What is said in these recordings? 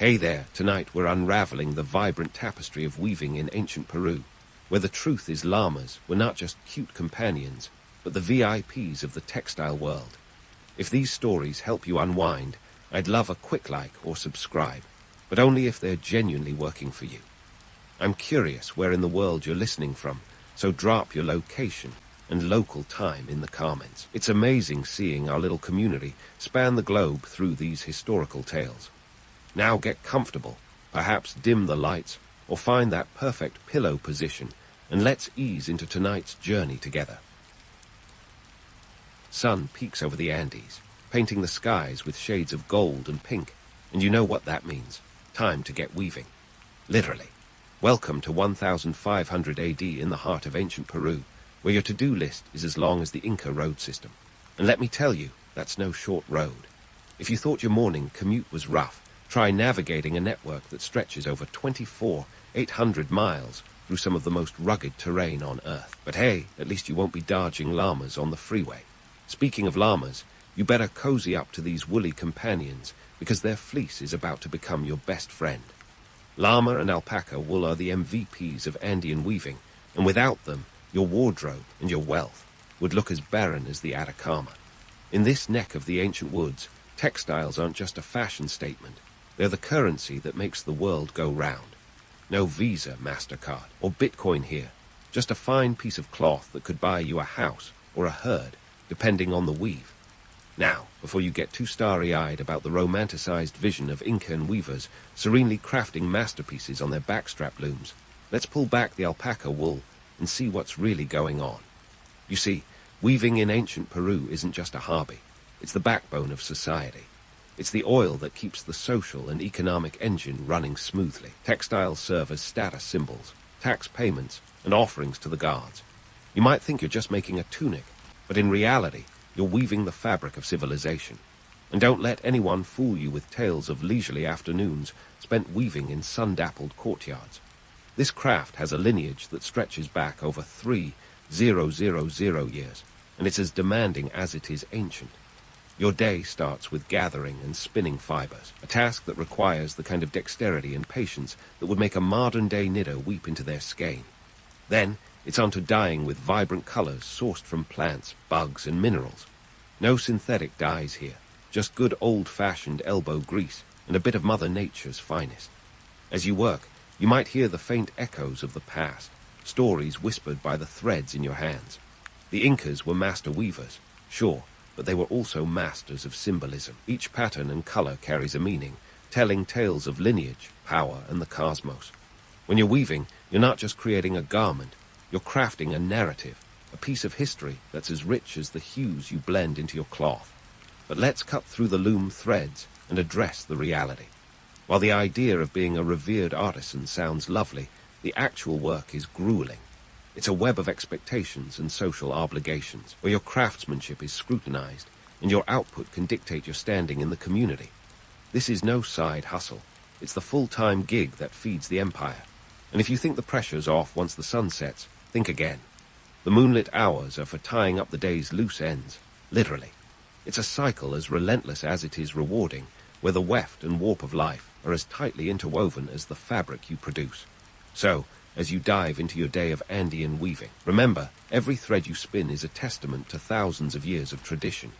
Hey there, tonight we're unraveling the vibrant tapestry of weaving in ancient Peru, where the truth is llamas were not just cute companions, but the VIPs of the textile world. If these stories help you unwind, I'd love a quick like or subscribe, but only if they're genuinely working for you. I'm curious where in the world you're listening from, so drop your location and local time in the comments. It's amazing seeing our little community span the globe through these historical tales. Now get comfortable, perhaps dim the lights, or find that perfect pillow position, and let's ease into tonight's journey together. Sun peeks over the Andes, painting the skies with shades of gold and pink, and you know what that means. Time to get weaving. Literally. Welcome to 1500 AD in the heart of ancient Peru, where your to-do list is as long as the Inca road system. And let me tell you, that's no short road. If you thought your morning commute was rough, try navigating a network that stretches over 800 miles through some of the most rugged terrain on Earth. But hey, at least you won't be dodging llamas on the freeway. Speaking of llamas, you better cozy up to these woolly companions, because their fleece is about to become your best friend. Llama and alpaca wool are the MVPs of Andean weaving, and without them, your wardrobe and your wealth would look as barren as the Atacama. In this neck of the ancient woods, textiles aren't just a fashion statement. They're the currency that makes the world go round. No Visa, MasterCard, or Bitcoin here. Just a fine piece of cloth that could buy you a house or a herd, depending on the weave. Now, before you get too starry-eyed about the romanticized vision of Incan weavers serenely crafting masterpieces on their backstrap looms, let's pull back the alpaca wool and see what's really going on. You see, weaving in ancient Peru isn't just a hobby. It's the backbone of society. It's the oil that keeps the social and economic engine running smoothly. Textiles serve as status symbols, tax payments, and offerings to the gods. You might think you're just making a tunic, but in reality, you're weaving the fabric of civilization. And don't let anyone fool you with tales of leisurely afternoons spent weaving in sun-dappled courtyards. This craft has a lineage that stretches back over 3,000 years, and it's as demanding as it is ancient. Your day starts with gathering and spinning fibers, a task that requires the kind of dexterity and patience that would make a modern-day knitter weep into their skein. Then, it's on to dyeing with vibrant colors sourced from plants, bugs, and minerals. No synthetic dyes here, just good old-fashioned elbow grease and a bit of Mother Nature's finest. As you work, you might hear the faint echoes of the past, stories whispered by the threads in your hands. The Incas were master weavers, sure, but they were also masters of symbolism. Each pattern and color carries a meaning, telling tales of lineage, power, and the cosmos. When you're weaving, you're not just creating a garment, you're crafting a narrative, a piece of history that's as rich as the hues you blend into your cloth. But let's cut through the loom threads and address the reality. While the idea of being a revered artisan sounds lovely, the actual work is grueling. It's a web of expectations and social obligations, where your craftsmanship is scrutinized, and your output can dictate your standing in the community. This is no side hustle. It's the full-time gig that feeds the empire. And if you think the pressure's off once the sun sets, think again. The moonlit hours are for tying up the day's loose ends, literally. It's a cycle as relentless as it is rewarding, where the weft and warp of life are as tightly interwoven as the fabric you produce. So, as you dive into your day of Andean weaving, remember, every thread you spin is a testament to thousands of years of tradition.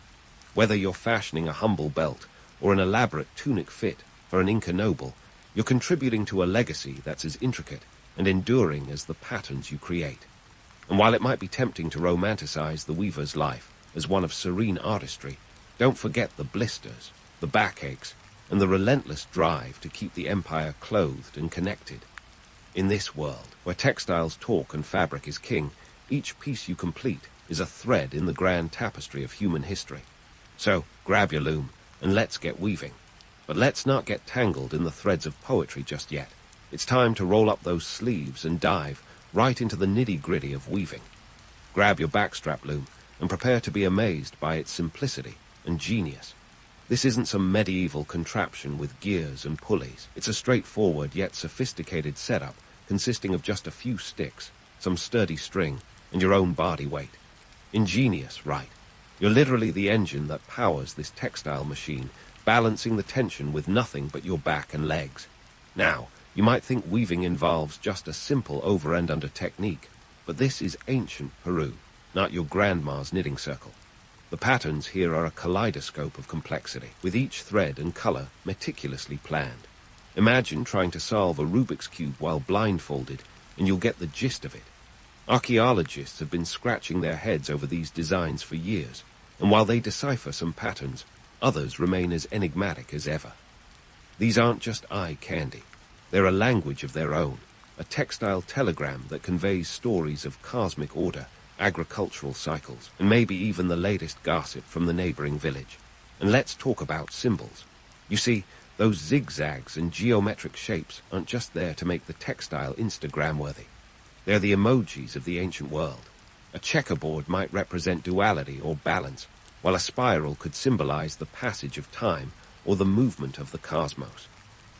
Whether you're fashioning a humble belt or an elaborate tunic fit for an Inca noble, you're contributing to a legacy that's as intricate and enduring as the patterns you create. And while it might be tempting to romanticize the weaver's life as one of serene artistry, don't forget the blisters, the backaches, and the relentless drive to keep the empire clothed and connected. In this world, where textiles talk and fabric is king, each piece you complete is a thread in the grand tapestry of human history. So, grab your loom, and let's get weaving. But let's not get tangled in the threads of poetry just yet. It's time to roll up those sleeves and dive right into the nitty-gritty of weaving. Grab your backstrap loom, and prepare to be amazed by its simplicity and genius. This isn't some medieval contraption with gears and pulleys. It's a straightforward yet sophisticated setup consisting of just a few sticks, some sturdy string, and your own body weight. Ingenious, right? You're literally the engine that powers this textile machine, balancing the tension with nothing but your back and legs. Now, you might think weaving involves just a simple over and under technique, but this is ancient Peru, not your grandma's knitting circle. The patterns here are a kaleidoscope of complexity, with each thread and color meticulously planned. Imagine trying to solve a Rubik's Cube while blindfolded, and you'll get the gist of it. Archaeologists have been scratching their heads over these designs for years, and while they decipher some patterns, others remain as enigmatic as ever. These aren't just eye candy. They're a language of their own, a textile telegram that conveys stories of cosmic order, agricultural cycles, and maybe even the latest gossip from the neighboring village. And let's talk about symbols. You see, those zigzags and geometric shapes aren't just there to make the textile Instagram-worthy. They're the emojis of the ancient world. A checkerboard might represent duality or balance, while a spiral could symbolize the passage of time or the movement of the cosmos.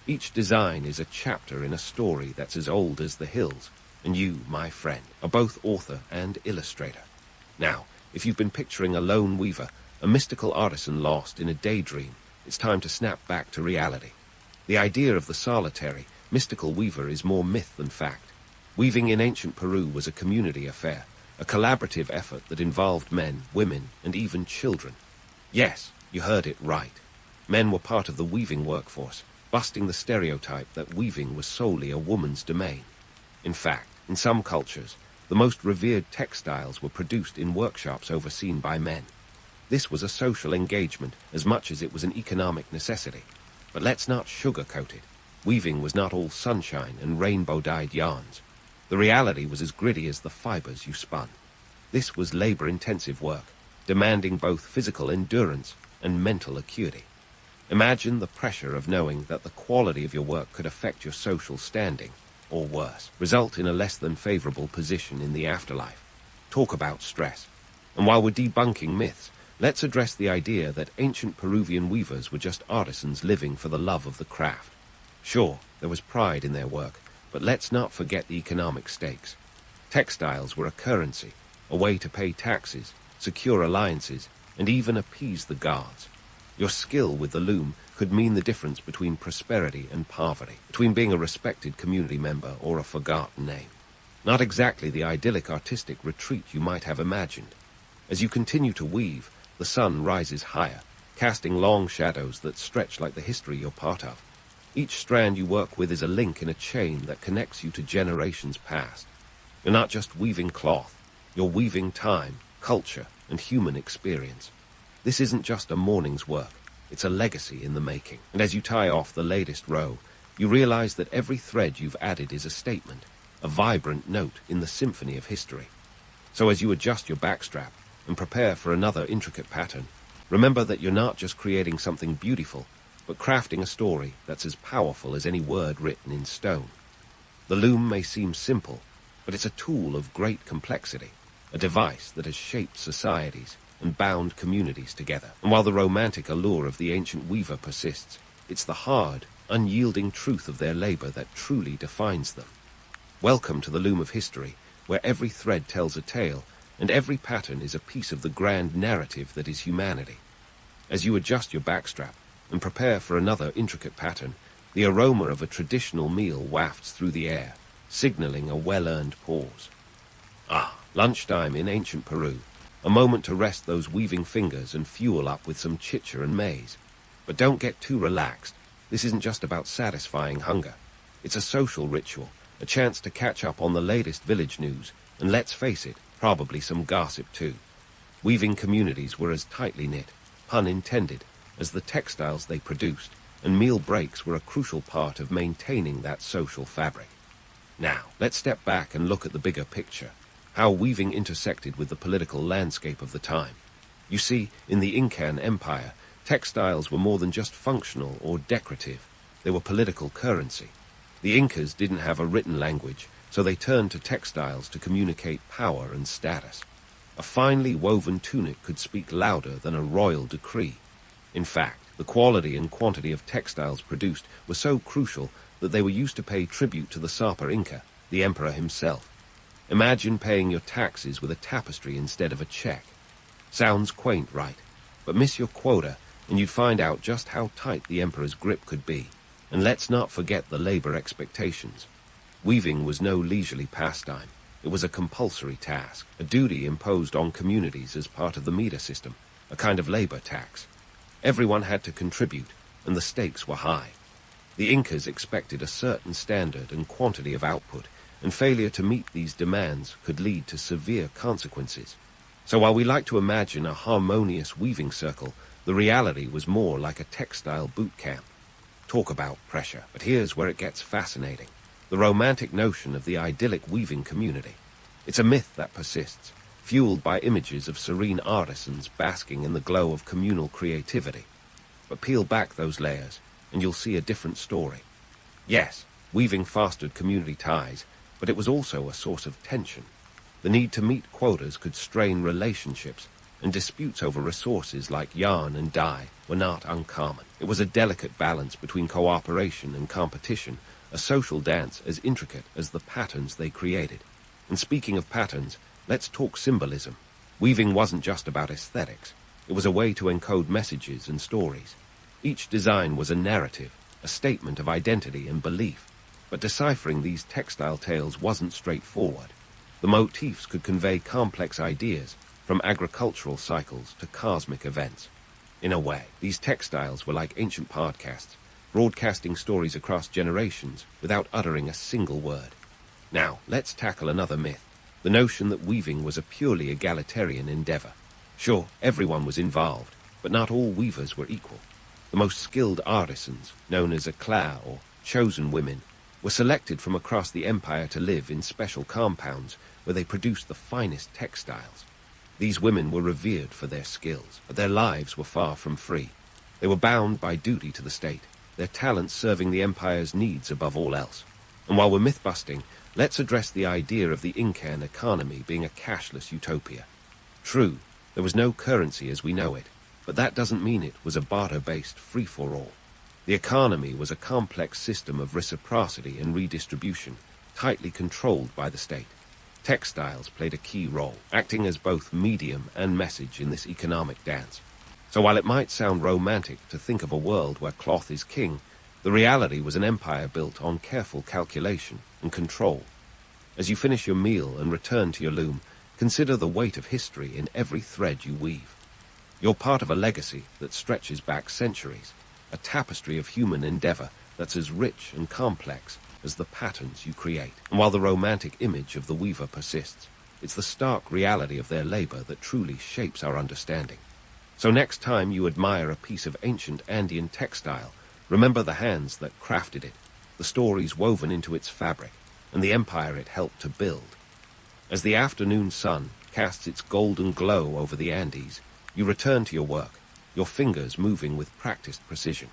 Each design is a chapter in a story that's as old as the hills, and you, my friend, are both author and illustrator. Now, if you've been picturing a lone weaver, a mystical artisan lost in a daydream, it's time to snap back to reality. The idea of the solitary, mystical weaver is more myth than fact. Weaving in ancient Peru was a community affair, a collaborative effort that involved men, women, and even children. Yes, you heard it right. Men were part of the weaving workforce, busting the stereotype that weaving was solely a woman's domain. In fact, in some cultures, the most revered textiles were produced in workshops overseen by men. This was a social engagement as much as it was an economic necessity. But let's not sugarcoat it. Weaving was not all sunshine and rainbow-dyed yarns. The reality was as gritty as the fibers you spun. This was labor-intensive work, demanding both physical endurance and mental acuity. Imagine the pressure of knowing that the quality of your work could affect your social standing, or worse, result in a less than favorable position in the afterlife. Talk about stress. And while we're debunking myths, let's address the idea that ancient Peruvian weavers were just artisans living for the love of the craft. Sure, there was pride in their work, but let's not forget the economic stakes. Textiles were a currency, a way to pay taxes, secure alliances, and even appease the gods. Your skill with the loom could mean the difference between prosperity and poverty, between being a respected community member or a forgotten name. Not exactly the idyllic artistic retreat you might have imagined. As you continue to weave, the sun rises higher, casting long shadows that stretch like the history you're part of. Each strand you work with is a link in a chain that connects you to generations past. You're not just weaving cloth, you're weaving time, culture, and human experience. This isn't just a morning's work, it's a legacy in the making. And as you tie off the latest row, you realize that every thread you've added is a statement, a vibrant note in the symphony of history. So as you adjust your backstrap and prepare for another intricate pattern, remember that you're not just creating something beautiful, but crafting a story that's as powerful as any word written in stone. The loom may seem simple, but it's a tool of great complexity, a device that has shaped societies and bound communities together. And while the romantic allure of the ancient weaver persists, it's the hard, unyielding truth of their labor that truly defines them. Welcome to the loom of history, where every thread tells a tale, and every pattern is a piece of the grand narrative that is humanity. As you adjust your backstrap and prepare for another intricate pattern, the aroma of a traditional meal wafts through the air, signaling a well-earned pause. Ah, lunchtime in ancient Peru, a moment to rest those weaving fingers and fuel up with some chicha and maize. But don't get too relaxed. This isn't just about satisfying hunger. It's a social ritual, a chance to catch up on the latest village news, and let's face it, probably some gossip too. Weaving communities were as tightly knit, pun intended, as the textiles they produced, and meal breaks were a crucial part of maintaining that social fabric. Now, let's step back and look at the bigger picture, how weaving intersected with the political landscape of the time. You see, in the Incan Empire, textiles were more than just functional or decorative. They were political currency. The Incas didn't have a written language, so they turned to textiles to communicate power and status. A finely woven tunic could speak louder than a royal decree. In fact, the quality and quantity of textiles produced were so crucial that they were used to pay tribute to the Sapa Inca, the emperor himself. Imagine paying your taxes with a tapestry instead of a check. Sounds quaint, right? But miss your quota, and you'd find out just how tight the emperor's grip could be. And let's not forget the labor expectations. Weaving was no leisurely pastime. It was a compulsory task, a duty imposed on communities as part of the meter system, a kind of labor tax. Everyone had to contribute, and the stakes were high. The Incas expected a certain standard and quantity of output, and failure to meet these demands could lead to severe consequences. So while we like to imagine a harmonious weaving circle, the reality was more like a textile boot camp. Talk about pressure, but here's where it gets fascinating. The romantic notion of the idyllic weaving community. It's a myth that persists, fueled by images of serene artisans basking in the glow of communal creativity. But peel back those layers, and you'll see a different story. Yes, weaving fostered community ties, but it was also a source of tension. The need to meet quotas could strain relationships, and disputes over resources like yarn and dye were not uncommon. It was a delicate balance between cooperation and competition, a social dance as intricate as the patterns they created. And speaking of patterns, let's talk symbolism. Weaving wasn't just about aesthetics. It was a way to encode messages and stories. Each design was a narrative, a statement of identity and belief. But deciphering these textile tales wasn't straightforward. The motifs could convey complex ideas, from agricultural cycles to cosmic events. In a way, these textiles were like ancient podcasts, broadcasting stories across generations without uttering a single word. Now, let's tackle another myth, the notion that weaving was a purely egalitarian endeavor. Sure, everyone was involved, but not all weavers were equal. The most skilled artisans, known as éclats or chosen women, were selected from across the empire to live in special compounds where they produced the finest textiles. These women were revered for their skills, but their lives were far from free. They were bound by duty to the state, their talents serving the empire's needs above all else. And while we're myth-busting, let's address the idea of the Incan economy being a cashless utopia. True, there was no currency as we know it, but that doesn't mean it was a barter-based free-for-all. The economy was a complex system of reciprocity and redistribution, tightly controlled by the state. Textiles played a key role, acting as both medium and message in this economic dance. So while it might sound romantic to think of a world where cloth is king, the reality was an empire built on careful calculation and control. As you finish your meal and return to your loom, consider the weight of history in every thread you weave. You're part of a legacy that stretches back centuries, a tapestry of human endeavor that's as rich and complex as the patterns you create. And while the romantic image of the weaver persists, it's the stark reality of their labor that truly shapes our understanding. So next time you admire a piece of ancient Andean textile, remember the hands that crafted it, the stories woven into its fabric, and the empire it helped to build. As the afternoon sun casts its golden glow over the Andes, you return to your work, your fingers moving with practiced precision.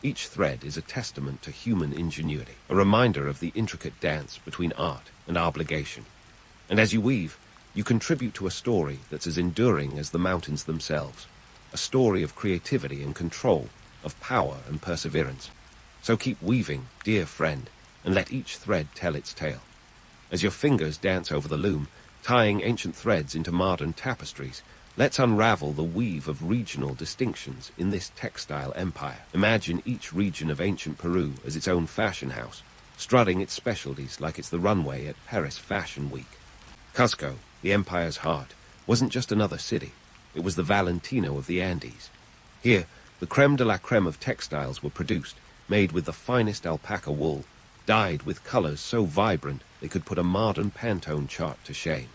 Each thread is a testament to human ingenuity, a reminder of the intricate dance between art and obligation. And as you weave, you contribute to a story that's as enduring as the mountains themselves, a story of creativity and control, of power and perseverance. So keep weaving, dear friend, and let each thread tell its tale. As your fingers dance over the loom, tying ancient threads into modern tapestries, let's unravel the weave of regional distinctions in this textile empire. Imagine each region of ancient Peru as its own fashion house, strutting its specialties like it's the runway at Paris Fashion Week. Cuzco, the empire's heart, wasn't just another city. It was the Valentino of the Andes. Here, the creme de la creme of textiles were produced, made with the finest alpaca wool, dyed with colors so vibrant they could put a modern Pantone chart to shame.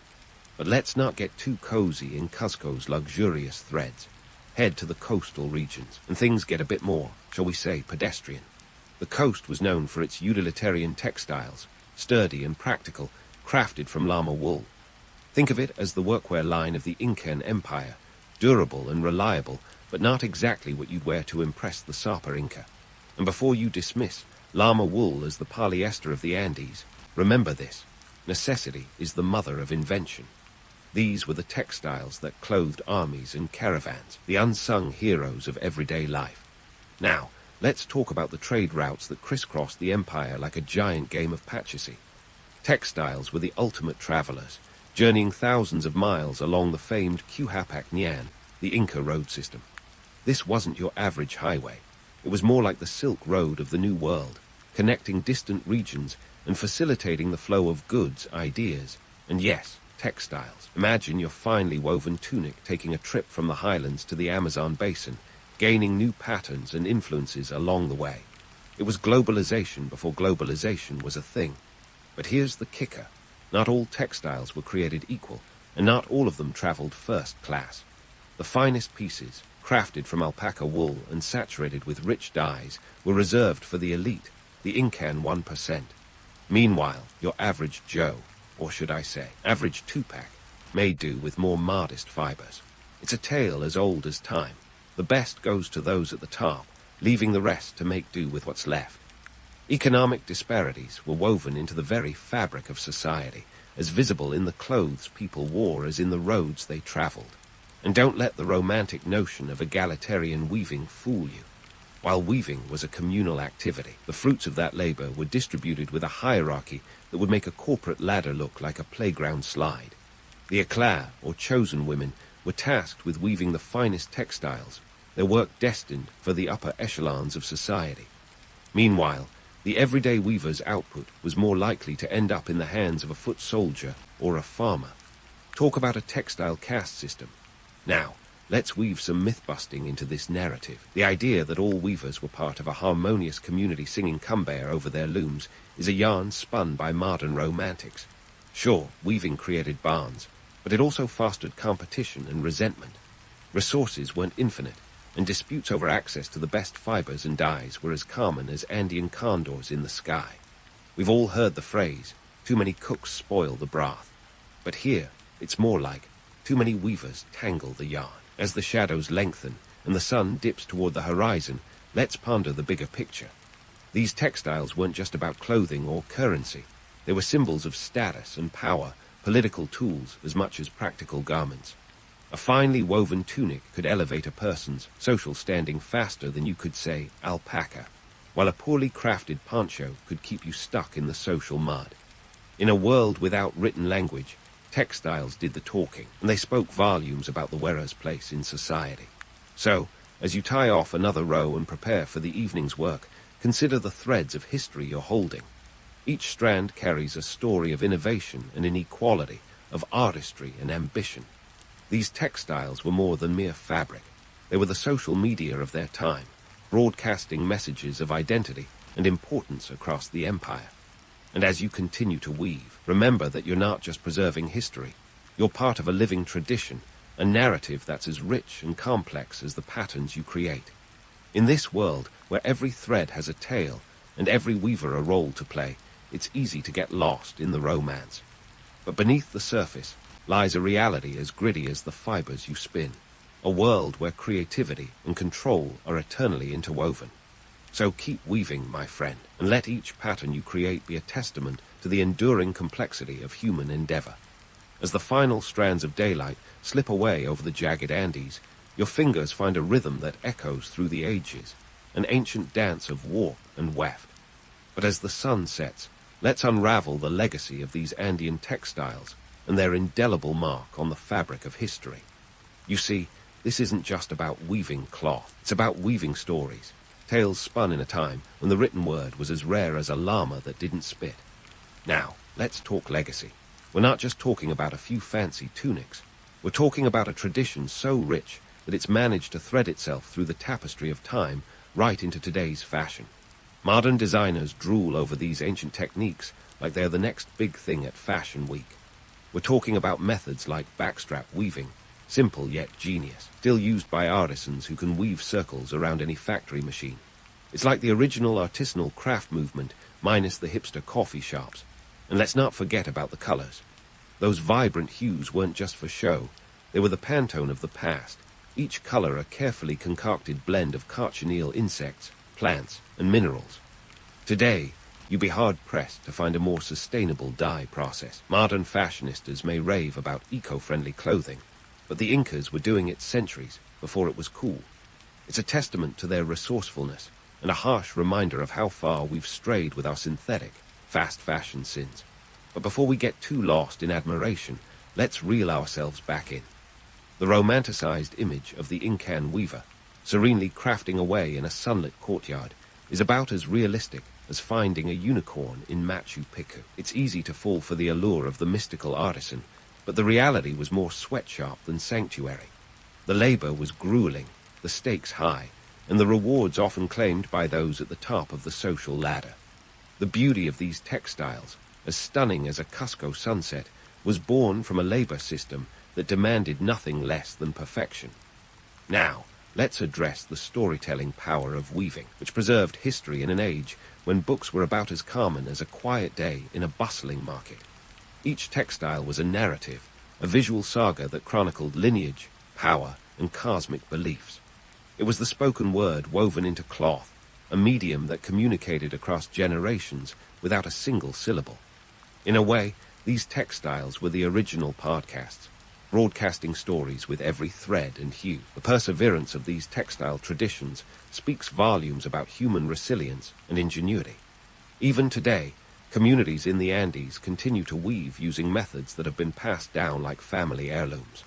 But let's not get too cozy in Cuzco's luxurious threads. Head to the coastal regions, and things get a bit more, shall we say, pedestrian. The coast was known for its utilitarian textiles, sturdy and practical, crafted from llama wool. Think of it as the workwear line of the Incan Empire, durable and reliable, but not exactly what you'd wear to impress the Sapa Inca. And before you dismiss llama wool as the polyester of the Andes, remember this: necessity is the mother of invention. These were the textiles that clothed armies and caravans, the unsung heroes of everyday life. Now, let's talk about the trade routes that crisscrossed the empire like a giant game of pachisi. Textiles were the ultimate travelers, journeying thousands of miles along the famed Quhapac Nian, the Inca road system. This wasn't your average highway. It was more like the Silk Road of the New World, connecting distant regions and facilitating the flow of goods, ideas, and yes, textiles. Imagine your finely woven tunic taking a trip from the highlands to the Amazon basin, gaining new patterns and influences along the way. It was globalization before globalization was a thing. But here's the kicker. Not all textiles were created equal, and not all of them traveled first class. The finest pieces, crafted from alpaca wool and saturated with rich dyes, were reserved for the elite, the Incan 1%. Meanwhile, your average Joe, or should I say, average two-pack, may do with more modest fibers. It's a tale as old as time. The best goes to those at the top, leaving the rest to make do with what's left. Economic disparities were woven into the very fabric of society, as visible in the clothes people wore as in the roads they traveled. And don't let the romantic notion of egalitarian weaving fool you. While weaving was a communal activity, the fruits of that labor were distributed with a hierarchy that would make a corporate ladder look like a playground slide. The éclairs, or chosen women, were tasked with weaving the finest textiles, their work destined for the upper echelons of society. Meanwhile, the everyday weaver's output was more likely to end up in the hands of a foot soldier or a farmer. Talk about a textile caste system. Now, let's weave some myth-busting into this narrative. The idea that all weavers were part of a harmonious community singing cumbaya over their looms is a yarn spun by modern romantics. Sure, weaving created barns, but it also fostered competition and resentment. Resources weren't infinite, and disputes over access to the best fibers and dyes were as common as Andean condors in the sky. We've all heard the phrase, too many cooks spoil the broth. But here, it's more like, too many weavers tangle the yarn. As the shadows lengthen and the sun dips toward the horizon, let's ponder the bigger picture. These textiles weren't just about clothing or currency. They were symbols of status and power, political tools as much as practical garments. A finely woven tunic could elevate a person's social standing faster than you could say alpaca, while a poorly crafted poncho could keep you stuck in the social mud. In a world without written language, textiles did the talking, and they spoke volumes about the wearer's place in society. So, as you tie off another row and prepare for the evening's work, consider the threads of history you're holding. Each strand carries a story of innovation and inequality, of artistry and ambition. These textiles were more than mere fabric. They were the social media of their time, broadcasting messages of identity and importance across the empire. And as you continue to weave, remember that you're not just preserving history. You're part of a living tradition, a narrative that's as rich and complex as the patterns you create. In this world, where every thread has a tale and every weaver a role to play, it's easy to get lost in the romance. But beneath the surface lies a reality as gritty as the fibers you spin, a world where creativity and control are eternally interwoven. So keep weaving, my friend, and let each pattern you create be a testament to the enduring complexity of human endeavor. As the final strands of daylight slip away over the jagged Andes, your fingers find a rhythm that echoes through the ages, an ancient dance of warp and weft. But as the sun sets, let's unravel the legacy of these Andean textiles and their indelible mark on the fabric of history. You see, this isn't just about weaving cloth. It's about weaving stories, tales spun in a time when the written word was as rare as a llama that didn't spit. Now, let's talk legacy. We're not just talking about a few fancy tunics. We're talking about a tradition so rich that it's managed to thread itself through the tapestry of time right into today's fashion. Modern designers drool over these ancient techniques like they're the next big thing at Fashion Week. We're talking about methods like backstrap weaving, simple yet genius, still used by artisans who can weave circles around any factory machine. It's like the original artisanal craft movement, minus the hipster coffee shops. And let's not forget about the colors. Those vibrant hues weren't just for show. They were the Pantone of the past, each color a carefully concocted blend of cochineal insects, plants, and minerals. Today, you'd be hard-pressed to find a more sustainable dye process. Modern fashionistas may rave about eco-friendly clothing, but the Incas were doing it centuries before it was cool. It's a testament to their resourcefulness and a harsh reminder of how far we've strayed with our synthetic, fast fashion sins. But before we get too lost in admiration, let's reel ourselves back in. The romanticized image of the Incan weaver, serenely crafting away in a sunlit courtyard, is about as realistic as finding a unicorn in Machu Picchu. It's easy to fall for the allure of the mystical artisan, but the reality was more sweatsharp than sanctuary. The labor was grueling, the stakes high, and the rewards often claimed by those at the top of the social ladder. The beauty of these textiles, as stunning as a Cusco sunset, was born from a labor system that demanded nothing less than perfection. Now, let's address the storytelling power of weaving, which preserved history in an age when books were about as common as a quiet day in a bustling market. Each textile was a narrative, a visual saga that chronicled lineage, power, and cosmic beliefs. It was the spoken word woven into cloth, a medium that communicated across generations without a single syllable. In a way, these textiles were the original podcasts, broadcasting stories with every thread and hue. The perseverance of these textile traditions speaks volumes about human resilience and ingenuity. Even today, communities in the Andes continue to weave using methods that have been passed down like family heirlooms.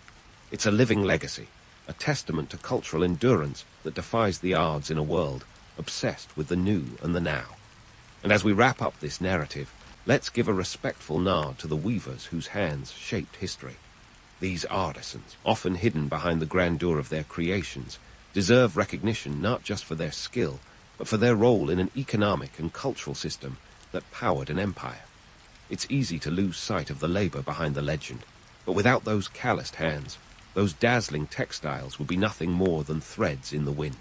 It's a living legacy, a testament to cultural endurance that defies the odds in a world obsessed with the new and the now. And as we wrap up this narrative, let's give a respectful nod to the weavers whose hands shaped history. These artisans, often hidden behind the grandeur of their creations, deserve recognition not just for their skill, but for their role in an economic and cultural system that powered an empire. It's easy to lose sight of the labor behind the legend, but without those calloused hands, those dazzling textiles would be nothing more than threads in the wind.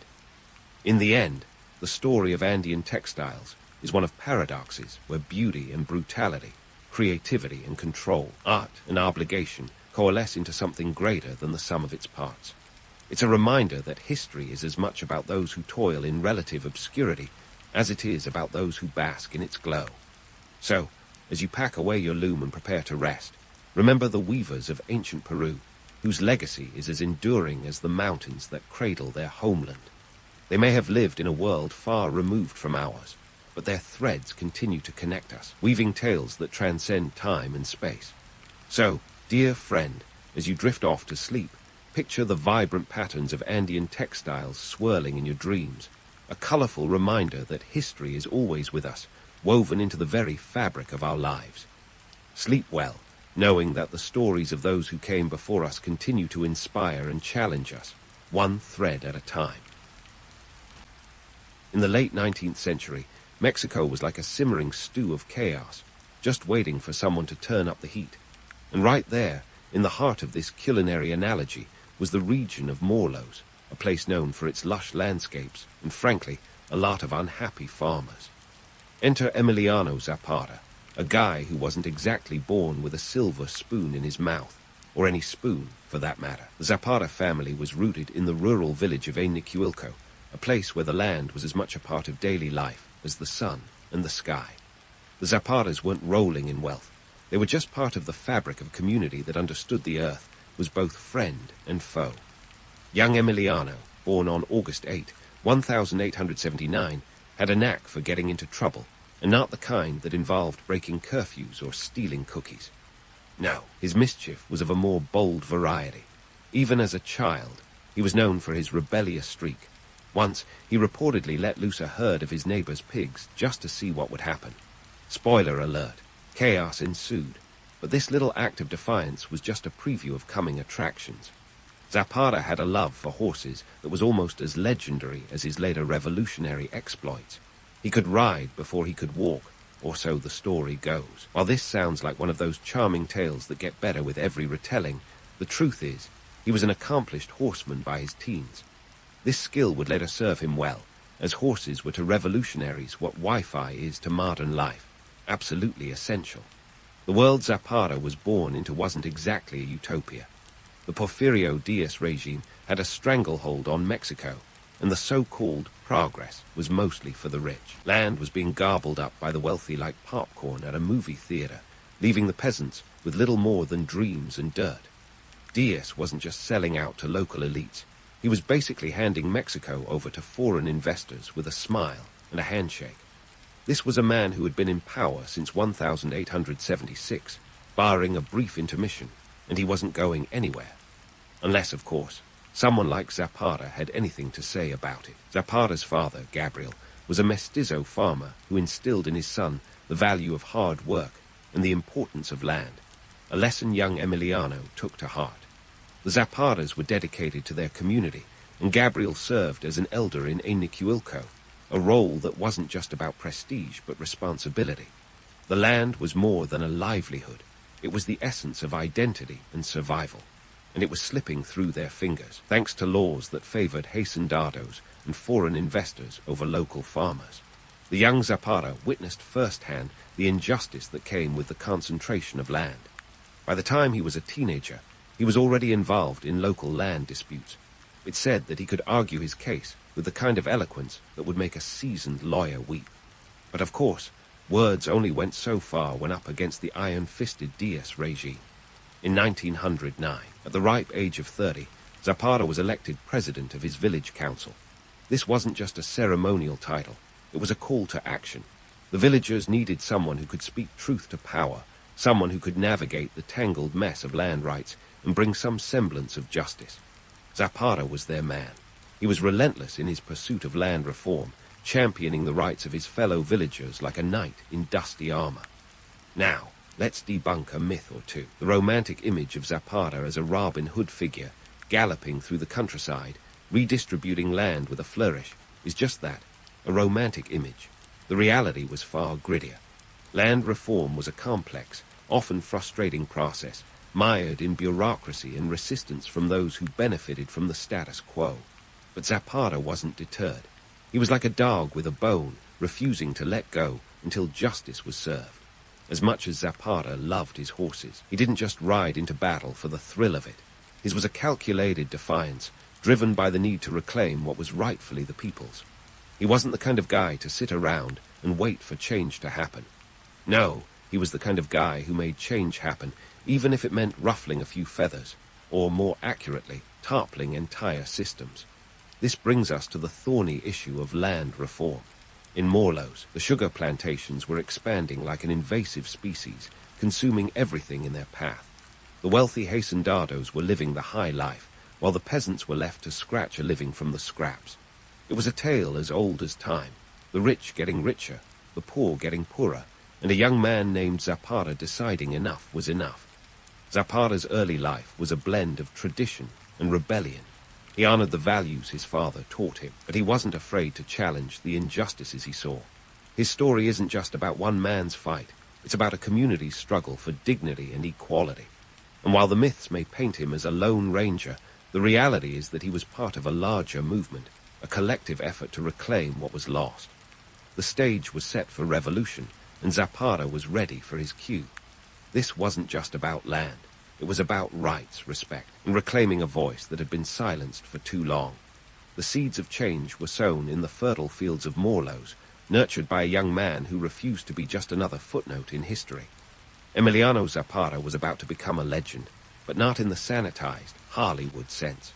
In the end, the story of Andean textiles is one of paradoxes where beauty and brutality, creativity and control, art and obligation coalesce into something greater than the sum of its parts. It's a reminder that history is as much about those who toil in relative obscurity as it is about those who bask in its glow. So, as you pack away your loom and prepare to rest, remember the weavers of ancient Peru, whose legacy is as enduring as the mountains that cradle their homeland. They may have lived in a world far removed from ours, but their threads continue to connect us, weaving tales that transcend time and space. So, dear friend, as you drift off to sleep, picture the vibrant patterns of Andean textiles swirling in your dreams, a colorful reminder that history is always with us, woven into the very fabric of our lives. Sleep well, knowing that the stories of those who came before us continue to inspire and challenge us, one thread at a time. In the late 19th century, Mexico was like a simmering stew of chaos, just waiting for someone to turn up the heat. And right there, in the heart of this culinary analogy, was the region of Morelos, a place known for its lush landscapes and, frankly, a lot of unhappy farmers. Enter Emiliano Zapata, a guy who wasn't exactly born with a silver spoon in his mouth, or any spoon, for that matter. The Zapata family was rooted in the rural village of Eniquilco, a place where the land was as much a part of daily life as the sun and the sky. The Zapatas weren't rolling in wealth. They were just part of the fabric of a community that understood the earth was both friend and foe. Young Emiliano, born on August 8, 1879, had a knack for getting into trouble, and not the kind that involved breaking curfews or stealing cookies. No, his mischief was of a more bold variety. Even as a child, he was known for his rebellious streak. Once, he reportedly let loose a herd of his neighbor's pigs just to see what would happen. Spoiler alert, chaos ensued, but this little act of defiance was just a preview of coming attractions. Zapata had a love for horses that was almost as legendary as his later revolutionary exploits. He could ride before he could walk, or so the story goes. While this sounds like one of those charming tales that get better with every retelling, the truth is, he was an accomplished horseman by his teens. This skill would later serve him well, as horses were to revolutionaries what Wi-Fi is to modern life, absolutely essential. The world Zapata was born into wasn't exactly a utopia. The Porfirio Diaz regime had a stranglehold on Mexico, and the so-called progress was mostly for the rich. Land was being gobbled up by the wealthy like popcorn at a movie theater, leaving the peasants with little more than dreams and dirt. Diaz wasn't just selling out to local elites. He was basically handing Mexico over to foreign investors with a smile and a handshake. This was a man who had been in power since 1876, barring a brief intermission, and he wasn't going anywhere. Unless, of course, someone like Zapata had anything to say about it. Zapata's father, Gabriel, was a mestizo farmer who instilled in his son the value of hard work and the importance of land, a lesson young Emiliano took to heart. The Zapatas were dedicated to their community, and Gabriel served as an elder in Eniquilco, a role that wasn't just about prestige but responsibility. The land was more than a livelihood. It was the essence of identity and survival, and it was slipping through their fingers, thanks to laws that favored hacendados and foreign investors over local farmers. The young Zapata witnessed firsthand the injustice that came with the concentration of land. By the time he was a teenager, he was already involved in local land disputes. It said that he could argue his case with the kind of eloquence that would make a seasoned lawyer weep. But of course, words only went so far when up against the iron-fisted Diaz regime. In 1909, at the ripe age of 30, Zapata was elected president of his village council. This wasn't just a ceremonial title, it was a call to action. The villagers needed someone who could speak truth to power, someone who could navigate the tangled mess of land rights and bring some semblance of justice. Zapata was their man. He was relentless in his pursuit of land reform, championing the rights of his fellow villagers like a knight in dusty armor. Now, let's debunk a myth or two. The romantic image of Zapata as a Robin Hood figure, galloping through the countryside, redistributing land with a flourish, is just that, a romantic image. The reality was far grittier. Land reform was a complex, often frustrating process, mired in bureaucracy and resistance from those who benefited from the status quo. But Zapata wasn't deterred. He was like a dog with a bone, refusing to let go until justice was served. As much as Zapata loved his horses, he didn't just ride into battle for the thrill of it. His was a calculated defiance, driven by the need to reclaim what was rightfully the people's. He wasn't the kind of guy to sit around and wait for change to happen. No, he was the kind of guy who made change happen, even if it meant ruffling a few feathers, or more accurately, toppling entire systems. This brings us to the thorny issue of land reform. In Morlos, the sugar plantations were expanding like an invasive species, consuming everything in their path. The wealthy hacendados were living the high life, while the peasants were left to scratch a living from the scraps. It was a tale as old as time, the rich getting richer, the poor getting poorer, and a young man named Zapata deciding enough was enough. Zapata's early life was a blend of tradition and rebellion. He honored the values his father taught him, but he wasn't afraid to challenge the injustices he saw. His story isn't just about one man's fight, it's about a community's struggle for dignity and equality. And while the myths may paint him as a lone ranger, the reality is that he was part of a larger movement, a collective effort to reclaim what was lost. The stage was set for revolution, and Zapata was ready for his cue. This wasn't just about land. It was about rights, respect, and reclaiming a voice that had been silenced for too long. The seeds of change were sown in the fertile fields of Morlos, nurtured by a young man who refused to be just another footnote in history. Emiliano Zapata was about to become a legend, but not in the sanitized, Hollywood sense.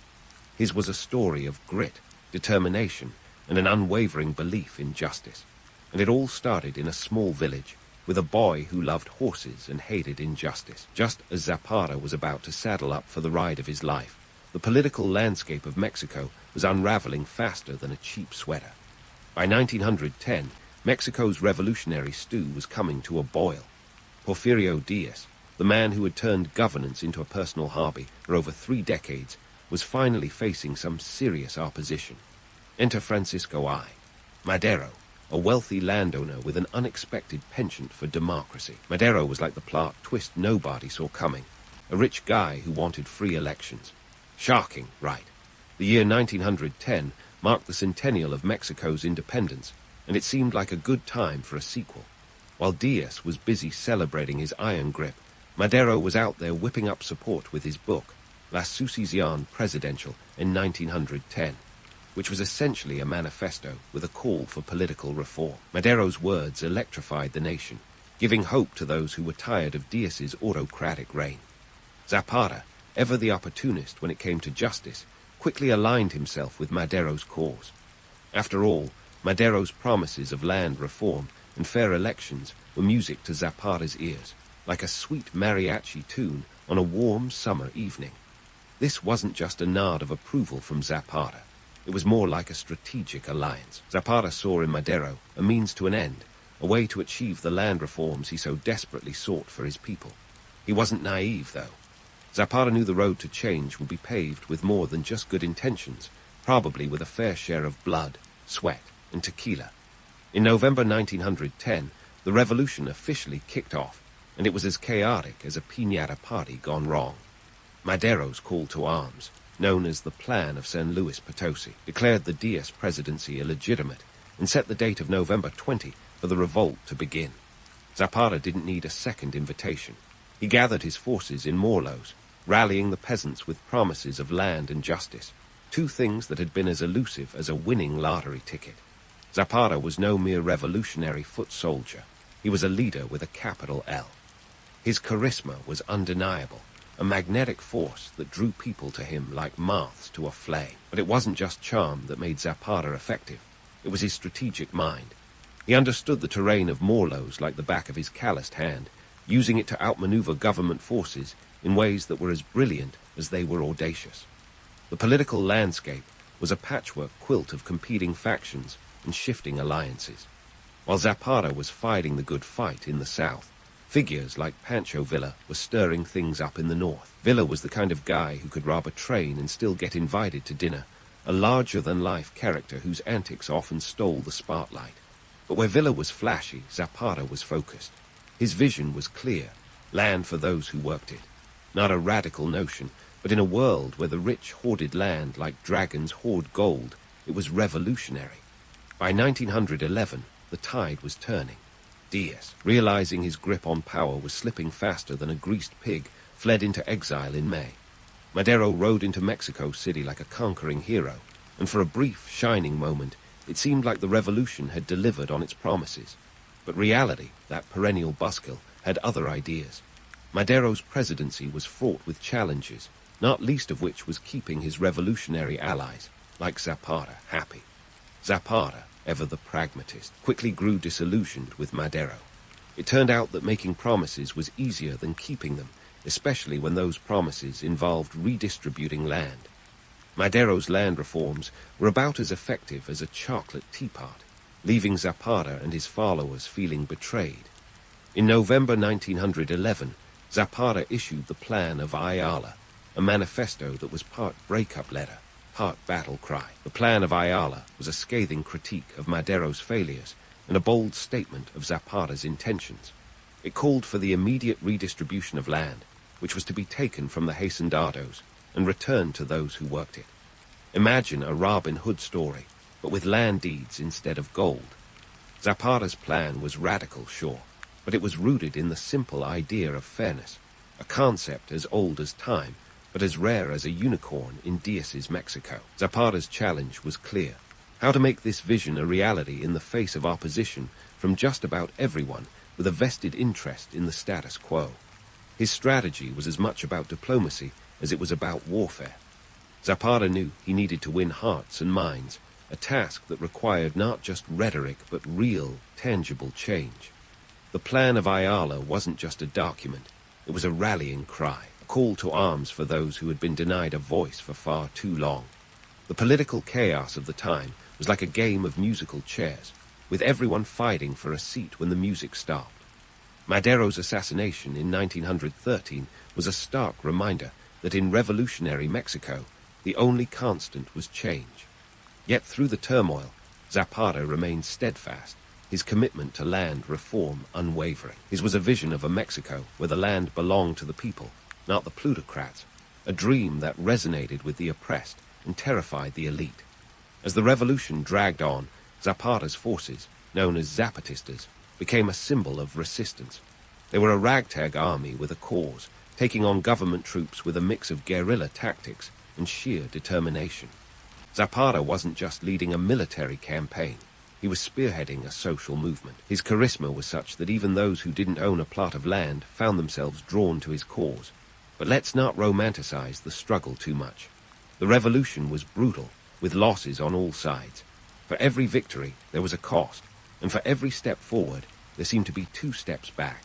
His was a story of grit, determination, and an unwavering belief in justice. And it all started in a small village, with a boy who loved horses and hated injustice. Just as Zapata was about to saddle up for the ride of his life, the political landscape of Mexico was unraveling faster than a cheap sweater. By 1910, Mexico's revolutionary stew was coming to a boil. Porfirio Diaz, the man who had turned governance into a personal hobby for over 3 decades, was finally facing some serious opposition. Enter Francisco I. Madero, a wealthy landowner with an unexpected penchant for democracy. Madero was like the plot twist nobody saw coming, a rich guy who wanted free elections. Shocking, right? The year 1910 marked the centennial of Mexico's independence, and it seemed like a good time for a sequel. While Diaz was busy celebrating his iron grip, Madero was out there whipping up support with his book, La Sucesión Presidential, in 1910. Which was essentially a manifesto with a call for political reform. Madero's words electrified the nation, giving hope to those who were tired of Diaz's autocratic reign. Zapata, ever the opportunist when it came to justice, quickly aligned himself with Madero's cause. After all, Madero's promises of land reform and fair elections were music to Zapata's ears, like a sweet mariachi tune on a warm summer evening. This wasn't just a nod of approval from Zapata. It was more like a strategic alliance. Zapata saw in Madero a means to an end, a way to achieve the land reforms he so desperately sought for his people. He wasn't naive, though. Zapata knew the road to change would be paved with more than just good intentions, probably with a fair share of blood, sweat, and tequila. In November 1910, the revolution officially kicked off, and it was as chaotic as a piñata party gone wrong. Madero's call to arms, known as the Plan of San Luis Potosi, declared the Diaz presidency illegitimate and set the date of November 20 for the revolt to begin. Zapata didn't need a second invitation. He gathered his forces in Morlos, rallying the peasants with promises of land and justice, two things that had been as elusive as a winning lottery ticket. Zapata was no mere revolutionary foot soldier. He was a leader with a capital L. His charisma was undeniable, a magnetic force that drew people to him like moths to a flame. But it wasn't just charm that made Zapata effective. It was his strategic mind. He understood the terrain of Morlos like the back of his calloused hand, using it to outmaneuver government forces in ways that were as brilliant as they were audacious. The political landscape was a patchwork quilt of competing factions and shifting alliances. While Zapata was fighting the good fight in the south, figures like Pancho Villa were stirring things up in the north. Villa was the kind of guy who could rob a train and still get invited to dinner, a larger-than-life character whose antics often stole the spotlight. But where Villa was flashy, Zapata was focused. His vision was clear, land for those who worked it. Not a radical notion, but in a world where the rich hoarded land like dragons hoard gold, it was revolutionary. By 1911, the tide was turning. Diaz, realizing his grip on power was slipping faster than a greased pig, fled into exile in May. Madero rode into Mexico City like a conquering hero, and for a brief, shining moment, it seemed like the revolution had delivered on its promises. But reality, that perennial buzzkill, had other ideas. Madero's presidency was fraught with challenges, not least of which was keeping his revolutionary allies, like Zapata, happy. Zapata, ever the pragmatist, quickly grew disillusioned with Madero. It turned out that making promises was easier than keeping them, especially when those promises involved redistributing land. Madero's land reforms were about as effective as a chocolate teapot, leaving Zapata and his followers feeling betrayed. In November 1911, Zapata issued the Plan of Ayala, a manifesto that was part breakup letter, part battle cry. The Plan of Ayala was a scathing critique of Madero's failures and a bold statement of Zapata's intentions. It called for the immediate redistribution of land, which was to be taken from the hacendados and returned to those who worked it. Imagine a Robin Hood story, but with land deeds instead of gold. Zapata's plan was radical, sure, but it was rooted in the simple idea of fairness, a concept as old as time, but as rare as a unicorn in Diaz's Mexico. Zapata's challenge was clear: how to make this vision a reality in the face of opposition from just about everyone with a vested interest in the status quo. His strategy was as much about diplomacy as it was about warfare. Zapata knew he needed to win hearts and minds, a task that required not just rhetoric but real, tangible change. The Plan of Ayala wasn't just a document, it was a rallying cry, a call to arms for those who had been denied a voice for far too long. The political chaos of the time was like a game of musical chairs, with everyone fighting for a seat when the music stopped. Madero's assassination in 1913 was a stark reminder that in revolutionary Mexico, the only constant was change. Yet through the turmoil, Zapata remained steadfast, his commitment to land reform unwavering. His was a vision of a Mexico where the land belonged to the people, not the plutocrats, a dream that resonated with the oppressed and terrified the elite. As the revolution dragged on, Zapata's forces, known as Zapatistas, became a symbol of resistance. They were a ragtag army with a cause, taking on government troops with a mix of guerrilla tactics and sheer determination. Zapata wasn't just leading a military campaign. He was spearheading a social movement. His charisma was such that even those who didn't own a plot of land found themselves drawn to his cause. But let's not romanticize the struggle too much. The revolution was brutal, with losses on all sides. For every victory, there was a cost, and for every step forward, there seemed to be 2 steps back.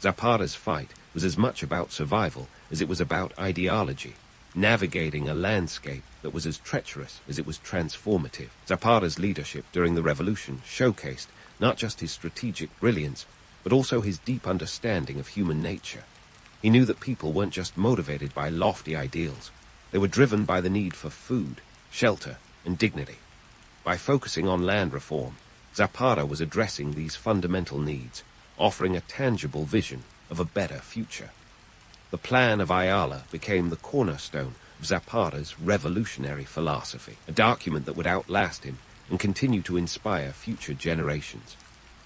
Zapata's fight was as much about survival as it was about ideology. navigating a landscape that was as treacherous as it was transformative. Zapata's leadership during the revolution showcased not just his strategic brilliance, but also his deep understanding of human nature. He knew that people weren't just motivated by lofty ideals. They were driven by the need for food, shelter, and dignity. By focusing on land reform, Zapata was addressing these fundamental needs, offering a tangible vision of a better future. The Plan of Ayala became the cornerstone of Zapata's revolutionary philosophy, a document that would outlast him and continue to inspire future generations.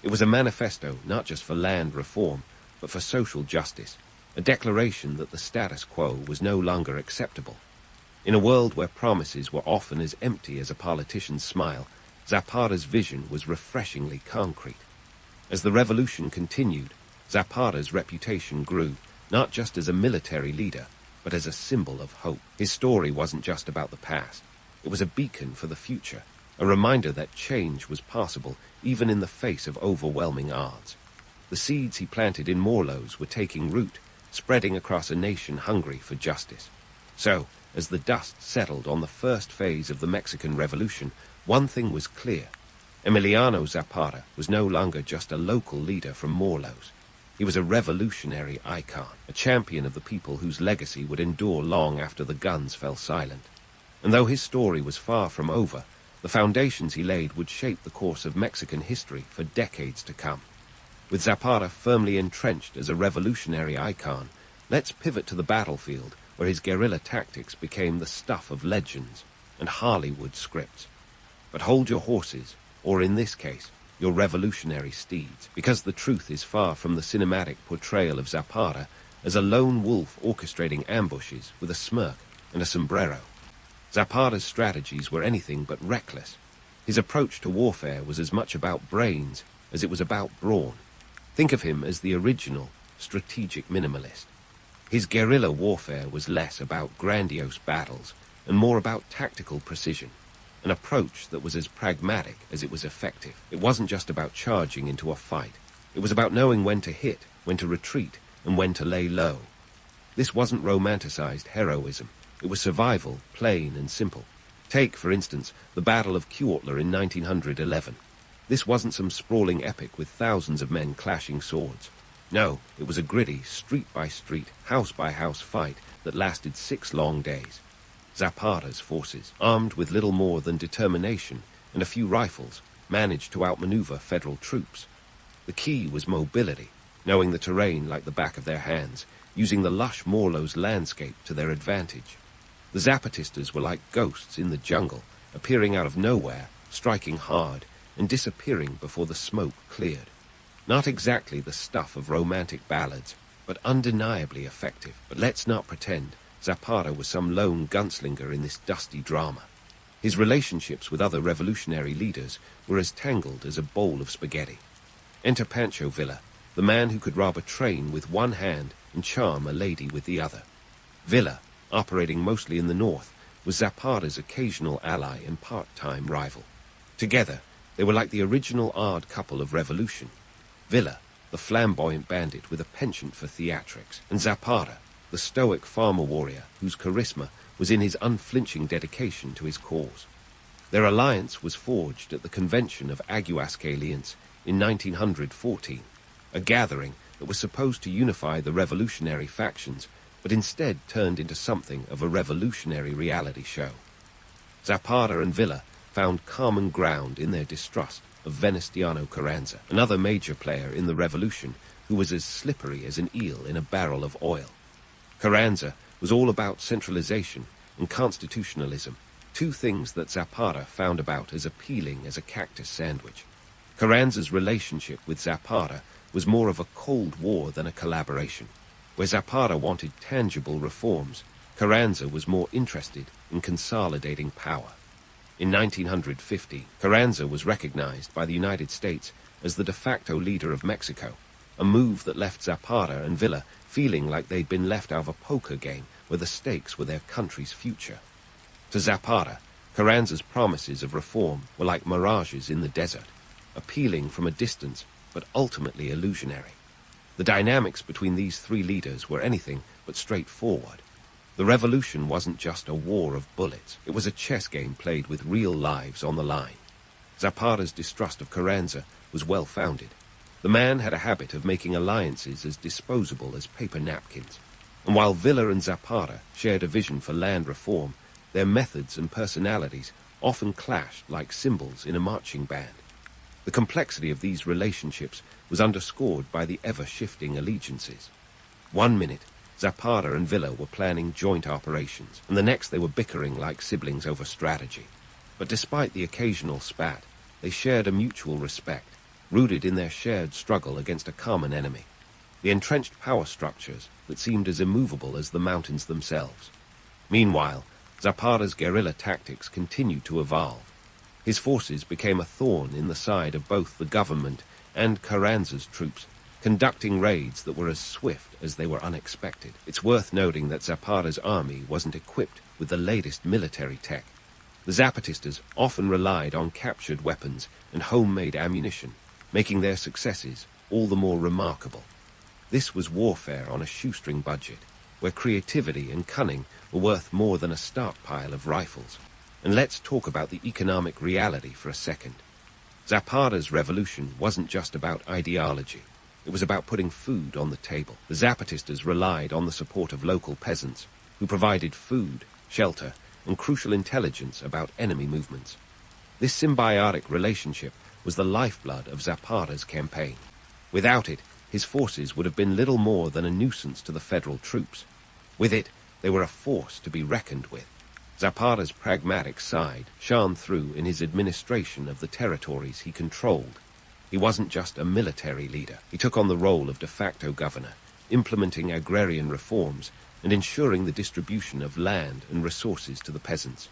It was a manifesto not just for land reform, but for social justice, a declaration that the status quo was no longer acceptable. In a world where promises were often as empty as a politician's smile, Zapata's vision was refreshingly concrete. As the revolution continued, Zapata's reputation grew, not just as a military leader, but as a symbol of hope. His story wasn't just about the past. It was a beacon for the future, a reminder that change was possible even in the face of overwhelming odds. The seeds he planted in Morlos were taking root, spreading across a nation hungry for justice. So, as the dust settled on the first phase of the Mexican Revolution, one thing was clear. Emiliano Zapata was no longer just a local leader from Morlos. He was a revolutionary icon, a champion of the people whose legacy would endure long after the guns fell silent. And though his story was far from over, the foundations he laid would shape the course of Mexican history for decades to come. With Zapata firmly entrenched as a revolutionary icon, let's pivot to the battlefield, where his guerrilla tactics became the stuff of legends and Hollywood scripts. But hold your horses, or in this case, your revolutionary steeds, because the truth is far from the cinematic portrayal of Zapata as a lone wolf orchestrating ambushes with a smirk and a sombrero. Zapata's strategies were anything but reckless. His approach to warfare was as much about brains as it was about brawn. Think of him as the original, strategic minimalist. His guerrilla warfare was less about grandiose battles and more about tactical precision, an approach that was as pragmatic as it was effective. It wasn't just about charging into a fight. It was about knowing when to hit, when to retreat, and when to lay low. This wasn't romanticized heroism. It was survival, plain and simple. Take, for instance, the Battle of Cuautla in 1911. This wasn't some sprawling epic with thousands of men clashing swords. No, it was a gritty, street-by-street, house-by-house fight that lasted 6 long days. Zapata's forces, armed with little more than determination and a few rifles, managed to outmaneuver federal troops. The key was mobility, knowing the terrain like the back of their hands, using the lush Morlos landscape to their advantage. The Zapatistas were like ghosts in the jungle, appearing out of nowhere, striking hard, and disappearing before the smoke cleared. Not exactly the stuff of romantic ballads, but undeniably effective. But let's not pretend Zapata was some lone gunslinger in this dusty drama. His relationships with other revolutionary leaders were as tangled as a bowl of spaghetti. Enter Pancho Villa, the man who could rob a train with one hand and charm a lady with the other. Villa, operating mostly in the north, was Zapata's occasional ally and part-time rival. Together, they were like the original odd couple of revolution. Villa, the flamboyant bandit with a penchant for theatrics, and Zapata, the stoic farmer warrior whose charisma was in his unflinching dedication to his cause. Their alliance was forged at the Convention of Aguascalientes in 1914, a gathering that was supposed to unify the revolutionary factions, but instead turned into something of a revolutionary reality show. Zapata and Villa found common ground in their distrust of Venustiano Carranza, another major player in the revolution who was as slippery as an eel in a barrel of oil. Carranza was all about centralization and constitutionalism, two things that Zapata found about as appealing as a cactus sandwich. Carranza's relationship with Zapata was more of a cold war than a collaboration. Where Zapata wanted tangible reforms, Carranza was more interested in consolidating power. In 1950, Carranza was recognized by the United States as the de facto leader of Mexico, a move that left Zapata and Villa feeling like they'd been left out of a poker game where the stakes were their country's future. To Zapata, Carranza's promises of reform were like mirages in the desert, appealing from a distance but ultimately illusionary. The dynamics between these three leaders were anything but straightforward. The revolution wasn't just a war of bullets. It was a chess game played with real lives on the line. Zapata's distrust of Carranza was well-founded. The man had a habit of making alliances as disposable as paper napkins. And while Villa and Zapata shared a vision for land reform, their methods and personalities often clashed like cymbals in a marching band. The complexity of these relationships was underscored by the ever-shifting allegiances. One minute, Zapata and Villa were planning joint operations, and the next they were bickering like siblings over strategy. But despite the occasional spat, they shared a mutual respect, rooted in their shared struggle against a common enemy. The entrenched power structures that seemed as immovable as the mountains themselves. Meanwhile, Zapata's guerrilla tactics continued to evolve. His forces became a thorn in the side of both the government and Carranza's troops, conducting raids that were as swift as they were unexpected. It's worth noting that Zapata's army wasn't equipped with the latest military tech. The Zapatistas often relied on captured weapons and homemade ammunition, making their successes all the more remarkable. This was warfare on a shoestring budget, where creativity and cunning were worth more than a stockpile of rifles. And let's talk about the economic reality for a second. Zapata's revolution wasn't just about ideology. It was about putting food on the table. The Zapatistas relied on the support of local peasants, who provided food, shelter, and crucial intelligence about enemy movements. This symbiotic relationship was the lifeblood of Zapata's campaign. Without it, his forces would have been little more than a nuisance to the federal troops. With it, they were a force to be reckoned with. Zapata's pragmatic side shone through in his administration of the territories he controlled. He wasn't just a military leader. He took on the role of de facto governor, implementing agrarian reforms and ensuring the distribution of land and resources to the peasants.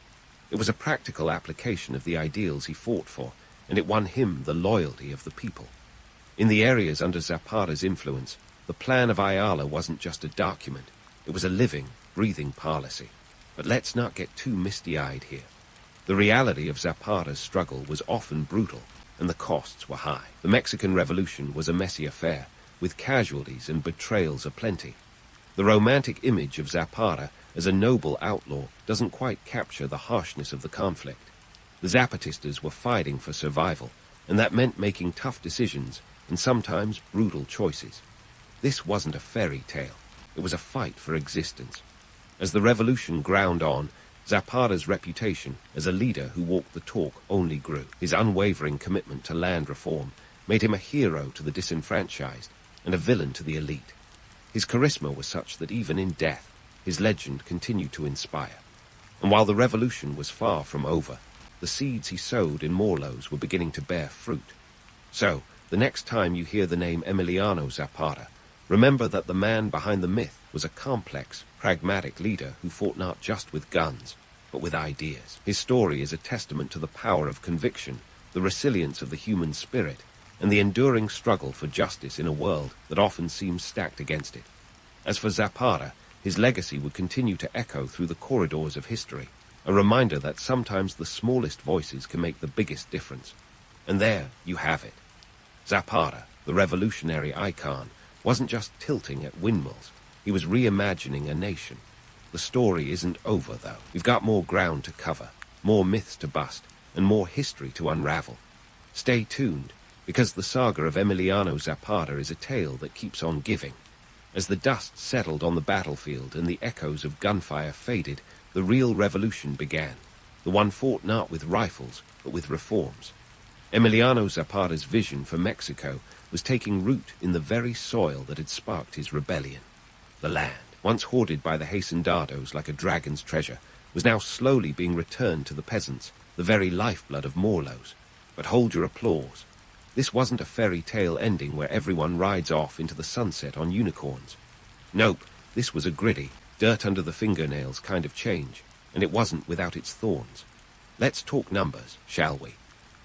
It was a practical application of the ideals he fought for, and it won him the loyalty of the people. In the areas under Zapata's influence, the Plan of Ayala wasn't just a document. It was a living, breathing policy. But let's not get too misty-eyed here. The reality of Zapata's struggle was often brutal, and the costs were high. The Mexican Revolution was a messy affair, with casualties and betrayals aplenty. The romantic image of Zapata as a noble outlaw doesn't quite capture the harshness of the conflict. The Zapatistas were fighting for survival, and that meant making tough decisions and sometimes brutal choices. This wasn't a fairy tale. It was a fight for existence. As the revolution ground on, Zapata's reputation as a leader who walked the talk only grew. His unwavering commitment to land reform made him a hero to the disenfranchised and a villain to the elite. His charisma was such that even in death, his legend continued to inspire. And while the revolution was far from over, the seeds he sowed in Morlos were beginning to bear fruit. So, the next time you hear the name Emiliano Zapata, remember that the man behind the myth was a complex, pragmatic leader who fought not just with guns, but with ideas. His story is a testament to the power of conviction, the resilience of the human spirit, and the enduring struggle for justice in a world that often seems stacked against it. As for Zapata, his legacy would continue to echo through the corridors of history, a reminder that sometimes the smallest voices can make the biggest difference. And there you have it. Zapata, the revolutionary icon, wasn't just tilting at windmills. He was reimagining a nation. The story isn't over, though. We've got more ground to cover, more myths to bust, and more history to unravel. Stay tuned, because the saga of Emiliano Zapata is a tale that keeps on giving. As the dust settled on the battlefield and the echoes of gunfire faded, the real revolution began. The one fought not with rifles, but with reforms. Emiliano Zapata's vision for Mexico was taking root in the very soil that had sparked his rebellion. The land, once hoarded by the hacendados like a dragon's treasure, was now slowly being returned to the peasants, the very lifeblood of Morlos. But hold your applause. This wasn't a fairy tale ending where everyone rides off into the sunset on unicorns. Nope, this was a gritty, dirt-under-the-fingernails kind of change, and it wasn't without its thorns. Let's talk numbers, shall we?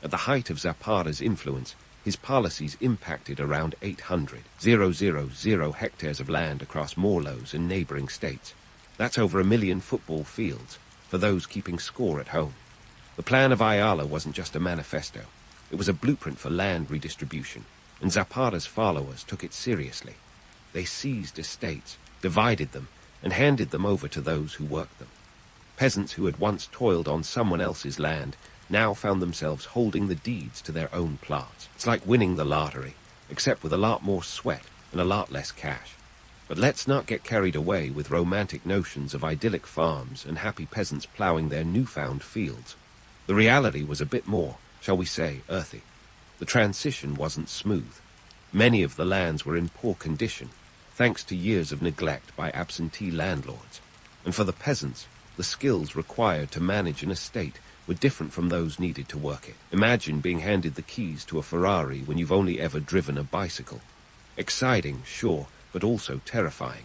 At the height of Zapata's influence, his policies impacted around 800,000 hectares of land across Morlos and neighboring states. That's over 1 million football fields, for those keeping score at home. The Plan of Ayala wasn't just a manifesto. It was a blueprint for land redistribution, and Zapata's followers took it seriously. They seized estates, divided them, and handed them over to those who worked them. Peasants who had once toiled on someone else's land now found themselves holding the deeds to their own plots. It's like winning the lottery, except with a lot more sweat and a lot less cash. But let's not get carried away with romantic notions of idyllic farms and happy peasants ploughing their newfound fields. The reality was a bit more, shall we say, earthy. The transition wasn't smooth. Many of the lands were in poor condition, thanks to years of neglect by absentee landlords. And for the peasants, the skills required to manage an estate were different from those needed to work it. Imagine being handed the keys to a Ferrari when you've only ever driven a bicycle. Exciting, sure, but also terrifying.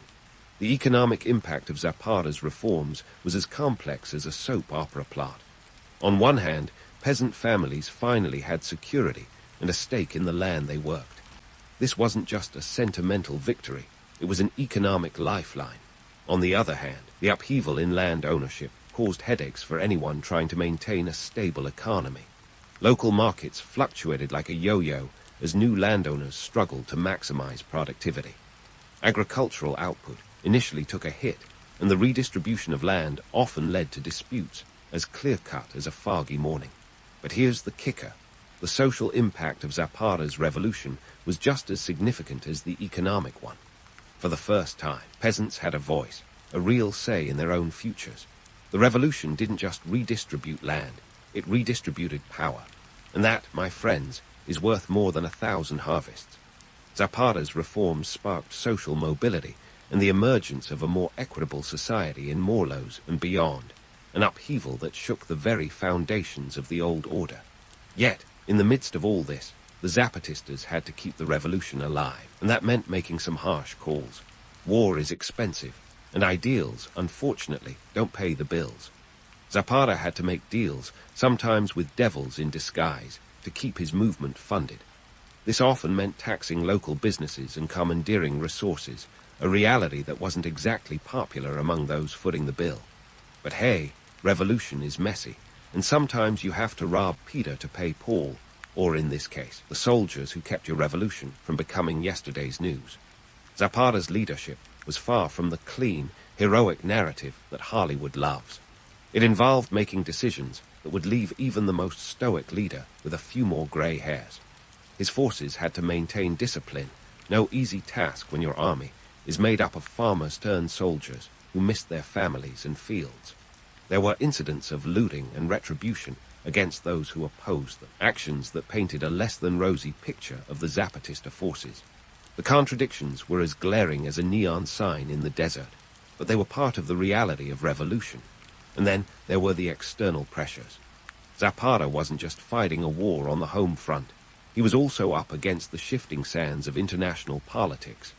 The economic impact of Zapata's reforms was as complex as a soap opera plot. On one hand, peasant families finally had security and a stake in the land they worked. This wasn't just a sentimental victory, it was an economic lifeline. On the other hand, the upheaval in land ownership caused headaches for anyone trying to maintain a stable economy. Local markets fluctuated like a yo-yo as new landowners struggled to maximize productivity. Agricultural output initially took a hit, and the redistribution of land often led to disputes as clear-cut as a foggy morning. But here's the kicker. The social impact of Zapata's revolution was just as significant as the economic one. For the first time, peasants had a voice, a real say in their own futures. The revolution didn't just redistribute land, it redistributed power. And that, my friends, is worth more than 1,000 harvests. Zapata's reforms sparked social mobility and the emergence of a more equitable society in Morelos and beyond, an upheaval that shook the very foundations of the old order. Yet, in the midst of all this, the Zapatistas had to keep the revolution alive, and that meant making some harsh calls. War is expensive, and ideals, unfortunately, don't pay the bills. Zapata had to make deals, sometimes with devils in disguise, to keep his movement funded. This often meant taxing local businesses and commandeering resources, a reality that wasn't exactly popular among those footing the bill. But hey, revolution is messy, and sometimes you have to rob Peter to pay Paul, or in this case, the soldiers who kept your revolution from becoming yesterday's news. Zapata's leadership was far from the clean, heroic narrative that Hollywood loves. It involved making decisions that would leave even the most stoic leader with a few more gray hairs. His forces had to maintain discipline, no easy task when your army is made up of farmers-turned-soldiers who missed their families and fields. There were incidents of looting and retribution against those who opposed them, actions that painted a less-than-rosy picture of the Zapatista forces. The contradictions were as glaring as a neon sign in the desert, but they were part of the reality of revolution. And then there were the external pressures. Zapata wasn't just fighting a war on the home front. He was also up against the shifting sands of international politics.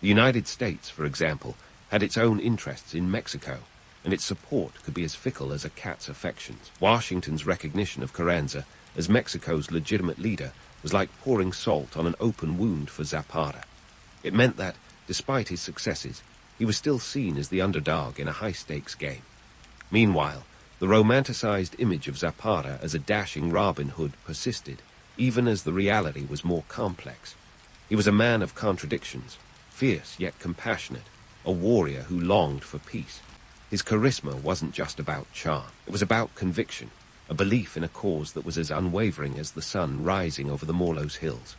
The United States, for example, had its own interests in Mexico, and its support could be as fickle as a cat's affections. Washington's recognition of Carranza as Mexico's legitimate leader was like pouring salt on an open wound for Zapata. It meant that, despite his successes, he was still seen as the underdog in a high-stakes game. Meanwhile, the romanticized image of Zapata as a dashing Robin Hood persisted, even as the reality was more complex. He was a man of contradictions, fierce yet compassionate, a warrior who longed for peace. His charisma wasn't just about charm. It was about conviction, a belief in a cause that was as unwavering as the sun rising over the Morelos hills.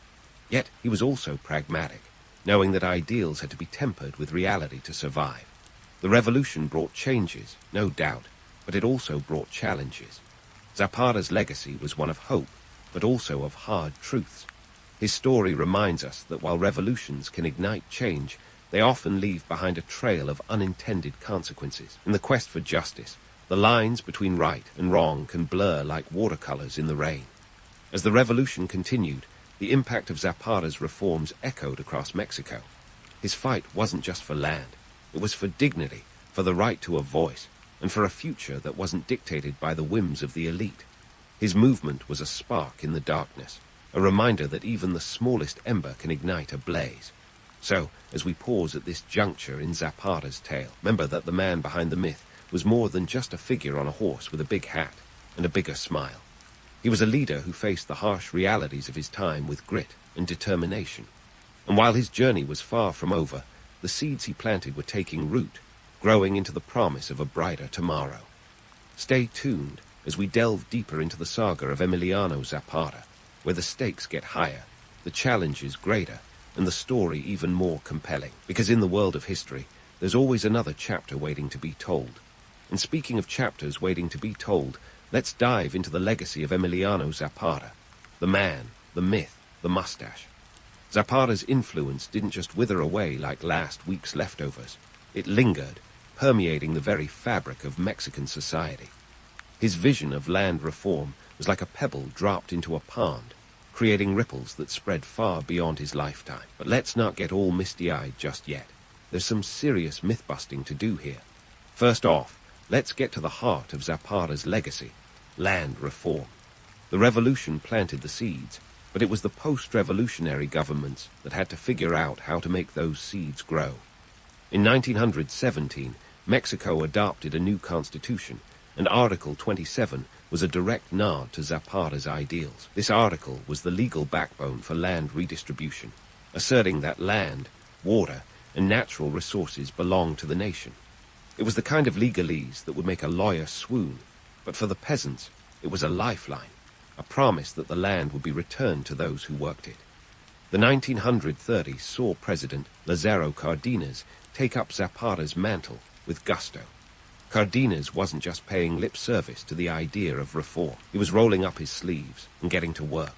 Yet he was also pragmatic, knowing that ideals had to be tempered with reality to survive. The revolution brought changes, no doubt, but it also brought challenges. Zapata's legacy was one of hope, but also of hard truths. His story reminds us that while revolutions can ignite change, they often leave behind a trail of unintended consequences. In the quest for justice, the lines between right and wrong can blur like watercolors in the rain. As the revolution continued, the impact of Zapata's reforms echoed across Mexico. His fight wasn't just for land. It was for dignity, for the right to a voice, and for a future that wasn't dictated by the whims of the elite. His movement was a spark in the darkness, a reminder that even the smallest ember can ignite a blaze. So, as we pause at this juncture in Zapata's tale, remember that the man behind the myth was more than just a figure on a horse with a big hat and a bigger smile. He was a leader who faced the harsh realities of his time with grit and determination. And while his journey was far from over, the seeds he planted were taking root, growing into the promise of a brighter tomorrow. Stay tuned as we delve deeper into the saga of Emiliano Zapata, where the stakes get higher, the challenges greater, and the story even more compelling. Because in the world of history, there's always another chapter waiting to be told. And speaking of chapters waiting to be told, let's dive into the legacy of Emiliano Zapata, the man, the myth, the mustache. Zapata's influence didn't just wither away like last week's leftovers. It lingered, permeating the very fabric of Mexican society. His vision of land reform was like a pebble dropped into a pond, creating ripples that spread far beyond his lifetime. But let's not get all misty-eyed just yet. There's some serious myth-busting to do here. First off, let's get to the heart of Zapata's legacy, land reform. The revolution planted the seeds, but it was the post-revolutionary governments that had to figure out how to make those seeds grow. In 1917, Mexico adopted a new constitution, and Article 27 was a direct nod to Zapata's ideals. This article was the legal backbone for land redistribution, asserting that land, water, and natural resources belonged to the nation. It was the kind of legalese that would make a lawyer swoon, but for the peasants, it was a lifeline, a promise that the land would be returned to those who worked it. The 1930s saw President Lázaro Cárdenas take up Zapata's mantle with gusto. Cárdenas wasn't just paying lip service to the idea of reform. He was rolling up his sleeves and getting to work.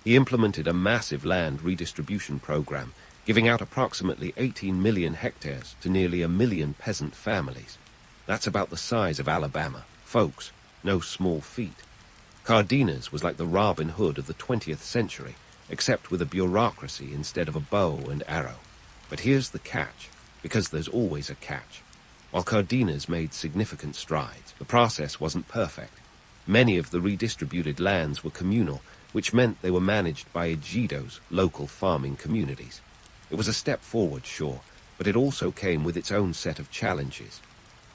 He implemented a massive land redistribution program, giving out approximately 18 million hectares to nearly 1 million peasant families. That's about the size of Alabama. Folks, no small feat. Cárdenas was like the Robin Hood of the 20th century, except with a bureaucracy instead of a bow and arrow. But here's the catch, because there's always a catch. While Cárdenas made significant strides, the process wasn't perfect. Many of the redistributed lands were communal, which meant they were managed by ejidos, local farming communities. It was a step forward, sure, but it also came with its own set of challenges.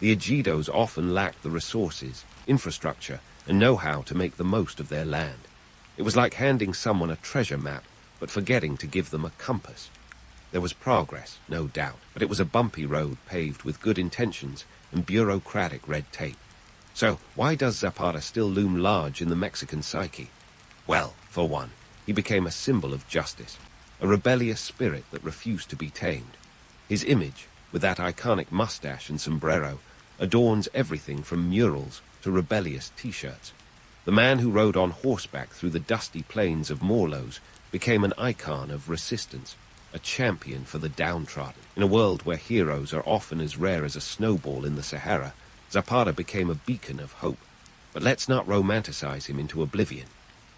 The ejidos often lacked the resources, infrastructure, and know-how to make the most of their land. It was like handing someone a treasure map, but forgetting to give them a compass. There was progress, no doubt, but it was a bumpy road paved with good intentions and bureaucratic red tape. So, why does Zapata still loom large in the Mexican psyche? Well, for one, he became a symbol of justice, a rebellious spirit that refused to be tamed. His image, with that iconic mustache and sombrero, adorns everything from murals to rebellious t-shirts. The man who rode on horseback through the dusty plains of Morlos became an icon of resistance, a champion for the downtrodden. In a world where heroes are often as rare as a snowball in the Sahara, Zapata became a beacon of hope. But let's not romanticize him into oblivion.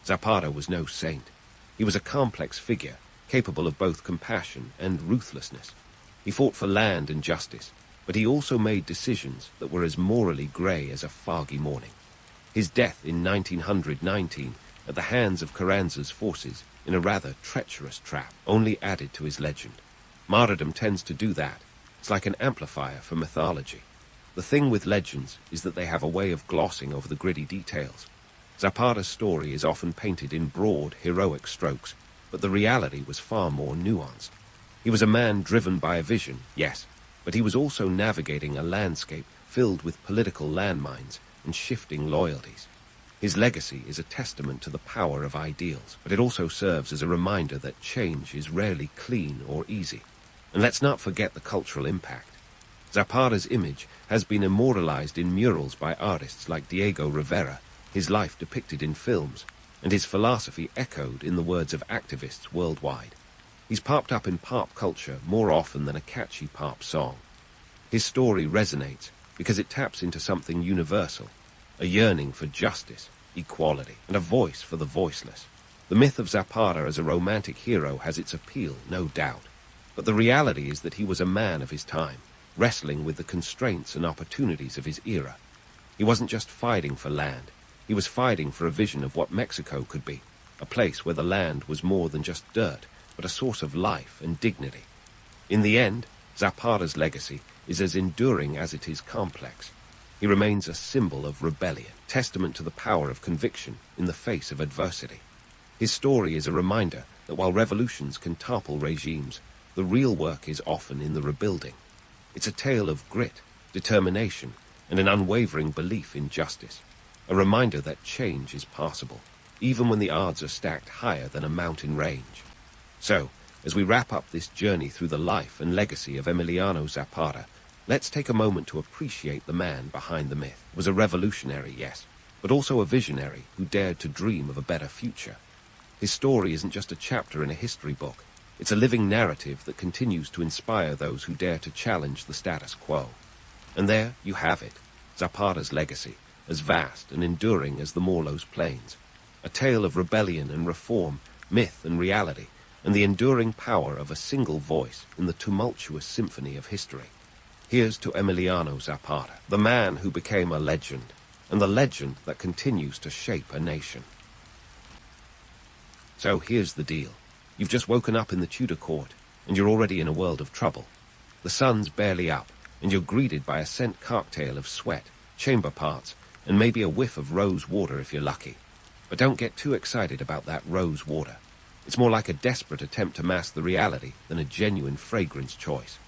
Zapata was no saint. He was a complex figure, capable of both compassion and ruthlessness. He fought for land and justice, but he also made decisions that were as morally grey as a foggy morning. His death in 1919 at the hands of Carranza's forces in a rather treacherous trap only added to his legend. Martyrdom tends to do that. It's like an amplifier for mythology. The thing with legends is that they have a way of glossing over the gritty details. Zapata's story is often painted in broad, heroic strokes, but the reality was far more nuanced. He was a man driven by a vision, yes, but he was also navigating a landscape filled with political landmines and shifting loyalties. His legacy is a testament to the power of ideals, but it also serves as a reminder that change is rarely clean or easy. And let's not forget the cultural impact. Zapata's image has been immortalized in murals by artists like Diego Rivera, his life depicted in films, and his philosophy echoed in the words of activists worldwide. He's popped up in pop culture more often than a catchy pop song. His story resonates because it taps into something universal, a yearning for justice, equality, and a voice for the voiceless. The myth of Zapata as a romantic hero has its appeal, no doubt, but the reality is that he was a man of his time, wrestling with the constraints and opportunities of his era. He wasn't just fighting for land, he was fighting for a vision of what Mexico could be, a place where the land was more than just dirt, but a source of life and dignity. In the end, Zapata's legacy is as enduring as it is complex. He remains a symbol of rebellion, testament to the power of conviction in the face of adversity. His story is a reminder that while revolutions can topple regimes, the real work is often in the rebuilding. It's a tale of grit, determination, and an unwavering belief in justice. A reminder that change is possible, even when the odds are stacked higher than a mountain range. So, as we wrap up this journey through the life and legacy of Emiliano Zapata, let's take a moment to appreciate the man behind the myth. He was a revolutionary, yes, but also a visionary who dared to dream of a better future. His story isn't just a chapter in a history book. It's a living narrative that continues to inspire those who dare to challenge the status quo. And there you have it, Zapata's legacy, as vast and enduring as the Morlos Plains. A tale of rebellion and reform, myth and reality, and the enduring power of a single voice in the tumultuous symphony of history. Here's to Emiliano Zapata, the man who became a legend, and the legend that continues to shape a nation. So here's the deal. You've just woken up in the Tudor court, and you're already in a world of trouble. The sun's barely up, and you're greeted by a scent cocktail of sweat, chamber parts, and maybe a whiff of rose water if you're lucky. But don't get too excited about that rose water. It's more like a desperate attempt to mask the reality than a genuine fragrance choice.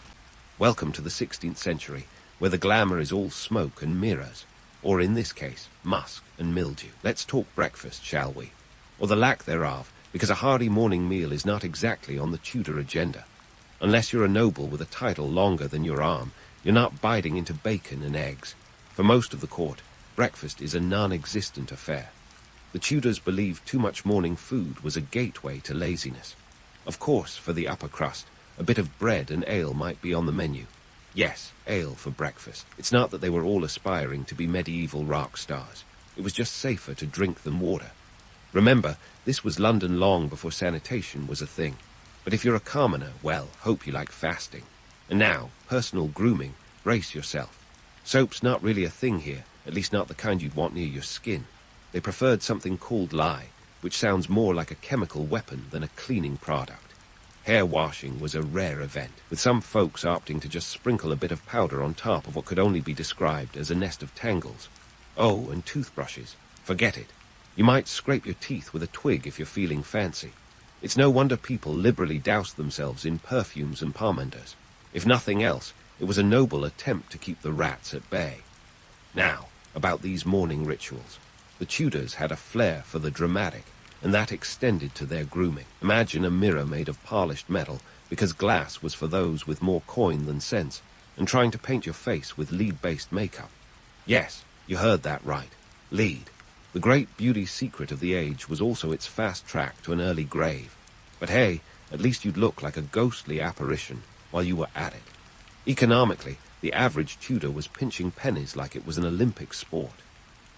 Welcome to the 16th century, where the glamour is all smoke and mirrors, or in this case, musk and mildew. Let's talk breakfast, shall we? Or the lack thereof, because a hearty morning meal is not exactly on the Tudor agenda. Unless you're a noble with a title longer than your arm, you're not biting into bacon and eggs. For most of the court, breakfast is a non-existent affair. The Tudors believed too much morning food was a gateway to laziness. Of course, for the upper crust, a bit of bread and ale might be on the menu. Yes, ale for breakfast. It's not that they were all aspiring to be medieval rock stars. It was just safer to drink than water. Remember, this was London long before sanitation was a thing. But if you're a commoner, well, hope you like fasting. And now, personal grooming, brace yourself. Soap's not really a thing here, at least not the kind you'd want near your skin. They preferred something called lye, which sounds more like a chemical weapon than a cleaning product. Hair washing was a rare event, with some folks opting to just sprinkle a bit of powder on top of what could only be described as a nest of tangles. Oh, and toothbrushes. Forget it. You might scrape your teeth with a twig if you're feeling fancy. It's no wonder people liberally doused themselves in perfumes and pomanders. If nothing else, it was a noble attempt to keep the rats at bay. Now, about these morning rituals. The Tudors had a flair for the dramatic, and that extended to their grooming. Imagine a mirror made of polished metal, because glass was for those with more coin than sense, and trying to paint your face with lead-based makeup. Yes, you heard that right. Lead. The great beauty secret of the age was also its fast track to an early grave. But hey, at least you'd look like a ghostly apparition while you were at it. Economically, the average Tudor was pinching pennies like it was an Olympic sport.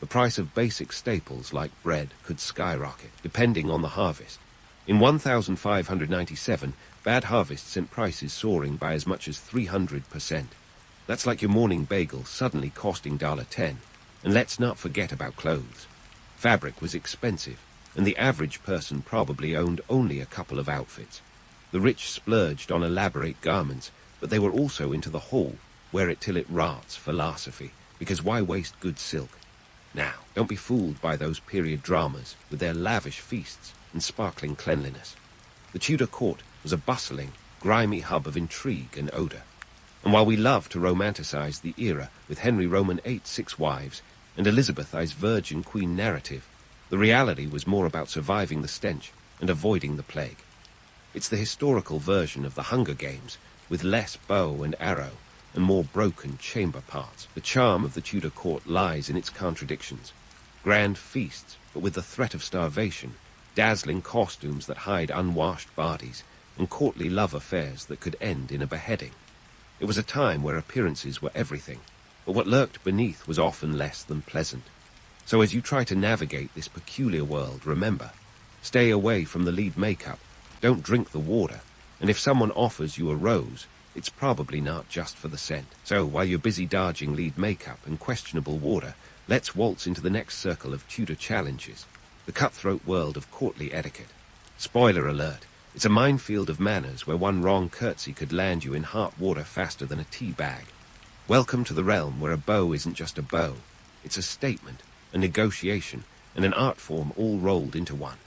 The price of basic staples like bread could skyrocket, depending on the harvest. In 1597, bad harvests sent prices soaring by as much as 300%. That's like your morning bagel suddenly costing $1.10. And let's not forget about clothes. Fabric was expensive, and the average person probably owned only a couple of outfits. The rich splurged on elaborate garments, but they were also into the whole, wear it till it rots philosophy, because why waste good silk? Now, don't be fooled by those period dramas with their lavish feasts and sparkling cleanliness. The Tudor court was a bustling, grimy hub of intrigue and odour. And while we love to romanticize the era with Henry Roman VIII's 6 wives and Elizabeth I's Virgin Queen narrative, the reality was more about surviving the stench and avoiding the plague. It's the historical version of the Hunger Games, with less bow and arrow and more broken chamber parts. The charm of the Tudor court lies in its contradictions. Grand feasts, but with the threat of starvation, dazzling costumes that hide unwashed bodies, and courtly love affairs that could end in a beheading. It was a time where appearances were everything, but what lurked beneath was often less than pleasant. So as you try to navigate this peculiar world, remember, stay away from the lead makeup, don't drink the water, and if someone offers you a rose, it's probably not just for the scent. So while you're busy dodging lead makeup and questionable water, let's waltz into the next circle of Tudor challenges, the cutthroat world of courtly etiquette. Spoiler alert, it's a minefield of manners where one wrong curtsy could land you in hot water faster than a tea bag. Welcome to the realm where a bow isn't just a bow. It's a statement, a negotiation, and an art form all rolled into one.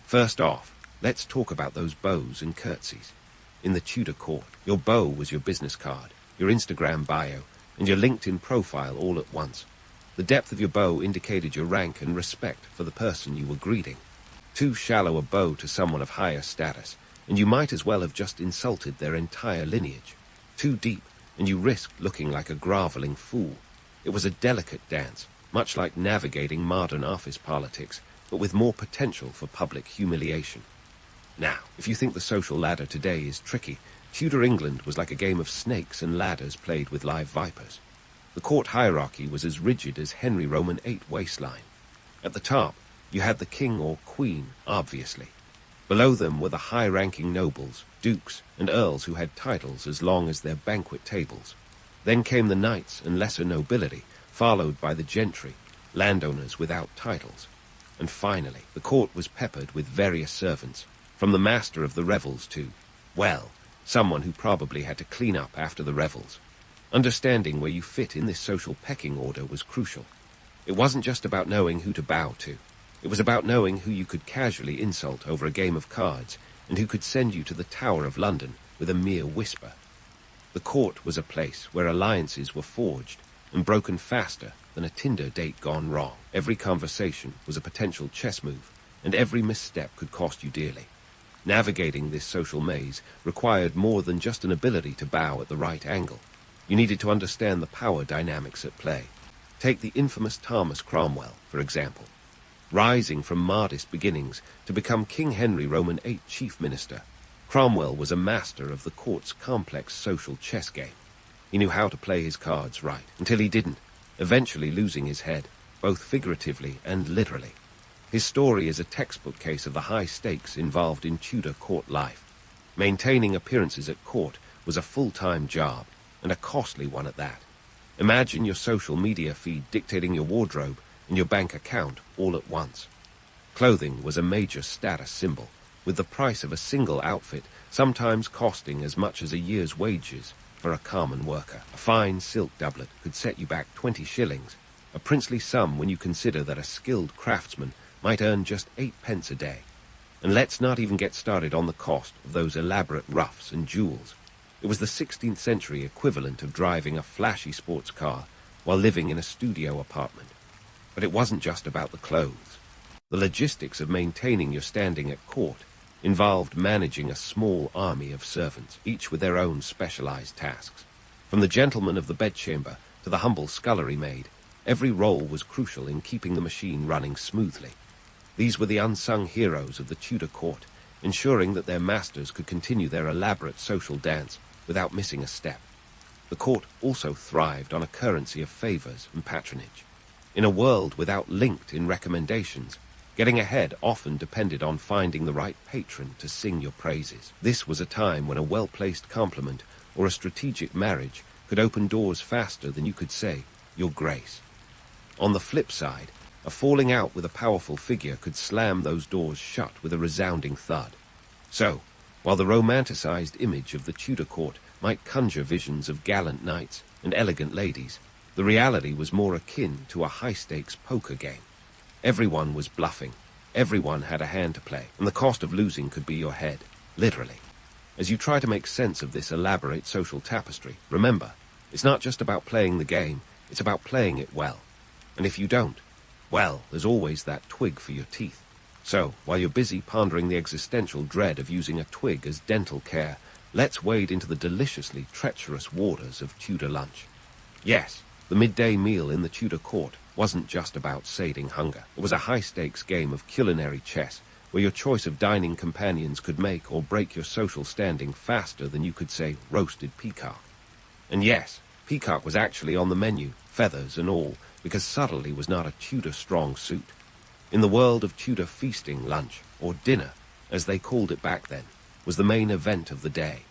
First off, let's talk about those bows and curtsies. In the Tudor court, your bow was your business card, your Instagram bio, and your LinkedIn profile all at once. The depth of your bow indicated your rank and respect for the person you were greeting. Too shallow a bow to someone of higher status, and you might as well have just insulted their entire lineage. Too deep, and you risked looking like a groveling fool. It was a delicate dance, much like navigating modern office politics, but with more potential for public humiliation. Now, if you think the social ladder today is tricky, Tudor England was like a game of snakes and ladders played with live vipers. The court hierarchy was as rigid as Henry Roman VIII waistline. At the top, you had the king or queen, obviously. Below them were the high-ranking nobles, dukes, and earls who had titles as long as their banquet tables. Then came the knights and lesser nobility, followed by the gentry, landowners without titles. And finally, the court was peppered with various servants, from the master of the revels to, well, someone who probably had to clean up after the revels. Understanding where you fit in this social pecking order was crucial. It wasn't just about knowing who to bow to. It was about knowing who you could casually insult over a game of cards and who could send you to the Tower of London with a mere whisper. The court was a place where alliances were forged and broken faster than a Tinder date gone wrong. Every conversation was a potential chess move, and every misstep could cost you dearly. Navigating this social maze required more than just an ability to bow at the right angle. You needed to understand the power dynamics at play. Take the infamous Thomas Cromwell, for example. Rising from modest beginnings to become King Henry Roman VIII chief minister, Cromwell was a master of the court's complex social chess game. He knew how to play his cards right, until he didn't, eventually losing his head, both figuratively and literally. His story is a textbook case of the high stakes involved in Tudor court life. Maintaining appearances at court was a full-time job, and a costly one at that. Imagine your social media feed dictating your wardrobe and your bank account all at once. Clothing was a major status symbol, with the price of a single outfit sometimes costing as much as a year's wages for a common worker. A fine silk doublet could set you back 20 shillings, a princely sum when you consider that a skilled craftsman might earn just 8 pence a day. And let's not even get started on the cost of those elaborate ruffs and jewels. It was the 16th century equivalent of driving a flashy sports car while living in a studio apartment. But it wasn't just about the clothes. The logistics of maintaining your standing at court involved managing a small army of servants, each with their own specialized tasks. From the gentleman of the bedchamber to the humble scullery maid, every role was crucial in keeping the machine running smoothly. These were the unsung heroes of the Tudor court, ensuring that their masters could continue their elaborate social dance without missing a step. The court also thrived on a currency of favors and patronage. In a world without LinkedIn recommendations, getting ahead often depended on finding the right patron to sing your praises. This was a time when a well-placed compliment or a strategic marriage could open doors faster than you could say, "Your Grace." On the flip side, a falling out with a powerful figure could slam those doors shut with a resounding thud. So, while the romanticized image of the Tudor court might conjure visions of gallant knights and elegant ladies, the reality was more akin to a high-stakes poker game. Everyone was bluffing, everyone had a hand to play, and the cost of losing could be your head, literally. As you try to make sense of this elaborate social tapestry, remember, it's not just about playing the game, it's about playing it well. And if you don't, well, there's always that twig for your teeth. So, while you're busy pondering the existential dread of using a twig as dental care, let's wade into the deliciously treacherous waters of Tudor lunch. Yes, the midday meal in the Tudor court wasn't just about sating hunger. It was a high-stakes game of culinary chess, where your choice of dining companions could make or break your social standing faster than you could say roasted peacock. And yes, peacock was actually on the menu, feathers and all, because subtlety was not a Tudor strong suit. In the world of Tudor feasting, lunch, or dinner, as they called it back then, was the main event of the day.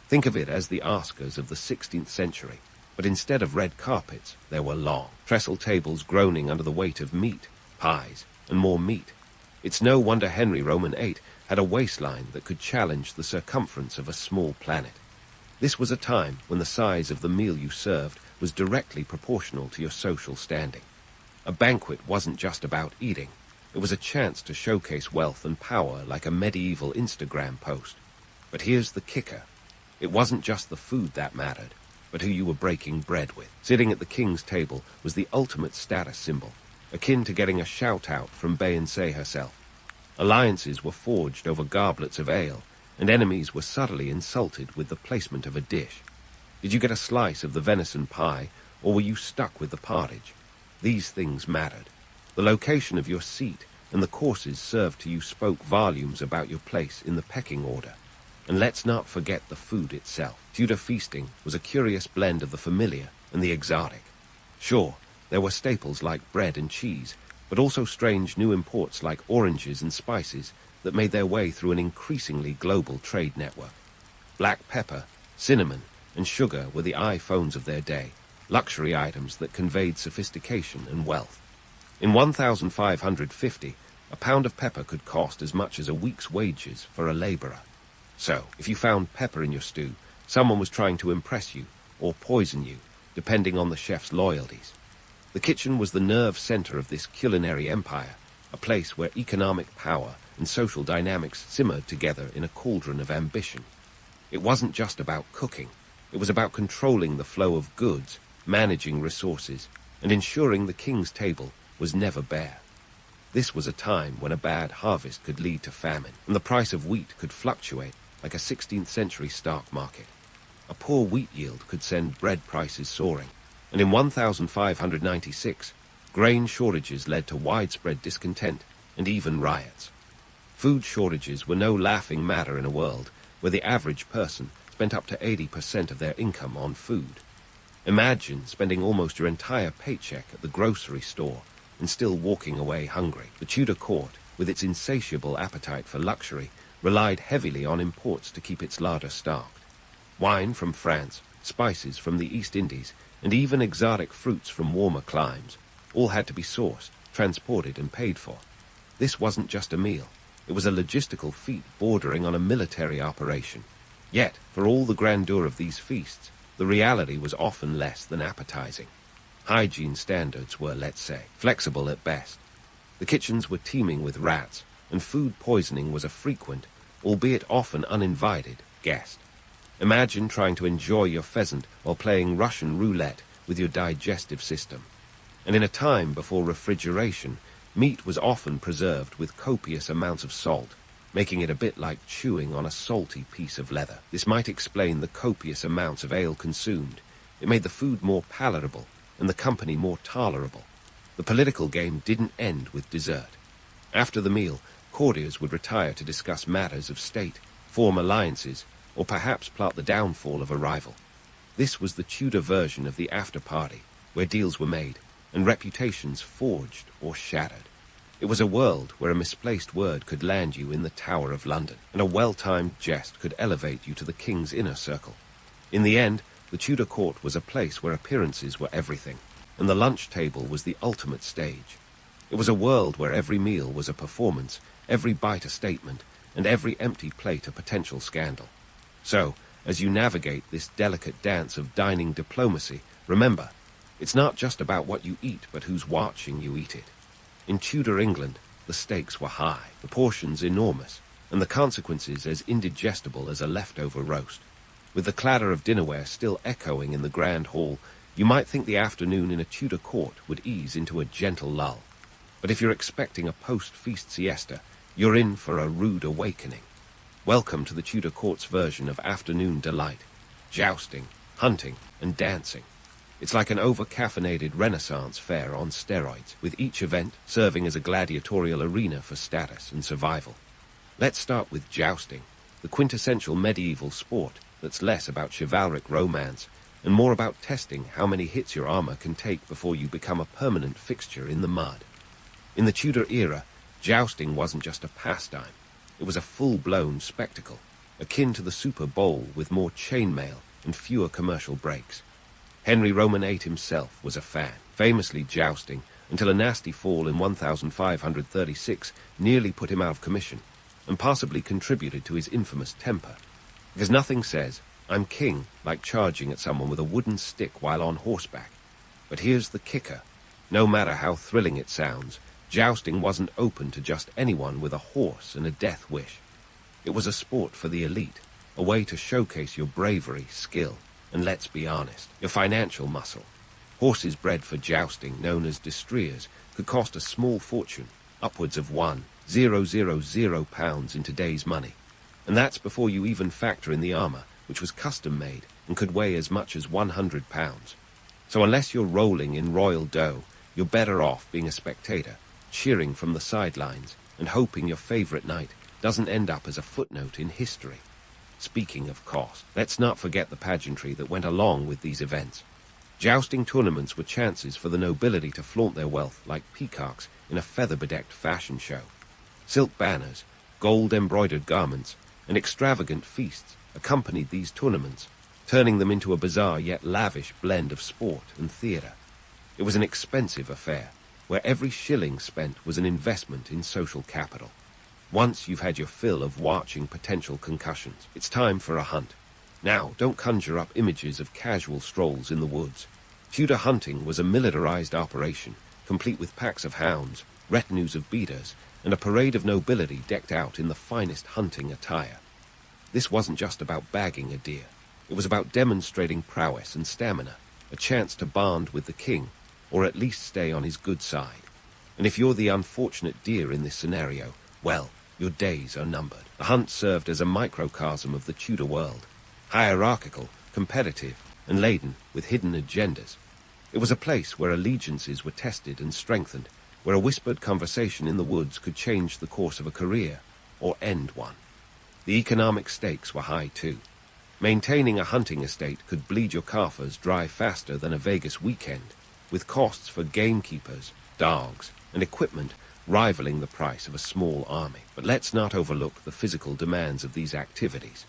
Think of it as the Oscars of the 16th century, but instead of red carpets, there were long, trestle tables groaning under the weight of meat, pies, and more meat. It's no wonder Henry Roman VIII had a waistline that could challenge the circumference of a small planet. This was a time when the size of the meal you served was directly proportional to your social standing. A banquet wasn't just about eating. It was a chance to showcase wealth and power like a medieval Instagram post. But here's the kicker. It wasn't just the food that mattered. but who you were breaking bread with. Sitting at the king's table was the ultimate status symbol, akin to getting a shout-out from Beyoncé herself. Alliances were forged over goblets of ale, and enemies were subtly insulted with the placement of a dish. Did you get a slice of the venison pie, or were you stuck with the partridge? These things mattered. The location of your seat and the courses served to you spoke volumes about your place in the pecking order. And let's not forget the food itself. Tudor feasting was a curious blend of the familiar and the exotic. Sure, there were staples like bread and cheese, but also strange new imports like oranges and spices that made their way through an increasingly global trade network. Black pepper, cinnamon, and sugar were the iPhones of their day, luxury items that conveyed sophistication and wealth. In 1550, a pound of pepper could cost as much as a week's wages for a laborer. So, if you found pepper in your stew, someone was trying to impress you or poison you, depending on the chef's loyalties. The kitchen was the nerve center of this culinary empire, a place where economic power and social dynamics simmered together in a cauldron of ambition. It wasn't just about cooking. It was about controlling the flow of goods, managing resources, and ensuring the king's table was never bare. This was a time when a bad harvest could lead to famine, and the price of wheat could fluctuate like a 16th century stock market. A poor wheat yield could send bread prices soaring, and in 1596, grain shortages led to widespread discontent and even riots. Food shortages were no laughing matter in a world where the average person spent up to 80% of their income on food. Imagine spending almost your entire paycheck at the grocery store and still walking away hungry. The Tudor court, with its insatiable appetite for luxury, relied heavily on imports to keep its larder stocked. Wine from France, spices from the East Indies, and even exotic fruits from warmer climes, all had to be sourced, transported, and paid for. This wasn't just a meal. It was a logistical feat bordering on a military operation. Yet, for all the grandeur of these feasts, the reality was often less than appetizing. Hygiene standards were, let's say, flexible at best. The kitchens were teeming with rats, and food poisoning was a frequent, albeit often uninvited, guest. Imagine trying to enjoy your pheasant while playing Russian roulette with your digestive system. And in a time before refrigeration, meat was often preserved with copious amounts of salt, making it a bit like chewing on a salty piece of leather. This might explain the copious amounts of ale consumed. It made the food more palatable and the company more tolerable. The political game didn't end with dessert. After the meal, courtiers would retire to discuss matters of state, form alliances, or perhaps plot the downfall of a rival. This was the Tudor version of the after-party, where deals were made and reputations forged or shattered. It was a world where a misplaced word could land you in the Tower of London, and a well-timed jest could elevate you to the king's inner circle. In the end, the Tudor court was a place where appearances were everything, and the lunch table was the ultimate stage. It was a world where every meal was a performance, every bite a statement, and every empty plate a potential scandal. So, as you navigate this delicate dance of dining diplomacy, remember, it's not just about what you eat, but who's watching you eat it. In Tudor England, the stakes were high, the portions enormous, and the consequences as indigestible as a leftover roast. With the clatter of dinnerware still echoing in the grand hall, you might think the afternoon in a Tudor court would ease into a gentle lull. But if you're expecting a post-feast siesta, you're in for a rude awakening. Welcome to the Tudor court's version of afternoon delight. Jousting, hunting, and dancing. It's like an over-caffeinated Renaissance fair on steroids, with each event serving as a gladiatorial arena for status and survival. Let's start with jousting, the quintessential medieval sport that's less about chivalric romance and more about testing how many hits your armor can take before you become a permanent fixture in the mud. In the Tudor era, jousting wasn't just a pastime. It was a full-blown spectacle, akin to the Super Bowl with more chainmail and fewer commercial breaks. Henry Roman VIII himself was a fan, famously jousting until a nasty fall in 1536 nearly put him out of commission, and possibly contributed to his infamous temper. Because nothing says, "I'm king," like charging at someone with a wooden stick while on horseback. But here's the kicker. No matter how thrilling it sounds, jousting wasn't open to just anyone with a horse and a death wish. It was a sport for the elite, a way to showcase your bravery, skill, and let's be honest, your financial muscle. Horses bred for jousting, known as destriers, could cost a small fortune, upwards of £1,000 in today's money. And that's before you even factor in the armor, which was custom-made and could weigh as much as £100. So unless you're rolling in royal dough, you're better off being a spectator, cheering from the sidelines and hoping your favorite knight doesn't end up as a footnote in history. Speaking of cost, let's not forget the pageantry that went along with these events. Jousting tournaments were chances for the nobility to flaunt their wealth like peacocks in a feather-bedecked fashion show. Silk banners, gold-embroidered garments, and extravagant feasts accompanied these tournaments, turning them into a bizarre yet lavish blend of sport and theatre. It was an expensive affair, where every shilling spent was an investment in social capital. Once you've had your fill of watching potential concussions, it's time for a hunt. Now, don't conjure up images of casual strolls in the woods. Tudor hunting was a militarized operation, complete with packs of hounds, retinues of beaters, and a parade of nobility decked out in the finest hunting attire. This wasn't just about bagging a deer. It was about demonstrating prowess and stamina, a chance to bond with the king, or at least stay on his good side. And if you're the unfortunate deer in this scenario, well, your days are numbered. The hunt served as a microcosm of the Tudor world, hierarchical, competitive, and laden with hidden agendas. It was a place where allegiances were tested and strengthened, where a whispered conversation in the woods could change the course of a career, or end one. The economic stakes were high too. Maintaining a hunting estate could bleed your coffers dry faster than a Vegas weekend, with costs for gamekeepers, dogs, and equipment rivaling the price of a small army. But let's not overlook the physical demands of these activities.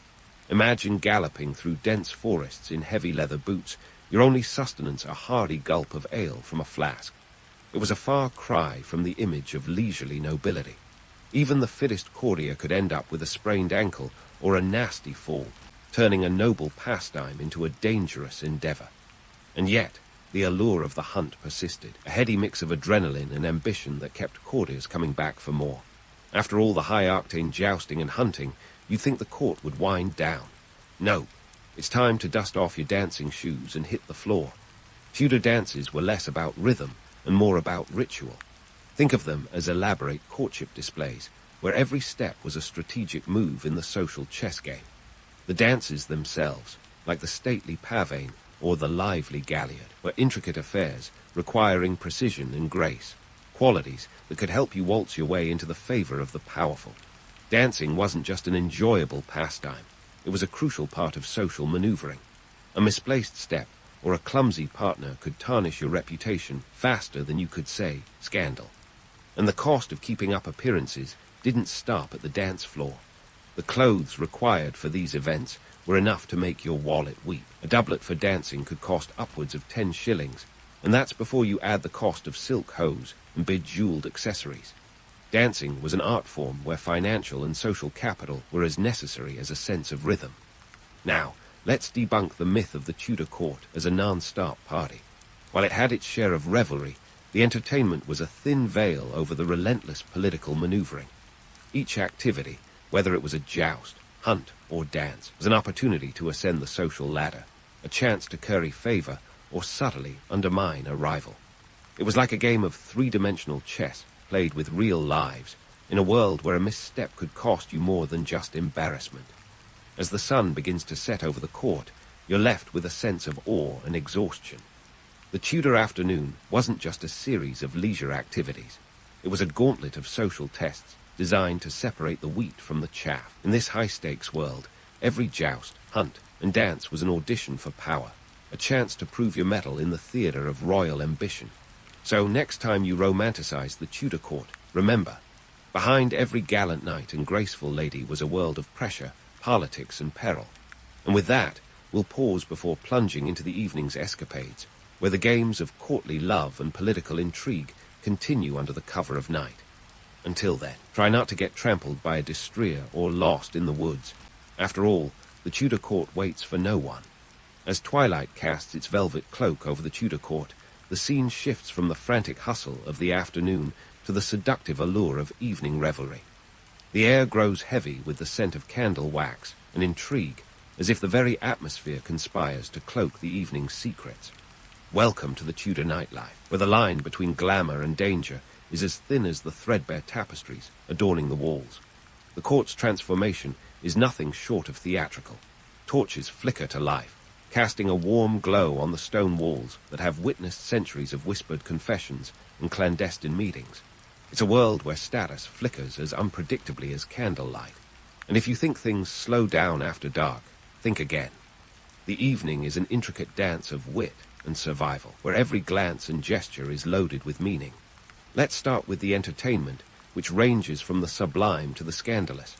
Imagine galloping through dense forests in heavy leather boots, your only sustenance a hearty gulp of ale from a flask. It was a far cry from the image of leisurely nobility. Even the fittest courtier could end up with a sprained ankle or a nasty fall, turning a noble pastime into a dangerous endeavor. And yet, the allure of the hunt persisted, a heady mix of adrenaline and ambition that kept courtiers coming back for more. After all the high-octane jousting and hunting, you'd think the court would wind down. No, it's time to dust off your dancing shoes and hit the floor. Tudor dances were less about rhythm and more about ritual. Think of them as elaborate courtship displays, where every step was a strategic move in the social chess game. The dances themselves, like the stately pavane or the lively galliard, were intricate affairs requiring precision and grace, qualities that could help you waltz your way into the favor of the powerful. Dancing wasn't just an enjoyable pastime. It was a crucial part of social maneuvering. A misplaced step or a clumsy partner could tarnish your reputation faster than you could say scandal. And the cost of keeping up appearances didn't stop at the dance floor. The clothes required for these events were enough to make your wallet weep. A doublet for dancing could cost upwards of 10 shillings, and that's before you add the cost of silk hose and bejeweled accessories. Dancing was an art form where financial and social capital were as necessary as a sense of rhythm. Now, let's debunk the myth of the Tudor court as a non-stop party. While it had its share of revelry, the entertainment was a thin veil over the relentless political maneuvering. Each activity, whether it was a joust, hunt, or dance, was an opportunity to ascend the social ladder, a chance to curry favor or subtly undermine a rival. It was like a game of three-dimensional chess played with real lives, in a world where a misstep could cost you more than just embarrassment. As the sun begins to set over the court, you're left with a sense of awe and exhaustion. The Tudor afternoon wasn't just a series of leisure activities. It was a gauntlet of social tests designed to separate the wheat from the chaff. In this high-stakes world, every joust, hunt, and dance was an audition for power, a chance to prove your mettle in the theater of royal ambition. So next time you romanticize the Tudor court, remember, behind every gallant knight and graceful lady was a world of pressure, politics, and peril. And with that, we'll pause before plunging into the evening's escapades, where the games of courtly love and political intrigue continue under the cover of night. Until then, try not to get trampled by a destrier or lost in the woods. After all, the Tudor court waits for no one. As twilight casts its velvet cloak over the Tudor court, the scene shifts from the frantic hustle of the afternoon to the seductive allure of evening revelry. The air grows heavy with the scent of candle wax and intrigue, as if the very atmosphere conspires to cloak the evening's secrets. Welcome to the Tudor nightlife, where the line between glamour and danger is as thin as the threadbare tapestries adorning the walls. The court's transformation is nothing short of theatrical. Torches flicker to life, casting a warm glow on the stone walls that have witnessed centuries of whispered confessions and clandestine meetings. It's a world where status flickers as unpredictably as candlelight. And if you think things slow down after dark, think again. The evening is an intricate dance of wit and survival, where every glance and gesture is loaded with meaning. Let's start with the entertainment, which ranges from the sublime to the scandalous.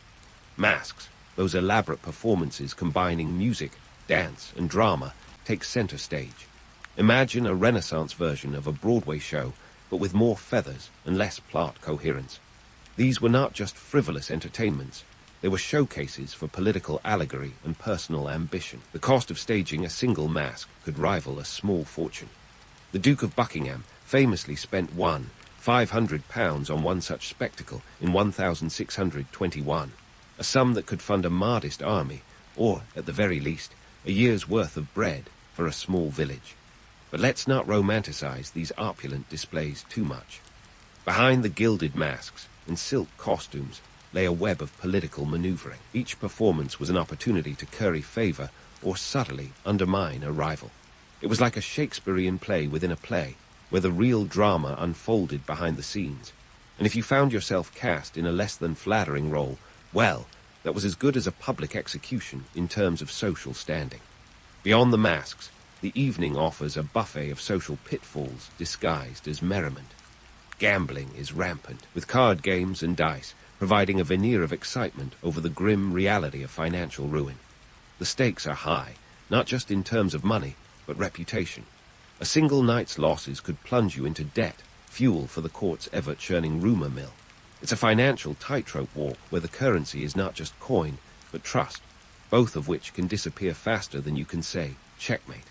Masks, those elaborate performances combining music, dance, and drama, take center stage. Imagine a Renaissance version of a Broadway show, but with more feathers and less plot coherence. These were not just frivolous entertainments. They were showcases for political allegory and personal ambition. The cost of staging a single mask could rival a small fortune. The Duke of Buckingham famously spent £500 on one such spectacle in 1621, a sum that could fund a modest army, or, at the very least, a year's worth of bread for a small village. But let's not romanticize these opulent displays too much. Behind the gilded masks and silk costumes lay a web of political maneuvering. Each performance was an opportunity to curry favor or subtly undermine a rival. It was like a Shakespearean play within a play, where the real drama unfolded behind the scenes. And if you found yourself cast in a less than flattering role, well, that was as good as a public execution in terms of social standing. Beyond the masks, the evening offers a buffet of social pitfalls disguised as merriment. Gambling is rampant, with card games and dice providing a veneer of excitement over the grim reality of financial ruin. The stakes are high, not just in terms of money, but reputation. A single night's losses could plunge you into debt, fuel for the court's ever-churning rumor mill. It's a financial tightrope walk where the currency is not just coin, but trust, both of which can disappear faster than you can say, checkmate.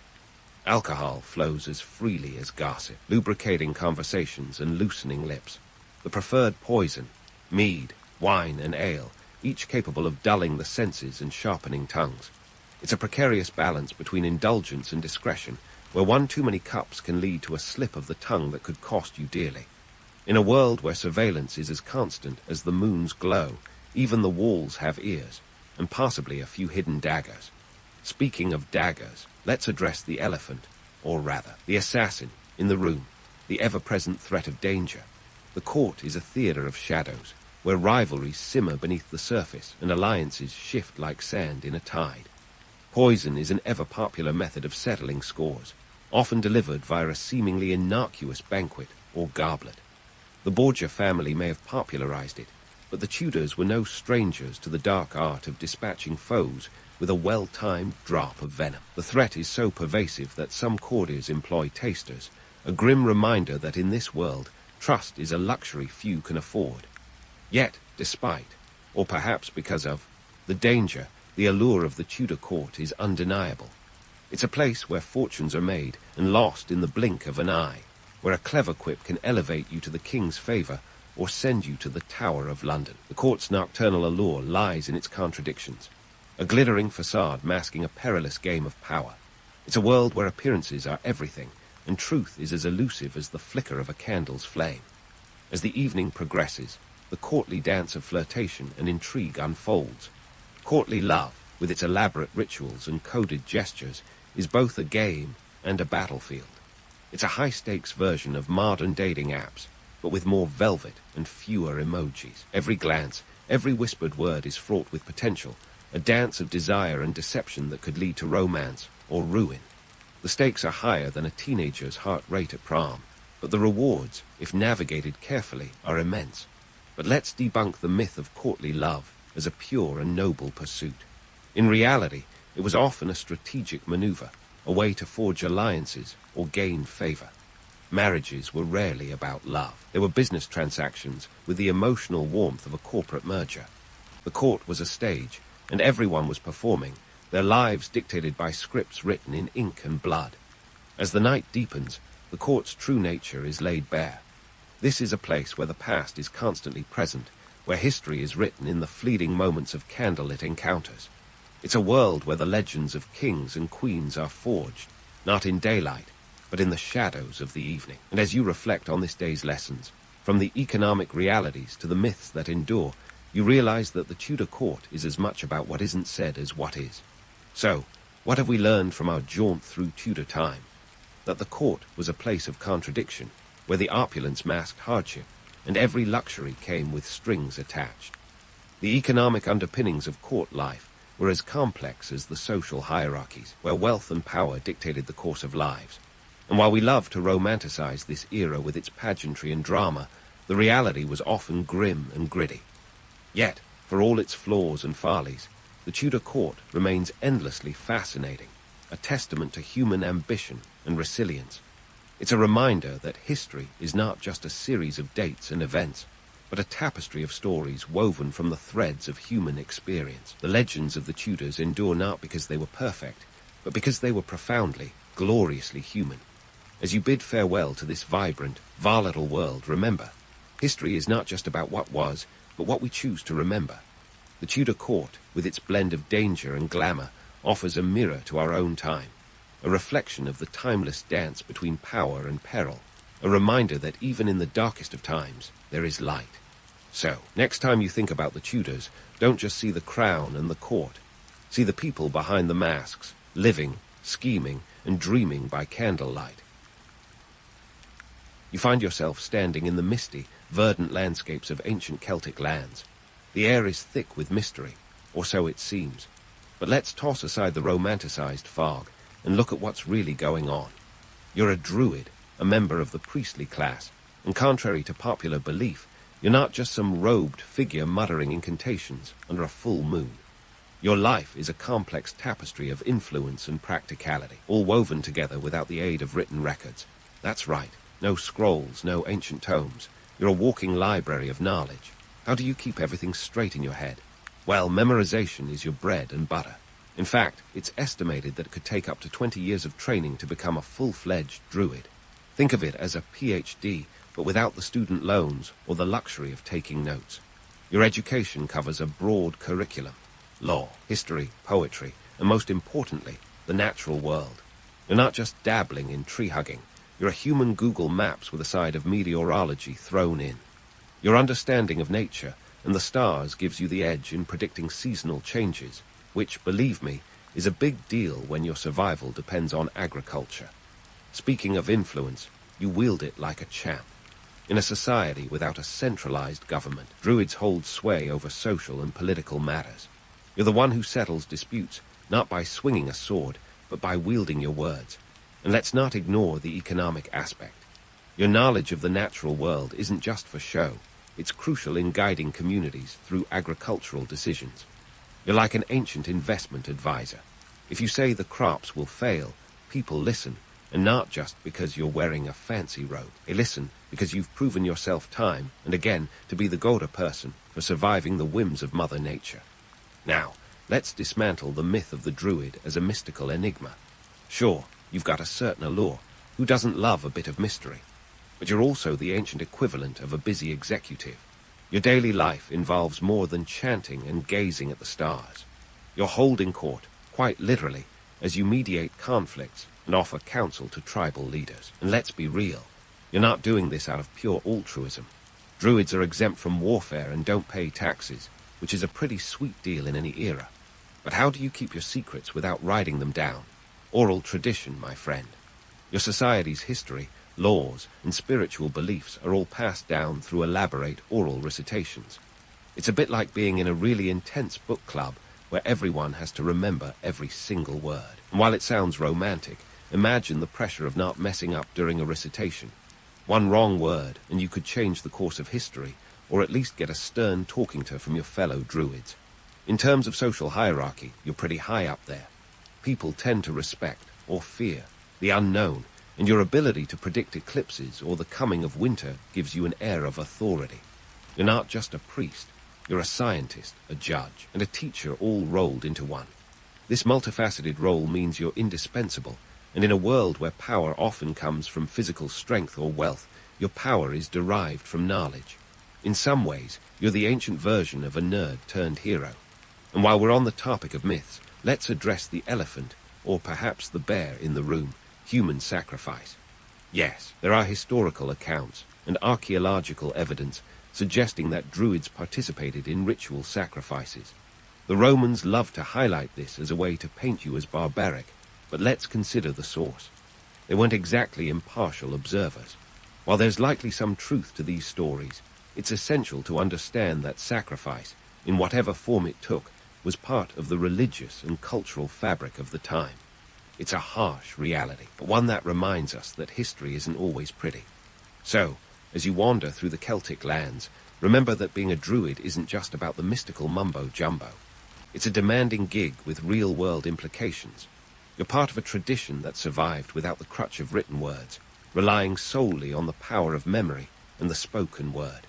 Alcohol flows as freely as gossip, lubricating conversations and loosening lips. The preferred poison, mead, wine, and ale, each capable of dulling the senses and sharpening tongues. It's a precarious balance between indulgence and discretion, where one too many cups can lead to a slip of the tongue that could cost you dearly. In a world where surveillance is as constant as the moon's glow, even the walls have ears, and possibly a few hidden daggers. Speaking of daggers, let's address the elephant, or rather, the assassin, in the room, the ever-present threat of danger. The court is a theater of shadows, where rivalries simmer beneath the surface and alliances shift like sand in a tide. Poison is an ever-popular method of settling scores, often delivered via a seemingly innocuous banquet or goblet. The Borgia family may have popularized it, but the Tudors were no strangers to the dark art of dispatching foes with a well-timed drop of venom. The threat is so pervasive that some courtiers employ tasters, a grim reminder that in this world, trust is a luxury few can afford. Yet, despite, or perhaps because of, the danger, the allure of the Tudor court is undeniable. It's a place where fortunes are made and lost in the blink of an eye, where a clever quip can elevate you to the king's favor or send you to the Tower of London. The court's nocturnal allure lies in its contradictions, a glittering facade masking a perilous game of power. It's a world where appearances are everything, and truth is as elusive as the flicker of a candle's flame. As the evening progresses, the courtly dance of flirtation and intrigue unfolds. Courtly love, with its elaborate rituals and coded gestures, is both a game and a battlefield. It's a high-stakes version of modern dating apps, but with more velvet and fewer emojis. Every glance, every whispered word is fraught with potential, a dance of desire and deception that could lead to romance or ruin. The stakes are higher than a teenager's heart rate at prom, but the rewards, if navigated carefully, are immense. But let's debunk the myth of courtly love as a pure and noble pursuit. In reality, it was often a strategic maneuver, a way to forge alliances or gain favor. Marriages were rarely about love. They were business transactions with the emotional warmth of a corporate merger. The court was a stage, and everyone was performing, their lives dictated by scripts written in ink and blood. As the night deepens, the court's true nature is laid bare. This is a place where the past is constantly present, where history is written in the fleeting moments of candlelit encounters. It's a world where the legends of kings and queens are forged, not in daylight, but in the shadows of the evening. And as you reflect on this day's lessons, from the economic realities to the myths that endure, you realize that the Tudor court is as much about what isn't said as what is. So, what have we learned from our jaunt through Tudor time? That the court was a place of contradiction, where the opulence masked hardship, and every luxury came with strings attached. The economic underpinnings of court life were as complex as the social hierarchies, where wealth and power dictated the course of lives. And while we love to romanticize this era with its pageantry and drama, the reality was often grim and gritty. Yet, for all its flaws and follies, the Tudor court remains endlessly fascinating, a testament to human ambition and resilience. It's a reminder that history is not just a series of dates and events, but a tapestry of stories woven from the threads of human experience. The legends of the Tudors endure not because they were perfect, but because they were profoundly, gloriously human. As you bid farewell to this vibrant, volatile world, remember, history is not just about what was, but what we choose to remember. The Tudor court, with its blend of danger and glamour, offers a mirror to our own time, a reflection of the timeless dance between power and peril, a reminder that even in the darkest of times, there is light. So, next time you think about the Tudors, don't just see the crown and the court. See the people behind the masks, living, scheming, and dreaming by candlelight. You find yourself standing in the misty, verdant landscapes of ancient Celtic lands. The air is thick with mystery, or so it seems. But let's toss aside the romanticized fog and look at what's really going on. You're a Druid, a member of the priestly class, and contrary to popular belief, you're not just some robed figure muttering incantations under a full moon. Your life is a complex tapestry of influence and practicality, all woven together without the aid of written records. That's right, no scrolls, no ancient tomes. You're a walking library of knowledge. How do you keep everything straight in your head? Well, memorization is your bread and butter. In fact, it's estimated that it could take up to 20 years of training to become a full-fledged Druid. Think of it as a PhD, but without the student loans or the luxury of taking notes. Your education covers a broad curriculum: law, history, poetry, and most importantly, the natural world. You're not just dabbling in tree-hugging. You're a human Google Maps with a side of meteorology thrown in. Your understanding of nature and the stars gives you the edge in predicting seasonal changes, which, believe me, is a big deal when your survival depends on agriculture. Speaking of influence, you wield it like a champ. In a society without a centralized government, Druids hold sway over social and political matters. You're the one who settles disputes, not by swinging a sword, but by wielding your words. And let's not ignore the economic aspect. Your knowledge of the natural world isn't just for show. It's crucial in guiding communities through agricultural decisions. You're like an ancient investment advisor. If you say the crops will fail, people listen, and not just because you're wearing a fancy robe. They listen because you've proven yourself time and again to be the go-to person for surviving the whims of Mother Nature. Now, let's dismantle the myth of the Druid as a mystical enigma. Sure, you've got a certain allure. Who doesn't love a bit of mystery? But you're also the ancient equivalent of a busy executive. Your daily life involves more than chanting and gazing at the stars. You're holding court, quite literally, as you mediate conflicts and offer counsel to tribal leaders. And let's be real, you're not doing this out of pure altruism. Druids are exempt from warfare and don't pay taxes, which is a pretty sweet deal in any era. But how do you keep your secrets without writing them down? Oral tradition, my friend. Your society's history, laws, and spiritual beliefs are all passed down through elaborate oral recitations. It's a bit like being in a really intense book club where everyone has to remember every single word. And while it sounds romantic, imagine the pressure of not messing up during a recitation. One wrong word, and you could change the course of history, or at least get a stern talking to from your fellow Druids. In terms of social hierarchy, you're pretty high up there. People tend to respect, or fear, the unknown, and your ability to predict eclipses or the coming of winter gives you an air of authority. You're not just a priest, you're a scientist, a judge, and a teacher all rolled into one. This multifaceted role means you're indispensable, and in a world where power often comes from physical strength or wealth, your power is derived from knowledge. In some ways, you're the ancient version of a nerd turned hero. And while we're on the topic of myths, let's address the elephant, or perhaps the bear in the room, human sacrifice. Yes, there are historical accounts and archaeological evidence suggesting that Druids participated in ritual sacrifices. The Romans loved to highlight this as a way to paint you as barbaric, but let's consider the source. They weren't exactly impartial observers. While there's likely some truth to these stories, it's essential to understand that sacrifice, in whatever form it took, was part of the religious and cultural fabric of the time. It's a harsh reality, but one that reminds us that history isn't always pretty. So, as you wander through the Celtic lands, remember that being a Druid isn't just about the mystical mumbo-jumbo. It's a demanding gig with real-world implications. You're part of a tradition that survived without the crutch of written words, relying solely on the power of memory and the spoken word.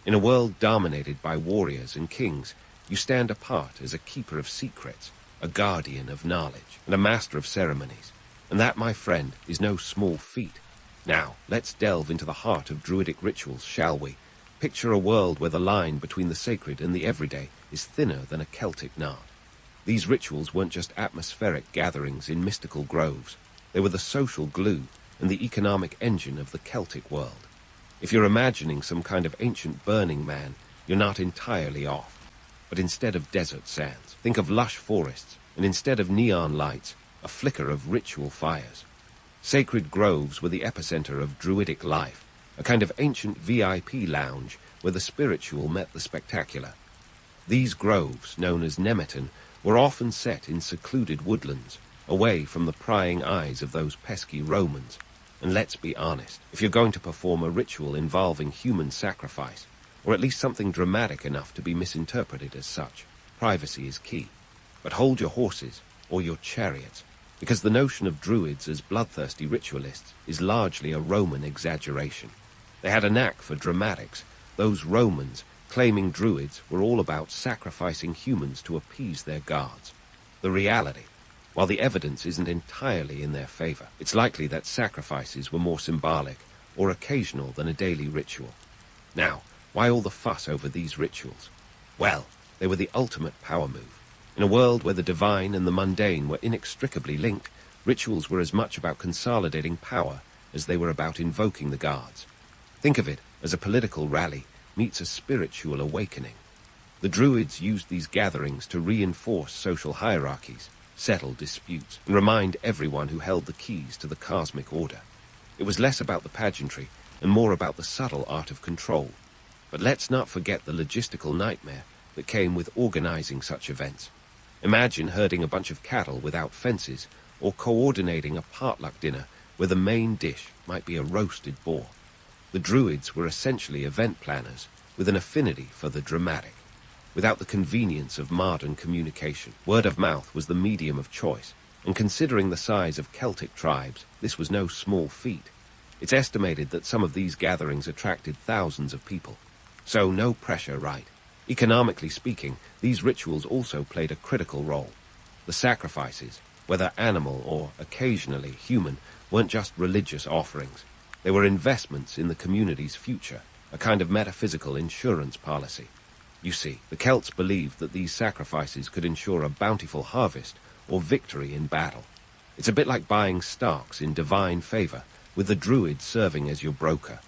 In a world dominated by warriors and kings, you stand apart as a keeper of secrets, a guardian of knowledge, and a master of ceremonies. And that, my friend, is no small feat. Now, let's delve into the heart of Druidic rituals, shall we? Picture a world where the line between the sacred and the everyday is thinner than a Celtic knot. These rituals weren't just atmospheric gatherings in mystical groves. They were the social glue and the economic engine of the Celtic world. If you're imagining some kind of ancient Burning Man, you're not entirely off. But instead of desert sands, think of lush forests, and instead of neon lights, a flicker of ritual fires. Sacred groves were the epicenter of Druidic life, a kind of ancient VIP lounge where the spiritual met the spectacular. These groves, known as Nemeton, were often set in secluded woodlands, away from the prying eyes of those pesky Romans. And let's be honest, if you're going to perform a ritual involving human sacrifice, or at least something dramatic enough to be misinterpreted as such, privacy is key. But hold your horses, or your chariots, because the notion of Druids as bloodthirsty ritualists is largely a Roman exaggeration. They had a knack for dramatics. Those Romans, claiming Druids, were all about sacrificing humans to appease their gods. The reality, while the evidence isn't entirely in their favor, it's likely that sacrifices were more symbolic or occasional than a daily ritual. Now, why all the fuss over these rituals? Well, they were the ultimate power move. In a world where the divine and the mundane were inextricably linked, rituals were as much about consolidating power as they were about invoking the gods. Think of it as a political rally meets a spiritual awakening. The Druids used these gatherings to reinforce social hierarchies, settle disputes, and remind everyone who held the keys to the cosmic order. It was less about the pageantry and more about the subtle art of control. But let's not forget the logistical nightmare that came with organizing such events. Imagine herding a bunch of cattle without fences, or coordinating a potluck dinner where the main dish might be a roasted boar. The Druids were essentially event planners, with an affinity for the dramatic. Without the convenience of modern communication, word of mouth was the medium of choice, and considering the size of Celtic tribes, this was no small feat. It's estimated that some of these gatherings attracted thousands of people. So no pressure, right? Economically speaking, these rituals also played a critical role. The sacrifices, whether animal or occasionally human, weren't just religious offerings. They were investments in the community's future, a kind of metaphysical insurance policy. You see, the Celts believed that these sacrifices could ensure a bountiful harvest or victory in battle. It's a bit like buying stocks in divine favor, with the Druid serving as your broker.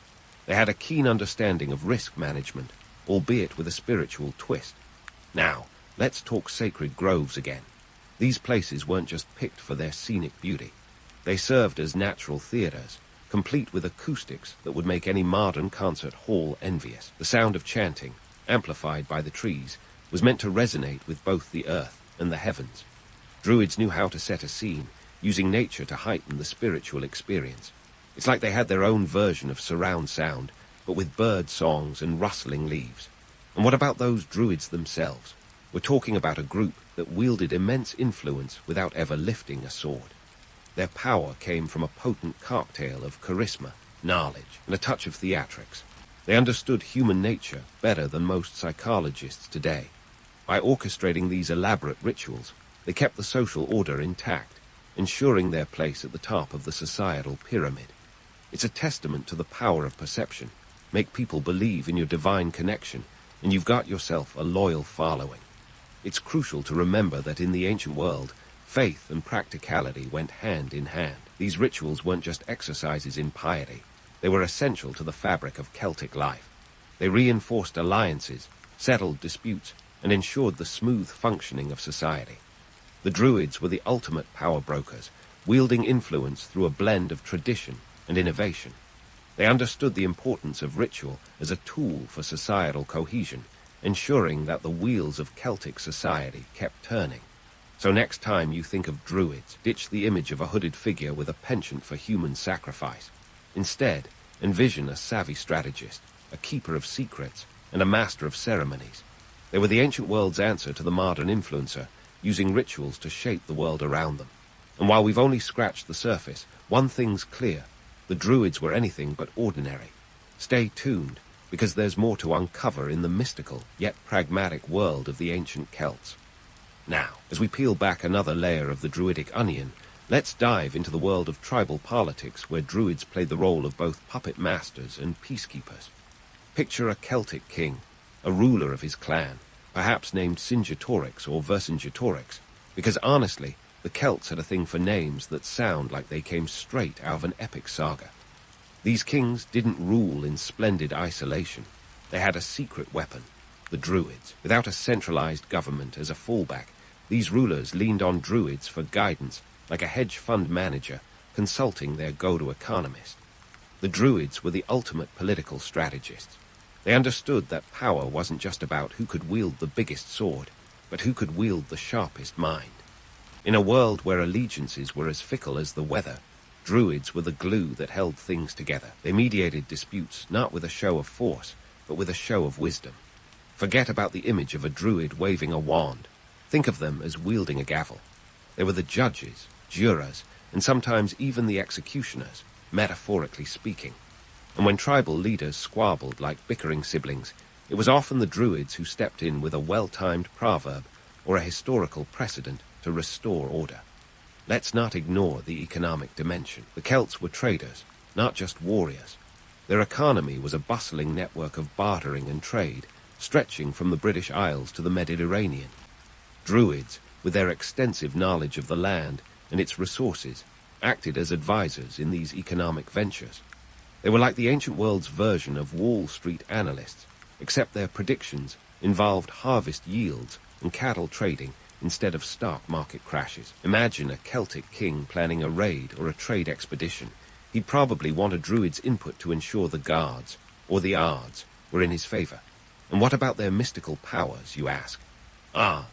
They had a keen understanding of risk management, albeit with a spiritual twist. Now, let's talk sacred groves again. These places weren't just picked for their scenic beauty. They served as natural theaters, complete with acoustics that would make any modern concert hall envious. The sound of chanting, amplified by the trees, was meant to resonate with both the earth and the heavens. Druids knew how to set a scene, using nature to heighten the spiritual experience. It's like they had their own version of surround sound, but with bird songs and rustling leaves. And what about those Druids themselves? We're talking about a group that wielded immense influence without ever lifting a sword. Their power came from a potent cocktail of charisma, knowledge, and a touch of theatrics. They understood human nature better than most psychologists today. By orchestrating these elaborate rituals, they kept the social order intact, ensuring their place at the top of the societal pyramid. It's a testament to the power of perception. Make people believe in your divine connection, and you've got yourself a loyal following. It's crucial to remember that in the ancient world, faith and practicality went hand in hand. These rituals weren't just exercises in piety. They were essential to the fabric of Celtic life. They reinforced alliances, settled disputes, and ensured the smooth functioning of society. The Druids were the ultimate power brokers, wielding influence through a blend of tradition and innovation. They understood the importance of ritual as a tool for societal cohesion, ensuring that the wheels of Celtic society kept turning. So next time you think of Druids, ditch the image of a hooded figure with a penchant for human sacrifice. Instead, envision a savvy strategist, a keeper of secrets, and a master of ceremonies. They were the ancient world's answer to the modern influencer, using rituals to shape the world around them. And while we've only scratched the surface, one thing's clear. The Druids were anything but ordinary. Stay tuned, because there's more to uncover in the mystical, yet pragmatic world of the ancient Celts. Now, as we peel back another layer of the Druidic onion, let's dive into the world of tribal politics where Druids played the role of both puppet masters and peacekeepers. Picture a Celtic king, a ruler of his clan, perhaps named Cingetorix or Vercingetorix, because honestly, the Celts had a thing for names that sound like they came straight out of an epic saga. These kings didn't rule in splendid isolation. They had a secret weapon, the Druids. Without a centralized government as a fallback, these rulers leaned on Druids for guidance, like a hedge fund manager consulting their go-to economist. The Druids were the ultimate political strategists. They understood that power wasn't just about who could wield the biggest sword, but who could wield the sharpest mind. In a world where allegiances were as fickle as the weather, Druids were the glue that held things together. They mediated disputes not with a show of force, but with a show of wisdom. Forget about the image of a Druid waving a wand. Think of them as wielding a gavel. They were the judges, jurors, and sometimes even the executioners, metaphorically speaking. And when tribal leaders squabbled like bickering siblings, it was often the Druids who stepped in with a well-timed proverb or a historical precedent to restore order. Let's not ignore the economic dimension. The Celts were traders, not just warriors. Their economy was a bustling network of bartering and trade, stretching from the British Isles to the Mediterranean. Druids, with their extensive knowledge of the land and its resources, acted as advisors in these economic ventures. They were like the ancient world's version of Wall Street analysts, except their predictions involved harvest yields and cattle trading instead of stock market crashes. Imagine a Celtic king planning a raid or a trade expedition. He'd probably want a Druid's input to ensure the guards, or the odds, were in his favor. And what about their mystical powers, you ask?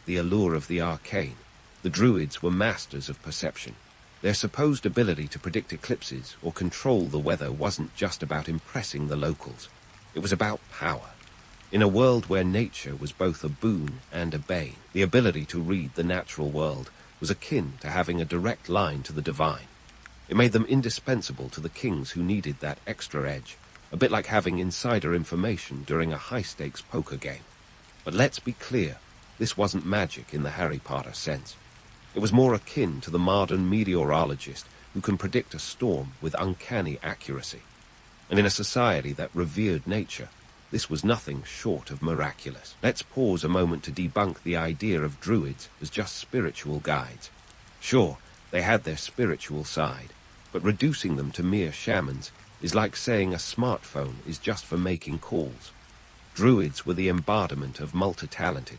The allure of the arcane. The Druids were masters of perception. Their supposed ability to predict eclipses or control the weather wasn't just about impressing the locals. It was about power. In a world where nature was both a boon and a bane, the ability to read the natural world was akin to having a direct line to the divine. It made them indispensable to the kings who needed that extra edge, a bit like having insider information during a high-stakes poker game. But let's be clear, this wasn't magic in the Harry Potter sense. It was more akin to the modern meteorologist who can predict a storm with uncanny accuracy. And in a society that revered nature, this was nothing short of miraculous. Let's pause a moment to debunk the idea of Druids as just spiritual guides. Sure, they had their spiritual side, but reducing them to mere shamans is like saying a smartphone is just for making calls. Druids were the embodiment of multi-talented.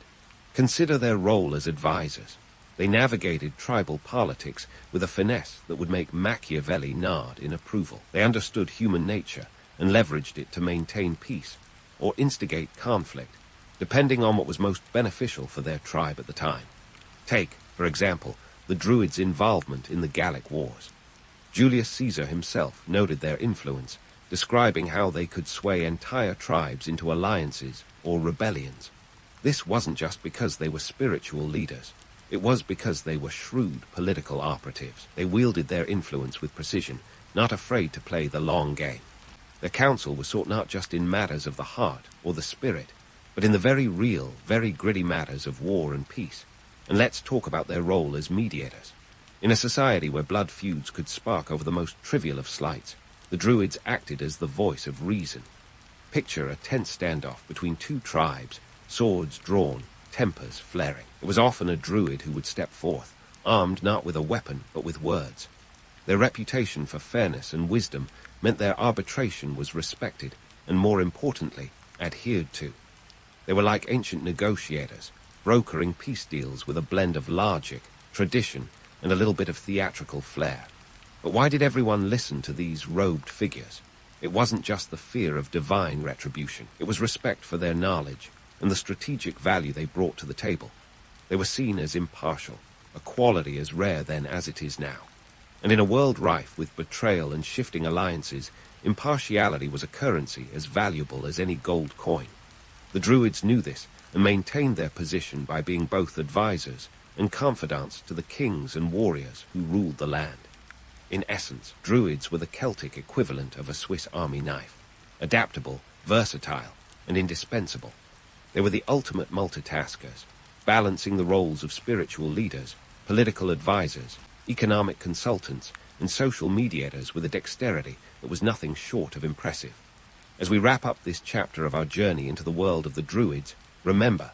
Consider their role as advisors. They navigated tribal politics with a finesse that would make Machiavelli nod in approval. They understood human nature and leveraged it to maintain peace or instigate conflict, depending on what was most beneficial for their tribe at the time. Take, for example, the Druids' involvement in the Gallic Wars. Julius Caesar himself noted their influence, describing how they could sway entire tribes into alliances or rebellions. This wasn't just because they were spiritual leaders. It was because they were shrewd political operatives. They wielded their influence with precision, not afraid to play the long game. Their counsel was sought not just in matters of the heart or the spirit, but in the very real, very gritty matters of war and peace. And let's talk about their role as mediators. In a society where blood feuds could spark over the most trivial of slights, the Druids acted as the voice of reason. Picture a tense standoff between two tribes, swords drawn, tempers flaring. It was often a druid who would step forth, armed not with a weapon but with words. Their reputation for fairness and wisdom meant their arbitration was respected and, more importantly, adhered to. They were like ancient negotiators, brokering peace deals with a blend of logic, tradition, and a little bit of theatrical flair. But why did everyone listen to these robed figures? It wasn't just the fear of divine retribution. It was respect for their knowledge and the strategic value they brought to the table. They were seen as impartial, a quality as rare then as it is now. And in a world rife with betrayal and shifting alliances, impartiality was a currency as valuable as any gold coin. The Druids knew this and maintained their position by being both advisors and confidants to the kings and warriors who ruled the land. In essence, Druids were the Celtic equivalent of a Swiss army knife, adaptable, versatile, and indispensable. They were the ultimate multitaskers, balancing the roles of spiritual leaders, political advisors, economic consultants, and social mediators with a dexterity that was nothing short of impressive. As we wrap up this chapter of our journey into the world of the Druids, remember,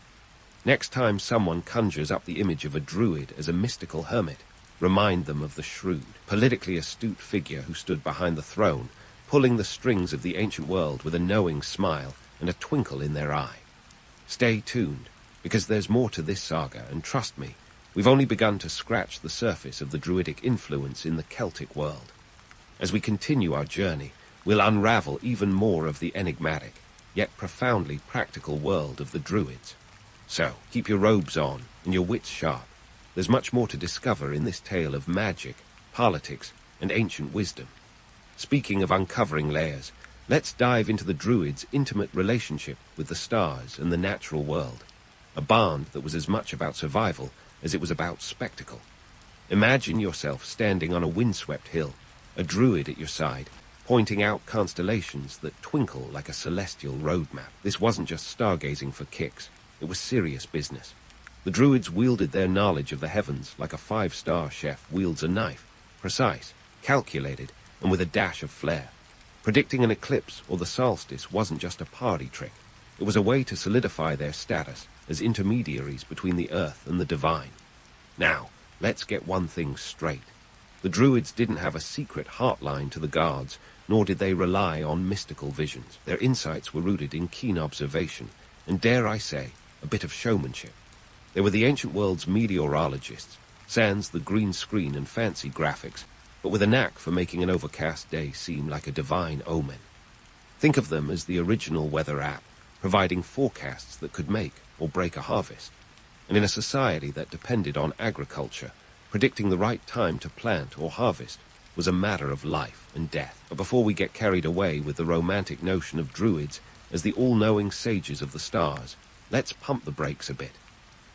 next time someone conjures up the image of a Druid as a mystical hermit, remind them of the shrewd, politically astute figure who stood behind the throne, pulling the strings of the ancient world with a knowing smile and a twinkle in their eye. Stay tuned, because there's more to this saga, and trust me, we've only begun to scratch the surface of the Druidic influence in the Celtic world. As we continue our journey, we'll unravel even more of the enigmatic, yet profoundly practical world of the Druids. So, keep your robes on and your wits sharp. There's much more to discover in this tale of magic, politics, and ancient wisdom. Speaking of uncovering layers, let's dive into the Druids' intimate relationship with the stars and the natural world, a bond that was as much about survival as it was about spectacle. Imagine yourself standing on a windswept hill, a druid at your side, pointing out constellations that twinkle like a celestial road map. This wasn't just stargazing for kicks, it was serious business. The Druids wielded their knowledge of the heavens like a five-star chef wields a knife, precise, calculated, and with a dash of flair. Predicting an eclipse or the solstice wasn't just a party trick. It was a way to solidify their status as intermediaries between the earth and the divine. Now, let's get one thing straight. The Druids didn't have a secret heartline to the gods, nor did they rely on mystical visions. Their insights were rooted in keen observation, and dare I say, a bit of showmanship. They were the ancient world's meteorologists, sans the green screen and fancy graphics, but with a knack for making an overcast day seem like a divine omen. Think of them as the original weather app, providing forecasts that could make or break a harvest. And in a society that depended on agriculture, predicting the right time to plant or harvest was a matter of life and death. But before we get carried away with the romantic notion of Druids as the all-knowing sages of the stars, let's pump the brakes a bit.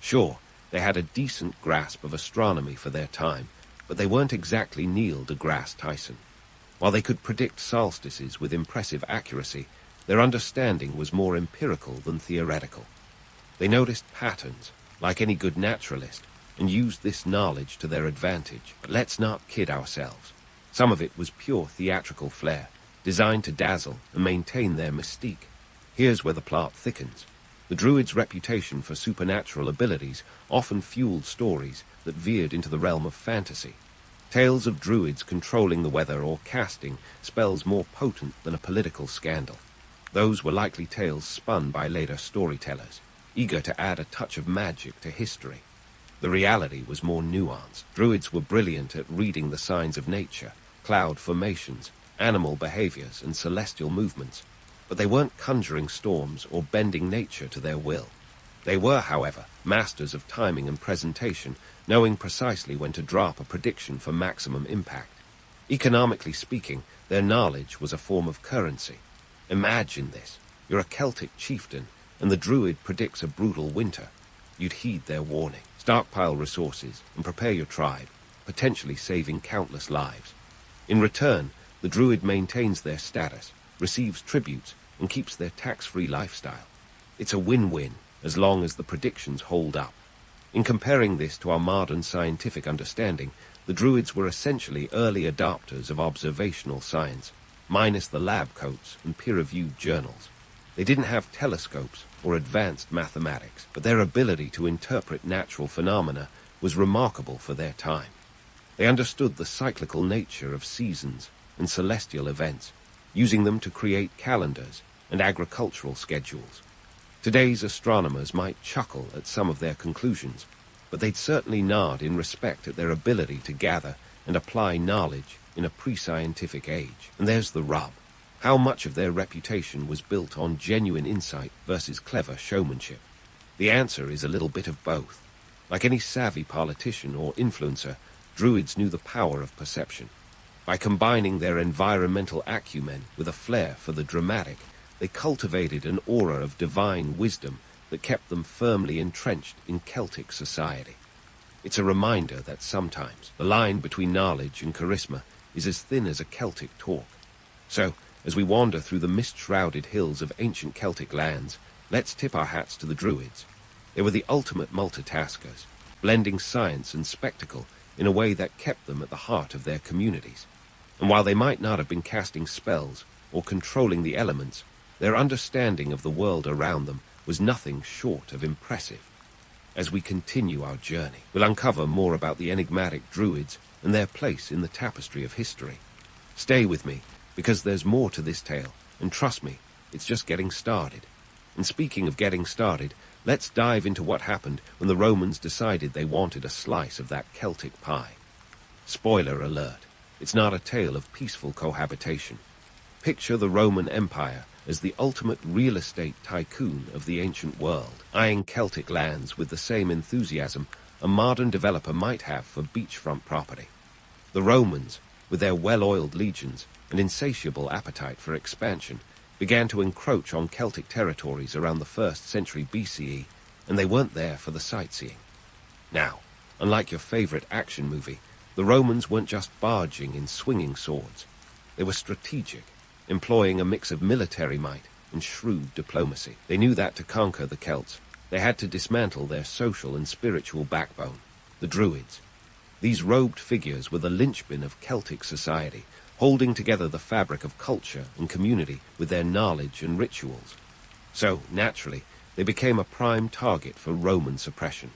Sure, they had a decent grasp of astronomy for their time, but they weren't exactly Neil deGrasse Tyson. While they could predict solstices with impressive accuracy, their understanding was more empirical than theoretical. They noticed patterns, like any good naturalist, and used this knowledge to their advantage. But let's not kid ourselves. Some of it was pure theatrical flair, designed to dazzle and maintain their mystique. Here's where the plot thickens. The Druids' reputation for supernatural abilities often fueled stories that veered into the realm of fantasy. Tales of Druids controlling the weather or casting spells more potent than a political scandal. Those were likely tales spun by later storytellers, eager to add a touch of magic to history. The reality was more nuanced. Druids were brilliant at reading the signs of nature, cloud formations, animal behaviors, and celestial movements, but they weren't conjuring storms or bending nature to their will. They were, however, masters of timing and presentation, knowing precisely when to drop a prediction for maximum impact. Economically speaking, their knowledge was a form of currency. Imagine this. You're a Celtic chieftain, and the Druid predicts a brutal winter. You'd heed their warning, stockpile resources, and prepare your tribe, potentially saving countless lives. In return, the Druid maintains their status, receives tributes, and keeps their tax-free lifestyle. It's a win-win, as long as the predictions hold up. In comparing this to our modern scientific understanding, the Druids were essentially early adopters of observational science, minus the lab coats and peer-reviewed journals. They didn't have telescopes, or advanced mathematics, but their ability to interpret natural phenomena was remarkable for their time. They understood the cyclical nature of seasons and celestial events, using them to create calendars and agricultural schedules. Today's astronomers might chuckle at some of their conclusions, but they'd certainly nod in respect at their ability to gather and apply knowledge in a pre-scientific age. And there's the rub. How much of their reputation was built on genuine insight versus clever showmanship? The answer is a little bit of both. Like any savvy politician or influencer, Druids knew the power of perception. By combining their environmental acumen with a flair for the dramatic, they cultivated an aura of divine wisdom that kept them firmly entrenched in Celtic society. It's a reminder that sometimes the line between knowledge and charisma is as thin as a Celtic talk. So, as we wander through the mist-shrouded hills of ancient Celtic lands, let's tip our hats to the Druids. They were the ultimate multitaskers, blending science and spectacle in a way that kept them at the heart of their communities. And while they might not have been casting spells or controlling the elements, their understanding of the world around them was nothing short of impressive. As we continue our journey, we'll uncover more about the enigmatic Druids and their place in the tapestry of history. Stay with me, because there's more to this tale, and trust me, it's just getting started. And speaking of getting started, let's dive into what happened when the Romans decided they wanted a slice of that Celtic pie. Spoiler alert, it's not a tale of peaceful cohabitation. Picture the Roman Empire as the ultimate real estate tycoon of the ancient world, eyeing Celtic lands with the same enthusiasm a modern developer might have for beachfront property. The Romans, with their well-oiled legions and insatiable appetite for expansion, began to encroach on Celtic territories around the 1st century BCE, and they weren't there for the sightseeing. Now, unlike your favorite action movie, the Romans weren't just barging in swinging swords. They were strategic, employing a mix of military might and shrewd diplomacy. They knew that to conquer the Celts, they had to dismantle their social and spiritual backbone, the Druids. These robed figures were the linchpin of Celtic society, holding together the fabric of culture and community with their knowledge and rituals. So, naturally, they became a prime target for Roman suppression.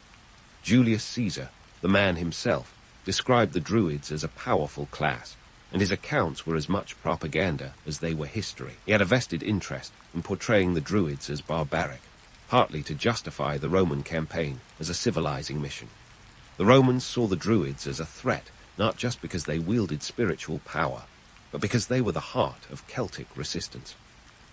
Julius Caesar, the man himself, described the Druids as a powerful class, and his accounts were as much propaganda as they were history. He had a vested interest in portraying the Druids as barbaric, partly to justify the Roman campaign as a civilizing mission. The Romans saw the Druids as a threat, not just because they wielded spiritual power, but because they were the heart of Celtic resistance.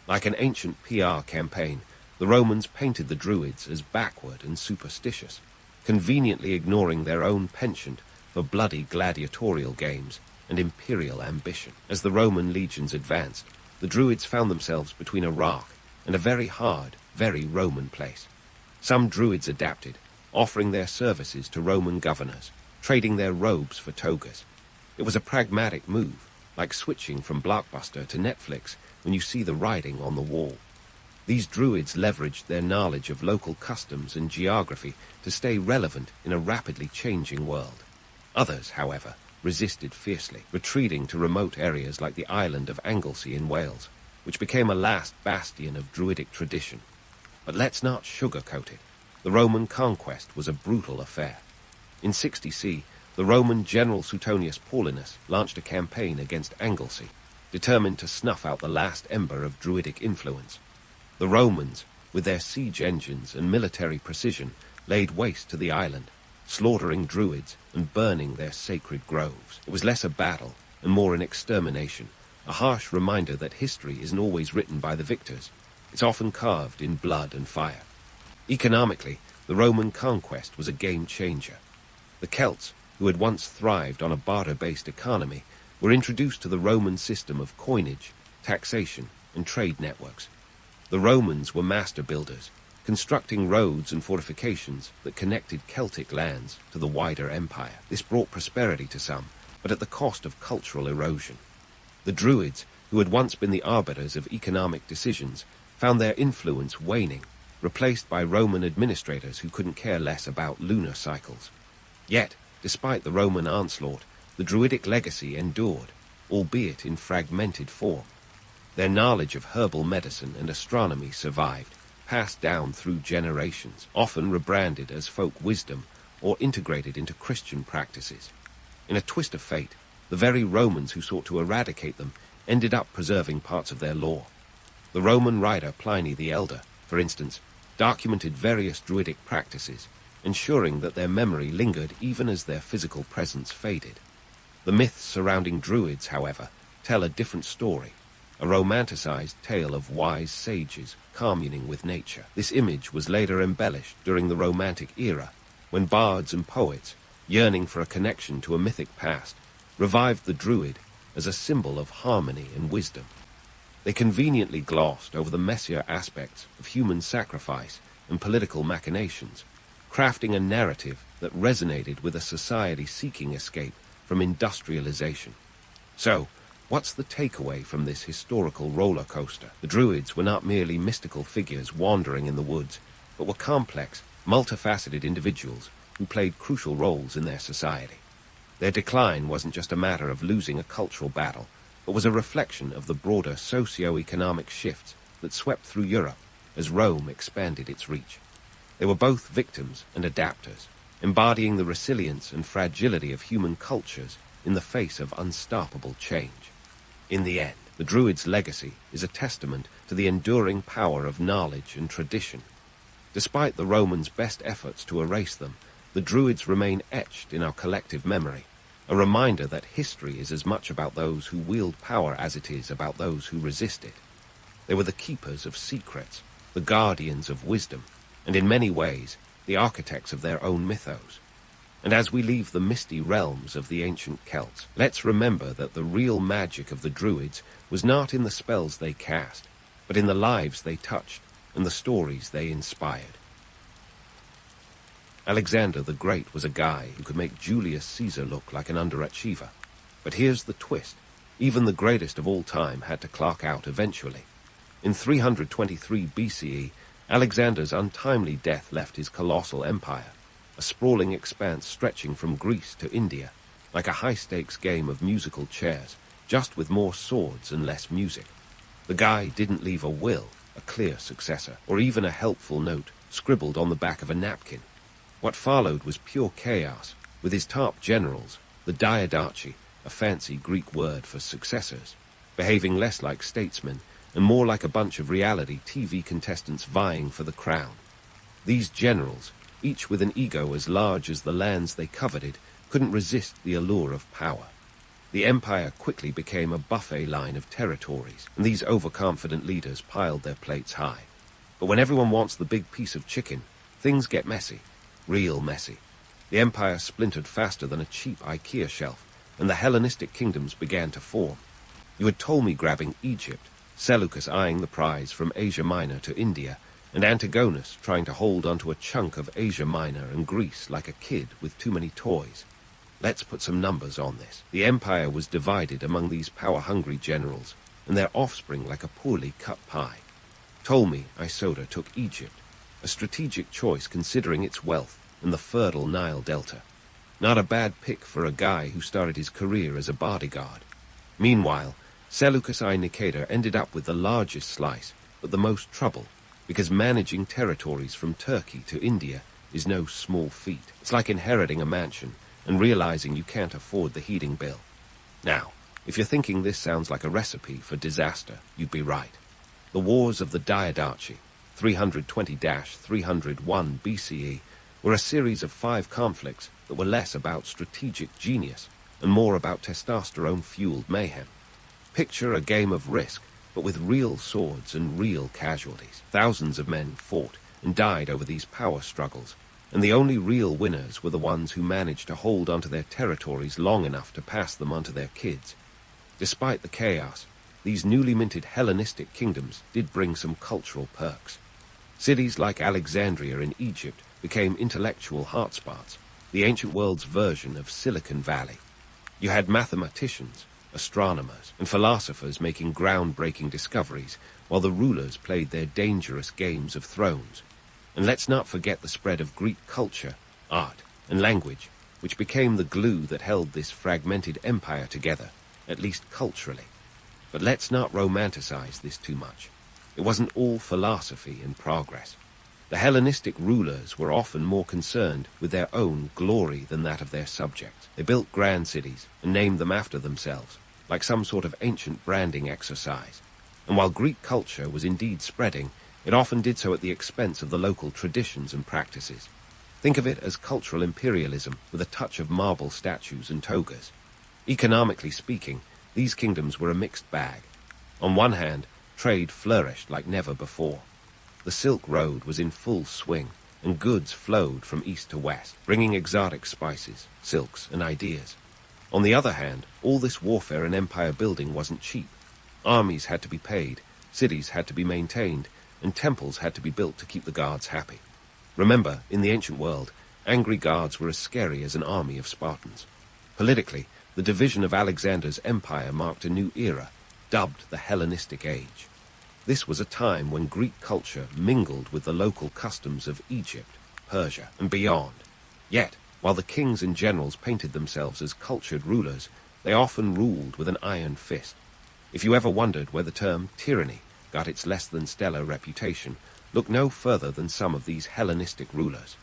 Like an ancient PR campaign, the Romans painted the Druids as backward and superstitious, conveniently ignoring their own penchant for bloody gladiatorial games and imperial ambition. As the Roman legions advanced, the Druids found themselves between a rock and a very hard, very Roman place. Some Druids adapted, offering their services to Roman governors, trading their robes for togas. It was a pragmatic move, like switching from Blockbuster to Netflix when you see the writing on the wall. These Druids leveraged their knowledge of local customs and geography to stay relevant in a rapidly changing world. Others, however, resisted fiercely, retreating to remote areas like the island of Anglesey in Wales, which became a last bastion of Druidic tradition. But let's not sugarcoat it. The Roman conquest was a brutal affair. In 60 C, the Roman general Suetonius Paulinus launched a campaign against Anglesey, determined to snuff out the last ember of Druidic influence. The Romans, with their siege engines and military precision, laid waste to the island, slaughtering Druids and burning their sacred groves. It was less a battle and more an extermination, a harsh reminder that history isn't always written by the victors. It's often carved in blood and fire. Economically, the Roman conquest was a game-changer. The Celts, who had once thrived on a barter-based economy, were introduced to the Roman system of coinage, taxation, and trade networks. The Romans were master builders, constructing roads and fortifications that connected Celtic lands to the wider empire. This brought prosperity to some, but at the cost of cultural erosion. The Druids, who had once been the arbiters of economic decisions, found their influence waning, replaced by Roman administrators who couldn't care less about lunar cycles. Yet, despite the Roman onslaught, the Druidic legacy endured, albeit in fragmented form. Their knowledge of herbal medicine and astronomy survived, passed down through generations, often rebranded as folk wisdom or integrated into Christian practices. In a twist of fate, the very Romans who sought to eradicate them ended up preserving parts of their lore. The Roman writer Pliny the Elder, for instance, documented various Druidic practices, ensuring that their memory lingered even as their physical presence faded. The myths surrounding Druids, however, tell a different story, a romanticized tale of wise sages communing with nature. This image was later embellished during the Romantic era, when bards and poets, yearning for a connection to a mythic past, revived the Druid as a symbol of harmony and wisdom. They conveniently glossed over the messier aspects of human sacrifice and political machinations, crafting a narrative that resonated with a society seeking escape from industrialization. So, what's the takeaway from this historical roller coaster? The Druids were not merely mystical figures wandering in the woods, but were complex, multifaceted individuals who played crucial roles in their society. Their decline wasn't just a matter of losing a cultural battle, but was a reflection of the broader socio-economic shifts that swept through Europe as Rome expanded its reach. They were both victims and adapters, embodying the resilience and fragility of human cultures in the face of unstoppable change. In the end, the Druids' legacy is a testament to the enduring power of knowledge and tradition. Despite the Romans' best efforts to erase them, the Druids remain etched in our collective memory, a reminder that history is as much about those who wield power as it is about those who resist it. They were the keepers of secrets, the guardians of wisdom, and in many ways, the architects of their own mythos. And as we leave the misty realms of the ancient Celts, let's remember that the real magic of the Druids was not in the spells they cast, but in the lives they touched and the stories they inspired. Alexander the Great was a guy who could make Julius Caesar look like an underachiever. But here's the twist. Even the greatest of all time had to clock out eventually. In 323 BCE, Alexander's untimely death left his colossal empire, a sprawling expanse stretching from Greece to India, like a high-stakes game of musical chairs, just with more swords and less music. The guy didn't leave a will, a clear successor, or even a helpful note scribbled on the back of a napkin. What followed was pure chaos, with his top generals, the diadarchi, a fancy Greek word for successors, behaving less like statesmen and more like a bunch of reality TV contestants vying for the crown. These generals, each with an ego as large as the lands they coveted, couldn't resist the allure of power. The empire quickly became a buffet line of territories, and these overconfident leaders piled their plates high. But when everyone wants the big piece of chicken, things get messy. Real messy. The empire splintered faster than a cheap IKEA shelf, and the Hellenistic kingdoms began to form. You had Ptolemy grabbing Egypt, Seleucus eyeing the prize from Asia Minor to India, and Antigonus trying to hold onto a chunk of Asia Minor and Greece like a kid with too many toys. Let's put some numbers on this. The empire was divided among these power-hungry generals, and their offspring like a poorly cut pie. Ptolemy Isoda took Egypt, a strategic choice considering its wealth and the fertile Nile Delta. Not a bad pick for a guy who started his career as a bodyguard. Meanwhile, Seleucus I Nicator ended up with the largest slice, but the most trouble, because managing territories from Turkey to India is no small feat. It's like inheriting a mansion and realizing you can't afford the heating bill. Now, if you're thinking this sounds like a recipe for disaster, you'd be right. The Wars of the Diadarchi, 320-301 BCE, were a series of 5 conflicts that were less about strategic genius and more about testosterone-fueled mayhem. Picture a game of Risk, but with real swords and real casualties. Thousands of men fought and died over these power struggles, and the only real winners were the ones who managed to hold onto their territories long enough to pass them on to their kids. Despite the chaos, these newly minted Hellenistic kingdoms did bring some cultural perks. Cities like Alexandria in Egypt became intellectual hotspots, the ancient world's version of Silicon Valley. You had mathematicians, astronomers, and philosophers making groundbreaking discoveries, while the rulers played their dangerous games of thrones. And let's not forget the spread of Greek culture, art, and language, which became the glue that held this fragmented empire together, at least culturally. But let's not romanticize this too much. It wasn't all philosophy and progress. The Hellenistic rulers were often more concerned with their own glory than that of their subjects. They built grand cities and named them after themselves, like some sort of ancient branding exercise. And while Greek culture was indeed spreading, it often did so at the expense of the local traditions and practices. Think of it as cultural imperialism with a touch of marble statues and togas. Economically speaking, these kingdoms were a mixed bag. On one hand, trade flourished like never before. The Silk Road was in full swing, and goods flowed from east to west, bringing exotic spices, silks, and ideas. On the other hand, all this warfare and empire building wasn't cheap. Armies had to be paid, cities had to be maintained, and temples had to be built to keep the guards happy. Remember, in the ancient world, angry guards were as scary as an army of Spartans. Politically, the division of Alexander's empire marked a new era, dubbed the Hellenistic Age. This was a time when Greek culture mingled with the local customs of Egypt, Persia, and beyond. Yet, while the kings and generals painted themselves as cultured rulers, they often ruled with an iron fist. If you ever wondered where the term tyranny got its less-than-stellar reputation, look no further than some of these Hellenistic rulers.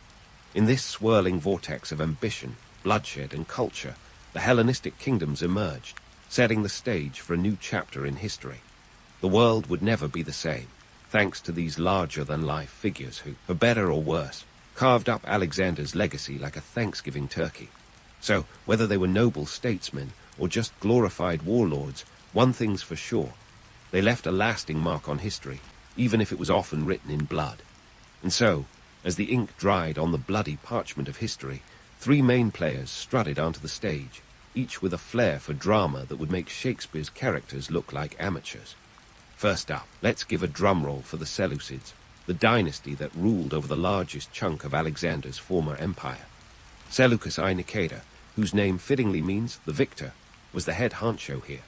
In this swirling vortex of ambition, bloodshed, and culture, the Hellenistic kingdoms emerged, setting the stage for a new chapter in history. The world would never be the same, thanks to these larger-than-life figures who, for better or worse, carved up Alexander's legacy like a Thanksgiving turkey. So, whether they were noble statesmen or just glorified warlords, one thing's for sure. They left a lasting mark on history, even if it was often written in blood. And so, as the ink dried on the bloody parchment of history, three main players strutted onto the stage, each with a flair for drama that would make Shakespeare's characters look like amateurs. First up, let's give a drum roll for the Seleucids, the dynasty that ruled over the largest chunk of Alexander's former empire. Seleucus I Nikeda, whose name fittingly means the victor, was the head honcho here.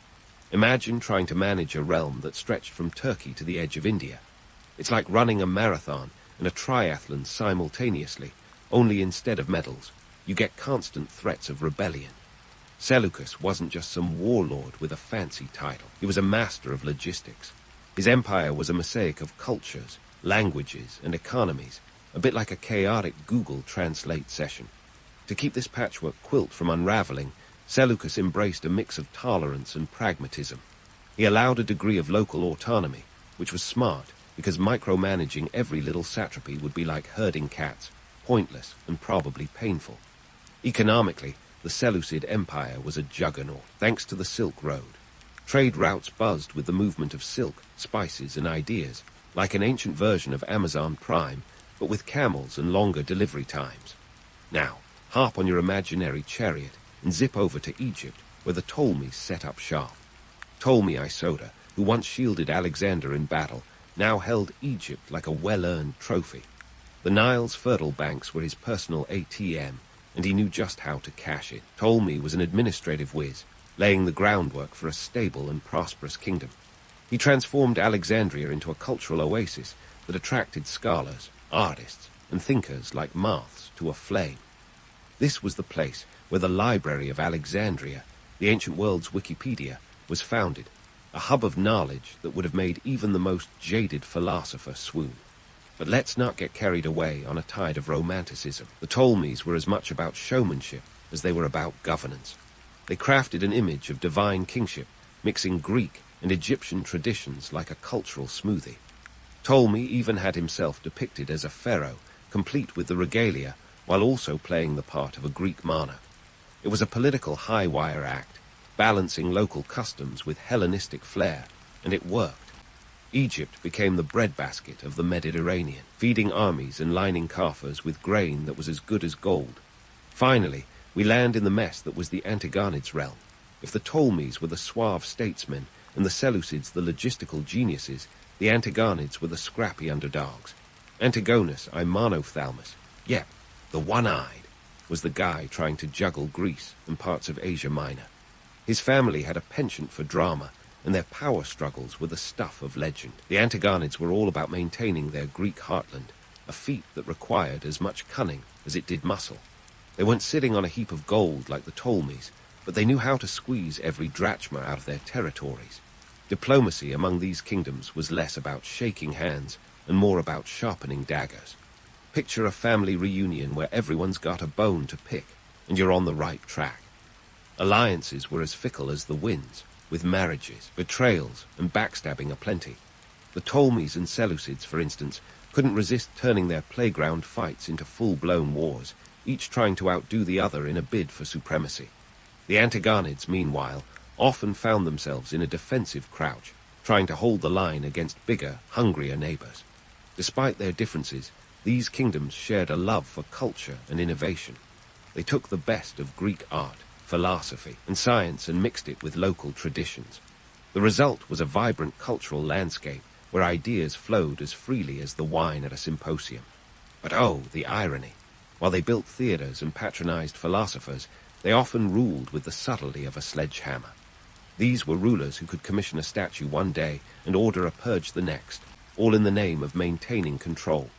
Imagine trying to manage a realm that stretched from Turkey to the edge of India. It's like running a marathon and a triathlon simultaneously, only instead of medals, you get constant threats of rebellion. Seleucus wasn't just some warlord with a fancy title. He was a master of logistics. His empire was a mosaic of cultures, languages, and economies, a bit like a chaotic Google Translate session. To keep this patchwork quilt from unraveling, Seleucus embraced a mix of tolerance and pragmatism. He allowed a degree of local autonomy, which was smart because micromanaging every little satrapy would be like herding cats, pointless and probably painful. Economically, the Seleucid Empire was a juggernaut, thanks to the Silk Road. Trade routes buzzed with the movement of silk, spices, and ideas, like an ancient version of Amazon Prime, but with camels and longer delivery times. Now, harp on your imaginary chariot and zip over to Egypt, where the Ptolemies set up shop. Ptolemy Isoda, who once shielded Alexander in battle, now held Egypt like a well-earned trophy. The Nile's fertile banks were his personal ATM, and he knew just how to cash it. Ptolemy was an administrative whiz, laying the groundwork for a stable and prosperous kingdom. He transformed Alexandria into a cultural oasis that attracted scholars, artists, and thinkers like moths to a flame. This was the place where the Library of Alexandria, the ancient world's Wikipedia, was founded, a hub of knowledge that would have made even the most jaded philosopher swoon. But let's not get carried away on a tide of romanticism. The Ptolemies were as much about showmanship as they were about governance. They crafted an image of divine kingship, mixing Greek and Egyptian traditions like a cultural smoothie. Ptolemy even had himself depicted as a pharaoh, complete with the regalia, while also playing the part of a Greek monarch. It was a political high-wire act, balancing local customs with Hellenistic flair, and it worked. Egypt became the breadbasket of the Mediterranean, feeding armies and lining coffers with grain that was as good as gold. Finally, we land in the mess that was the Antigonids' realm. If the Ptolemies were the suave statesmen and the Seleucids the logistical geniuses, the Antigonids were the scrappy underdogs. Antigonus I Monophthalmus, yep, the one-eyed, was the guy trying to juggle Greece and parts of Asia Minor. His family had a penchant for drama, and their power struggles were the stuff of legend. The Antigonids were all about maintaining their Greek heartland, a feat that required as much cunning as it did muscle. They weren't sitting on a heap of gold like the Ptolemies, but they knew how to squeeze every drachma out of their territories. Diplomacy among these kingdoms was less about shaking hands and more about sharpening daggers. Picture a family reunion where everyone's got a bone to pick, and you're on the right track. Alliances were as fickle as the winds, with marriages, betrayals, and backstabbing aplenty. The Ptolemies and Seleucids, for instance, couldn't resist turning their playground fights into full-blown wars, each trying to outdo the other in a bid for supremacy. The Antigonids, meanwhile, often found themselves in a defensive crouch, trying to hold the line against bigger, hungrier neighbors. Despite their differences, these kingdoms shared a love for culture and innovation. They took the best of Greek art, philosophy, and science and mixed it with local traditions. The result was a vibrant cultural landscape where ideas flowed as freely as the wine at a symposium. But oh, the irony! While they built theaters and patronized philosophers, they often ruled with the subtlety of a sledgehammer. These were rulers who could commission a statue one day and order a purge the next, all in the name of maintaining control.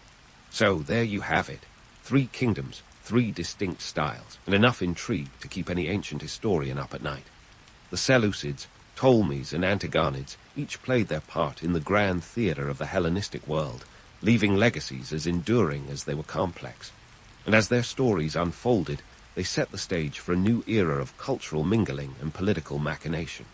So there you have it, 3 kingdoms, 3 distinct styles, and enough intrigue to keep any ancient historian up at night. The Seleucids, Ptolemies, and Antigonids each played their part in the grand theatre of the Hellenistic world, leaving legacies as enduring as they were complex. And as their stories unfolded, they set the stage for a new era of cultural mingling and political machination.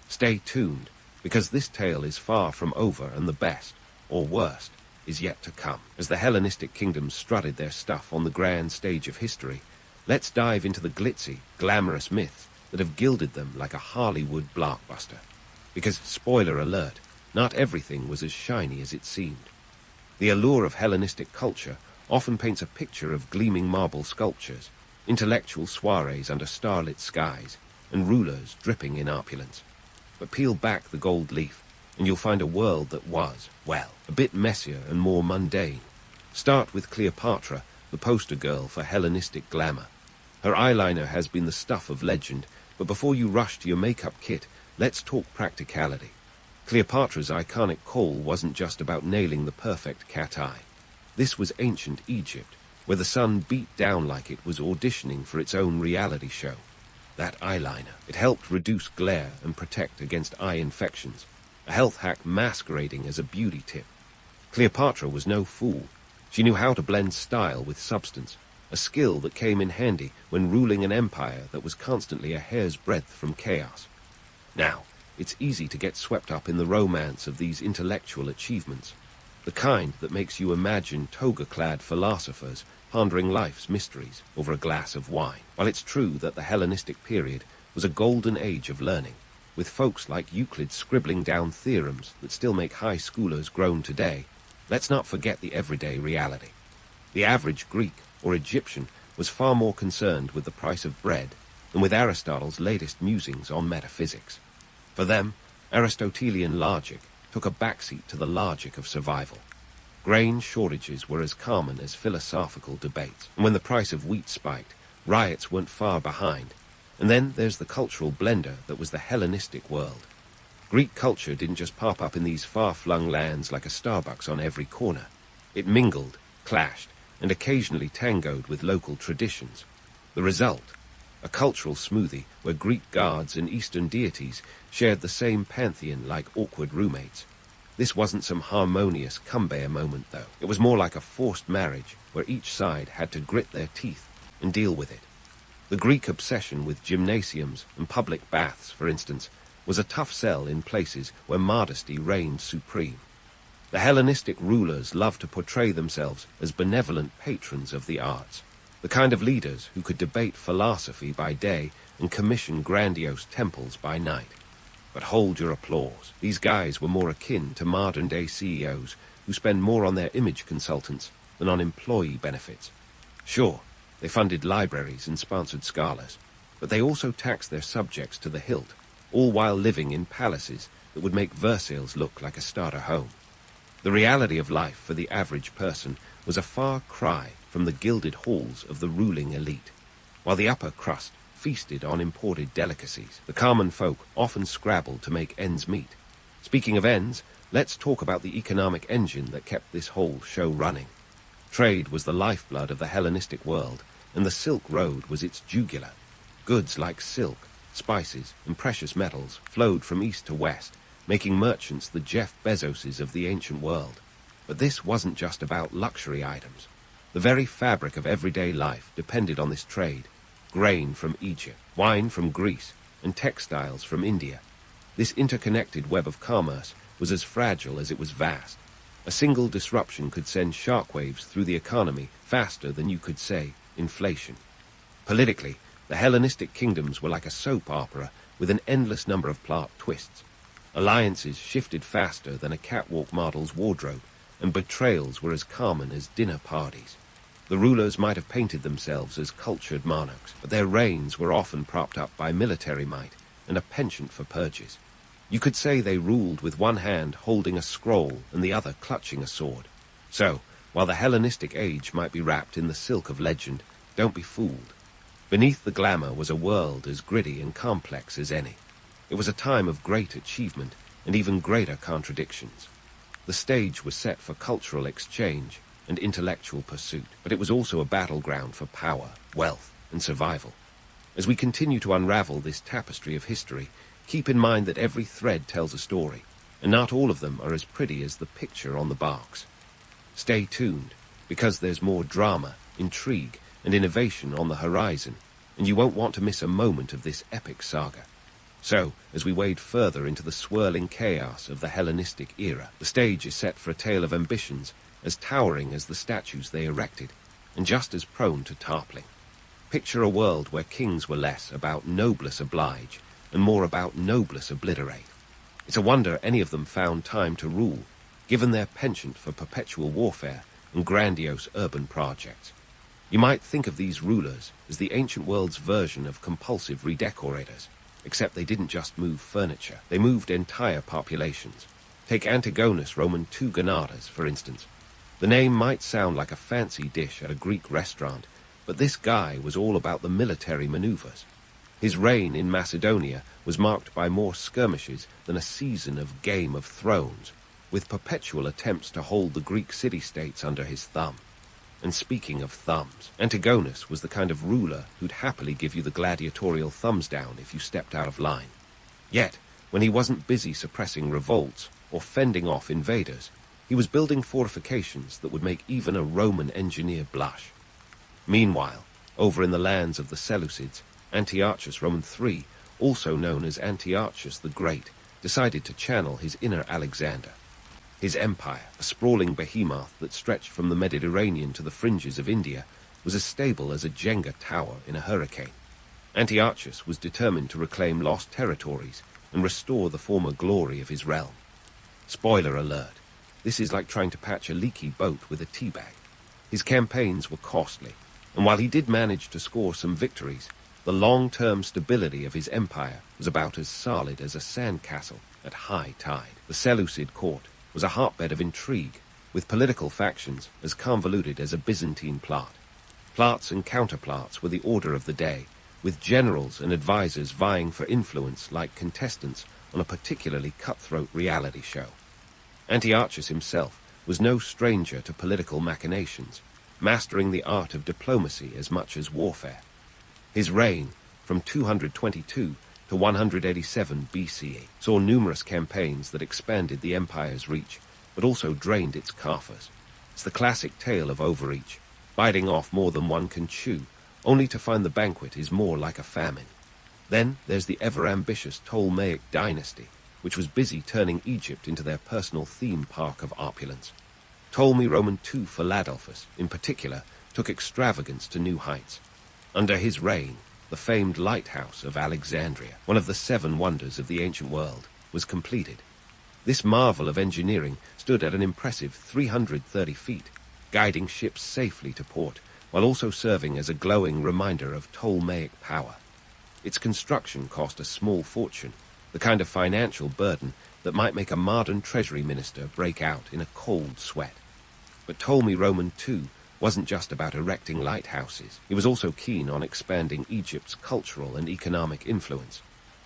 Stay tuned, because this tale is far from over and the best, or worst, is yet to come. As the Hellenistic kingdoms strutted their stuff on the grand stage of history, let's dive into the glitzy, glamorous myths that have gilded them like a Hollywood blockbuster. Because, spoiler alert, not everything was as shiny as it seemed. The allure of Hellenistic culture often paints a picture of gleaming marble sculptures, intellectual soirees under starlit skies, and rulers dripping in opulence. But peel back the gold leaf, and you'll find a world that was, well, a bit messier and more mundane. Start with Cleopatra, the poster girl for Hellenistic glamour. Her eyeliner has been the stuff of legend, but before you rush to your makeup kit, let's talk practicality. Cleopatra's iconic call wasn't just about nailing the perfect cat eye. This was ancient Egypt, where the sun beat down like it was auditioning for its own reality show. That eyeliner, it helped reduce glare and protect against eye infections, a health hack masquerading as a beauty tip. Cleopatra was no fool. She knew how to blend style with substance, a skill that came in handy when ruling an empire that was constantly a hair's breadth from chaos. Now, it's easy to get swept up in the romance of these intellectual achievements, the kind that makes you imagine toga-clad philosophers pondering life's mysteries over a glass of wine. While it's true that the Hellenistic period was a golden age of learning, with folks like Euclid scribbling down theorems that still make high schoolers groan today, let's not forget the everyday reality. The average Greek or Egyptian was far more concerned with the price of bread than with Aristotle's latest musings on metaphysics. For them, Aristotelian logic took a backseat to the logic of survival. Grain shortages were as common as philosophical debates, and when the price of wheat spiked, riots weren't far behind. And then there's the cultural blender that was the Hellenistic world. Greek culture didn't just pop up in these far-flung lands like a Starbucks on every corner. It mingled, clashed, and occasionally tangoed with local traditions. The result? A cultural smoothie where Greek gods and Eastern deities shared the same pantheon like awkward roommates. This wasn't some harmonious come-bear moment, though. It was more like a forced marriage where each side had to grit their teeth and deal with it. The Greek obsession with gymnasiums and public baths, for instance, was a tough sell in places where modesty reigned supreme. The Hellenistic rulers loved to portray themselves as benevolent patrons of the arts, the kind of leaders who could debate philosophy by day and commission grandiose temples by night. But hold your applause. These guys were more akin to modern-day CEOs who spend more on their image consultants than on employee benefits. Sure, they funded libraries and sponsored scholars, but they also taxed their subjects to the hilt, all while living in palaces that would make Versailles look like a starter home. The reality of life for the average person was a far cry from the gilded halls of the ruling elite. While the upper crust feasted on imported delicacies, the common folk often scrabbled to make ends meet. Speaking of ends, let's talk about the economic engine that kept this whole show running. Trade was the lifeblood of the Hellenistic world, and the Silk Road was its jugular. Goods like silk, spices, and precious metals flowed from east to west, making merchants the Jeff Bezoses of the ancient world. But this wasn't just about luxury items. The very fabric of everyday life depended on this trade: grain from Egypt, wine from Greece, and textiles from India. This interconnected web of commerce was as fragile as it was vast. A single disruption could send shockwaves through the economy faster than you could say inflation. Politically, the Hellenistic kingdoms were like a soap opera with an endless number of plot twists. Alliances shifted faster than a catwalk model's wardrobe, and betrayals were as common as dinner parties. The rulers might have painted themselves as cultured monarchs, but their reigns were often propped up by military might and a penchant for purges. You could say they ruled with one hand holding a scroll and the other clutching a sword. So, while the Hellenistic age might be wrapped in the silk of legend, don't be fooled. Beneath the glamour was a world as gritty and complex as any. It was a time of great achievement and even greater contradictions. The stage was set for cultural exchange and intellectual pursuit, but it was also a battleground for power, wealth, and survival. As we continue to unravel this tapestry of history, keep in mind that every thread tells a story, and not all of them are as pretty as the picture on the box. Stay tuned, because there's more drama, intrigue, and innovation on the horizon, and you won't want to miss a moment of this epic saga. So, as we wade further into the swirling chaos of the Hellenistic era, the stage is set for a tale of ambitions as towering as the statues they erected, and just as prone to toppling. Picture a world where kings were less about noblesse oblige and more about noblesse obliterate. It's a wonder any of them found time to rule, given their penchant for perpetual warfare and grandiose urban projects. You might think of these rulers as the ancient world's version of compulsive redecorators, except they didn't just move furniture, they moved entire populations. Take Antigonus Roman II Gonatas, for instance. The name might sound like a fancy dish at a Greek restaurant, but this guy was all about the military maneuvers. His reign in Macedonia was marked by more skirmishes than a season of Game of Thrones, with perpetual attempts to hold the Greek city-states under his thumb. And speaking of thumbs, Antigonus was the kind of ruler who'd happily give you the gladiatorial thumbs down if you stepped out of line. Yet, when he wasn't busy suppressing revolts or fending off invaders, he was building fortifications that would make even a Roman engineer blush. Meanwhile, over in the lands of the Seleucids, Antiochus Roman III, also known as Antiochus the Great, decided to channel his inner Alexander. His empire, a sprawling behemoth that stretched from the Mediterranean to the fringes of India, was as stable as a Jenga tower in a hurricane. Antiochus was determined to reclaim lost territories and restore the former glory of his realm. Spoiler alert, this is like trying to patch a leaky boat with a teabag. His campaigns were costly, and while he did manage to score some victories, the long-term stability of his empire was about as solid as a sandcastle at high tide. The Seleucid court was a hotbed of intrigue, with political factions as convoluted as a Byzantine plot. Plots and counterplots were the order of the day, with generals and advisors vying for influence like contestants on a particularly cutthroat reality show. Antiochus himself was no stranger to political machinations, mastering the art of diplomacy as much as warfare. His reign, from 222 to 187 BCE, saw numerous campaigns that expanded the empire's reach, but also drained its coffers. It's the classic tale of overreach, biting off more than one can chew, only to find the banquet is more like a famine. Then there's the ever-ambitious Ptolemaic dynasty, which was busy turning Egypt into their personal theme park of opulence. Ptolemy Roman II Philadelphus, in particular, took extravagance to new heights. Under his reign, the famed lighthouse of Alexandria, one of the 7 wonders of the ancient world, was completed. This marvel of engineering stood at an impressive 330 feet, guiding ships safely to port, while also serving as a glowing reminder of Ptolemaic power. Its construction cost a small fortune, the kind of financial burden that might make a modern treasury minister break out in a cold sweat. But Ptolemy Roman II wasn't just about erecting lighthouses. He was also keen on expanding Egypt's cultural and economic influence.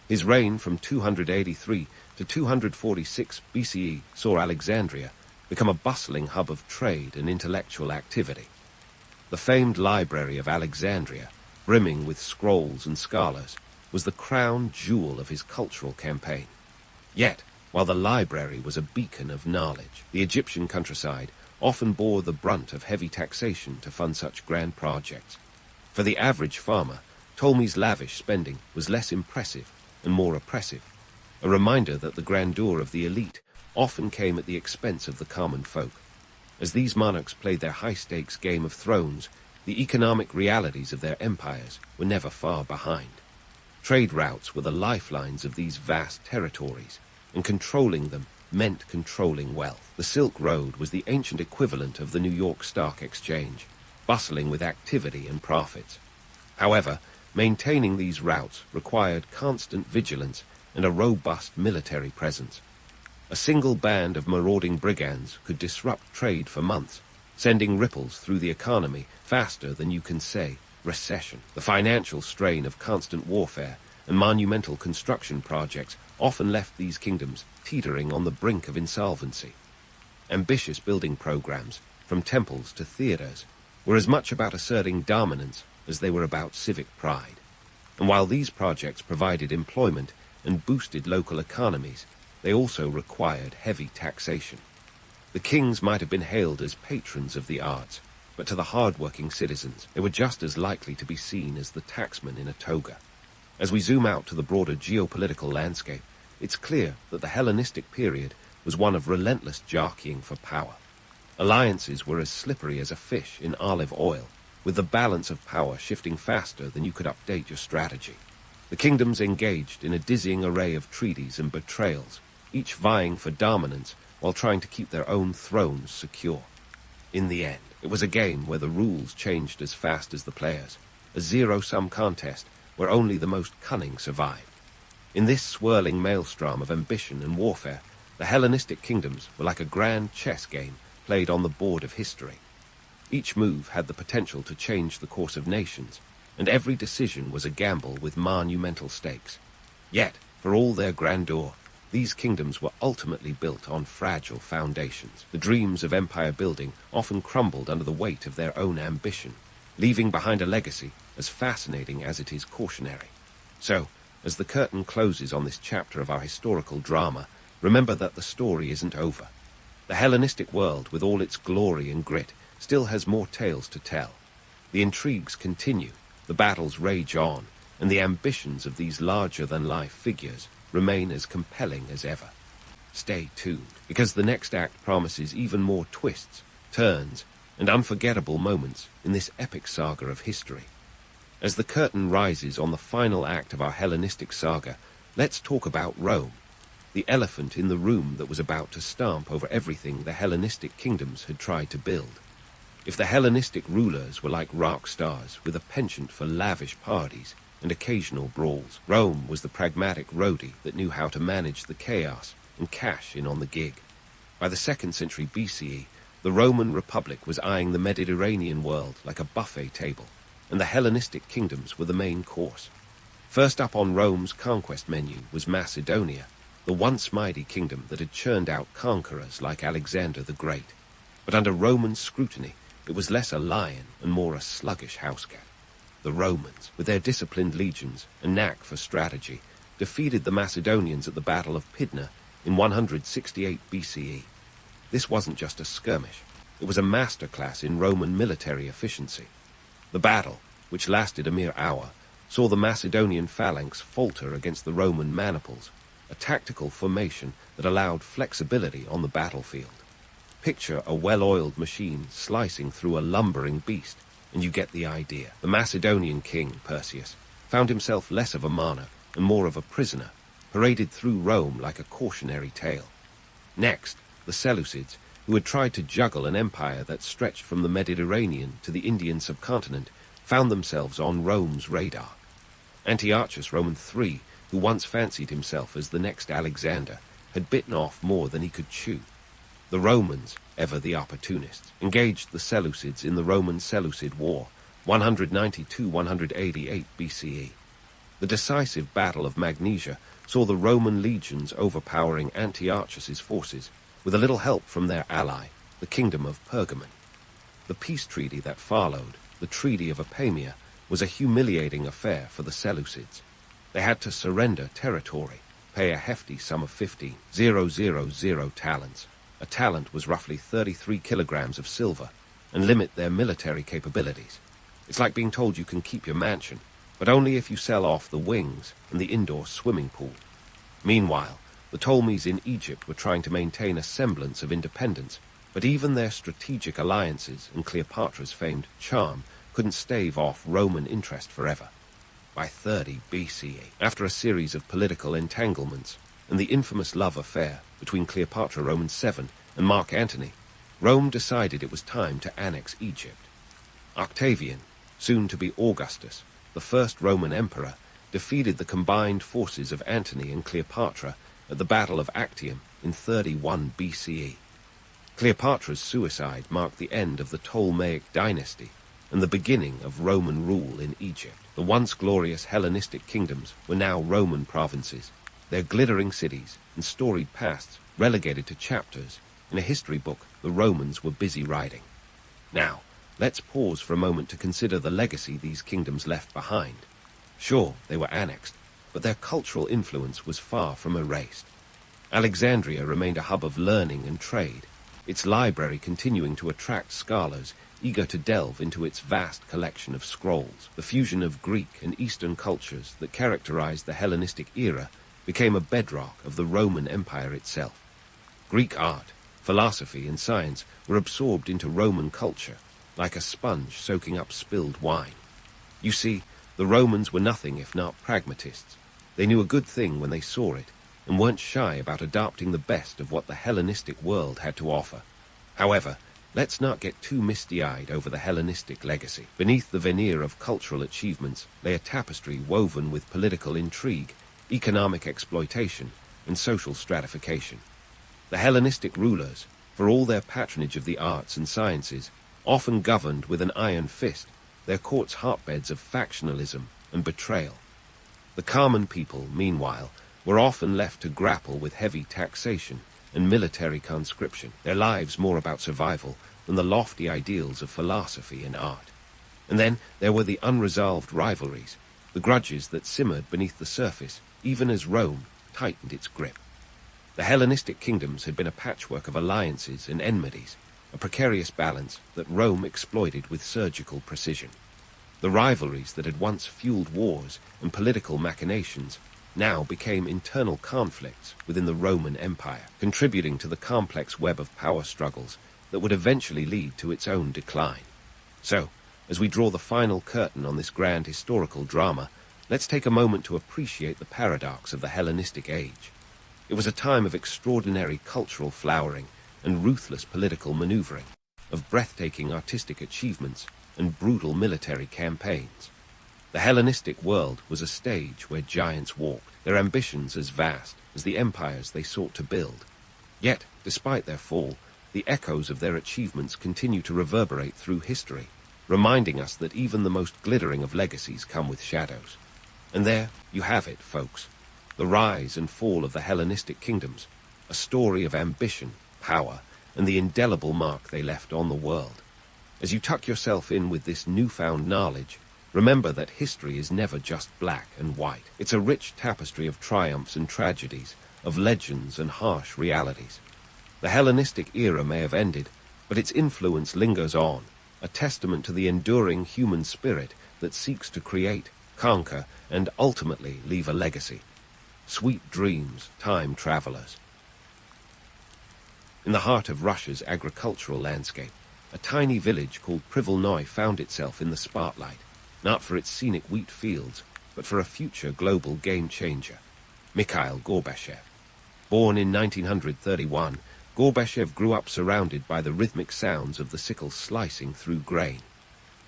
His reign from 283 to 246 BCE saw Alexandria become a bustling hub of trade and intellectual activity. The famed library of Alexandria, brimming with scrolls and scholars, was the crown jewel of his cultural campaign. Yet, while the library was a beacon of knowledge. The Egyptian countryside often bore the brunt of heavy taxation to fund such grand projects. For the average farmer, Ptolemy's lavish spending was less impressive and more oppressive, a reminder that the grandeur of the elite often came at the expense of the common folk. As these monarchs played their high-stakes game of thrones, the economic realities of their empires were never far behind. Trade routes were the lifelines of these vast territories, and controlling them meant controlling wealth. The Silk Road was the ancient equivalent of the New York Stock Exchange, bustling with activity and profits. However, maintaining these routes required constant vigilance and a robust military presence. A single band of marauding brigands could disrupt trade for months, sending ripples through the economy faster than you can say recession. The financial strain of constant warfare and monumental construction projects often left these kingdoms teetering on the brink of insolvency. Ambitious building programs, from temples to theaters, were as much about asserting dominance as they were about civic pride. And while these projects provided employment and boosted local economies, they also required heavy taxation. The kings might have been hailed as patrons of the arts, but to the hard-working citizens, they were just as likely to be seen as the taxman in a toga. As we zoom out to the broader geopolitical landscape, it's clear that the Hellenistic period was one of relentless jockeying for power. Alliances were as slippery as a fish in olive oil, with the balance of power shifting faster than you could update your strategy. The kingdoms engaged in a dizzying array of treaties and betrayals, each vying for dominance while trying to keep their own thrones secure. In the end, it was a game where the rules changed as fast as the players, a zero-sum contest where only the most cunning survived. In this swirling maelstrom of ambition and warfare, the Hellenistic kingdoms were like a grand chess game played on the board of history. Each move had the potential to change the course of nations, and every decision was a gamble with monumental stakes. Yet, for all their grandeur, these kingdoms were ultimately built on fragile foundations. The dreams of empire building often crumbled under the weight of their own ambition, leaving behind a legacy as fascinating as it is cautionary. So, as the curtain closes on this chapter of our historical drama, remember that the story isn't over. The Hellenistic world, with all its glory and grit, still has more tales to tell. The intrigues continue, the battles rage on, and the ambitions of these larger-than-life figures remain as compelling as ever. Stay tuned, because the next act promises even more twists, turns, and unforgettable moments in this epic saga of history. As the curtain rises on the final act of our Hellenistic saga, let's talk about Rome, the elephant in the room that was about to stamp over everything the Hellenistic kingdoms had tried to build. If the Hellenistic rulers were like rock stars with a penchant for lavish parties and occasional brawls, Rome was the pragmatic roadie that knew how to manage the chaos and cash in on the gig. By the 2nd century BCE, the Roman Republic was eyeing the Mediterranean world like a buffet table, and the Hellenistic kingdoms were the main course. First up on Rome's conquest menu was Macedonia, the once mighty kingdom that had churned out conquerors like Alexander the Great. But under Roman scrutiny, it was less a lion and more a sluggish housecat. The Romans, with their disciplined legions and knack for strategy, defeated the Macedonians at the Battle of Pydna in 168 BCE. This wasn't just a skirmish. It was a masterclass in Roman military efficiency. The battle, which lasted a mere hour, saw the Macedonian phalanx falter against the Roman maniples, a tactical formation that allowed flexibility on the battlefield. Picture a well-oiled machine slicing through a lumbering beast, and you get the idea. The Macedonian king, Perseus, found himself less of a monarch and more of a prisoner, paraded through Rome like a cautionary tale. Next, the Seleucids, who had tried to juggle an empire that stretched from the Mediterranean to the Indian subcontinent, found themselves on Rome's radar. Antiochus Roman III, who once fancied himself as the next Alexander, had bitten off more than he could chew. The Romans, ever the opportunists, engaged the Seleucids in the Roman-Seleucid War, 192-188 BCE. The decisive Battle of Magnesia saw the Roman legions overpowering Antiochus's forces, with a little help from their ally, the Kingdom of Pergamon. The peace treaty that followed, the Treaty of Apamea, was a humiliating affair for the Seleucids. They had to surrender territory, pay a hefty sum of 15,000 talents. A talent was roughly 33 kilograms of silver, and limit their military capabilities. It's like being told you can keep your mansion, but only if you sell off the wings and the indoor swimming pool. Meanwhile, the Ptolemies in Egypt were trying to maintain a semblance of independence, but even their strategic alliances and Cleopatra's famed charm couldn't stave off Roman interest forever. By 30 BCE, after a series of political entanglements and the infamous love affair between Cleopatra Roman VII and Mark Antony, Rome decided it was time to annex Egypt. Octavian, soon to be Augustus, the first Roman emperor, defeated the combined forces of Antony and Cleopatra at the Battle of Actium in 31 BCE. Cleopatra's suicide marked the end of the Ptolemaic dynasty and the beginning of Roman rule in Egypt. The once glorious Hellenistic kingdoms were now Roman provinces, their glittering cities and storied pasts relegated to chapters in a history book the Romans were busy writing. Now, let's pause for a moment to consider the legacy these kingdoms left behind. Sure, they were annexed, but their cultural influence was far from erased. Alexandria remained a hub of learning and trade, its library continuing to attract scholars eager to delve into its vast collection of scrolls. The fusion of Greek and Eastern cultures that characterized the Hellenistic era became a bedrock of the Roman Empire itself. Greek art, philosophy, and science were absorbed into Roman culture, like a sponge soaking up spilled wine. You see, the Romans were nothing if not pragmatists. They knew a good thing when they saw it, and weren't shy about adopting the best of what the Hellenistic world had to offer. However, let's not get too misty-eyed over the Hellenistic legacy. Beneath the veneer of cultural achievements lay a tapestry woven with political intrigue, economic exploitation, and social stratification. The Hellenistic rulers, for all their patronage of the arts and sciences, often governed with an iron fist, their courts hotbeds of factionalism and betrayal. The common people, meanwhile, were often left to grapple with heavy taxation and military conscription, their lives more about survival than the lofty ideals of philosophy and art. And then there were the unresolved rivalries, the grudges that simmered beneath the surface, even as Rome tightened its grip. The Hellenistic kingdoms had been a patchwork of alliances and enmities, a precarious balance that Rome exploited with surgical precision. The rivalries that had once fueled wars and political machinations now became internal conflicts within the Roman Empire, contributing to the complex web of power struggles that would eventually lead to its own decline. So, as we draw the final curtain on this grand historical drama, let's take a moment to appreciate the paradox of the Hellenistic age. It was a time of extraordinary cultural flowering and ruthless political maneuvering, of breathtaking artistic achievements and brutal military campaigns. The Hellenistic world was a stage where giants walked, their ambitions as vast as the empires they sought to build. Yet, despite their fall, the echoes of their achievements continue to reverberate through history, reminding us that even the most glittering of legacies come with shadows. And there you have it, folks, the rise and fall of the Hellenistic kingdoms, a story of ambition, power, and the indelible mark they left on the world. As you tuck yourself in with this newfound knowledge, remember that history is never just black and white. It's a rich tapestry of triumphs and tragedies, of legends and harsh realities. The Hellenistic era may have ended, but its influence lingers on, a testament to the enduring human spirit that seeks to create, conquer, and ultimately leave a legacy. Sweet dreams, time travelers. In the heart of Russia's agricultural landscape, a tiny village called Privolnoy found itself in the spotlight, not for its scenic wheat fields, but for a future global game-changer, Mikhail Gorbachev. Born in 1931, Gorbachev grew up surrounded by the rhythmic sounds of the sickle slicing through grain.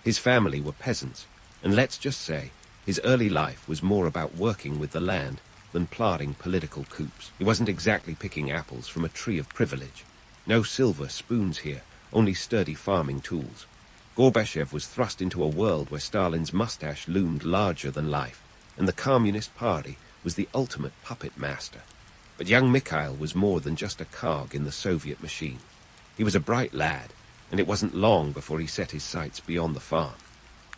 His family were peasants, and let's just say, his early life was more about working with the land than plotting political coups. He wasn't exactly picking apples from a tree of privilege. No silver spoons here, only sturdy farming tools. Gorbachev was thrust into a world where Stalin's mustache loomed larger than life, and the Communist Party was the ultimate puppet master. But young Mikhail was more than just a cog in the Soviet machine. He was a bright lad, and it wasn't long before he set his sights beyond the farm.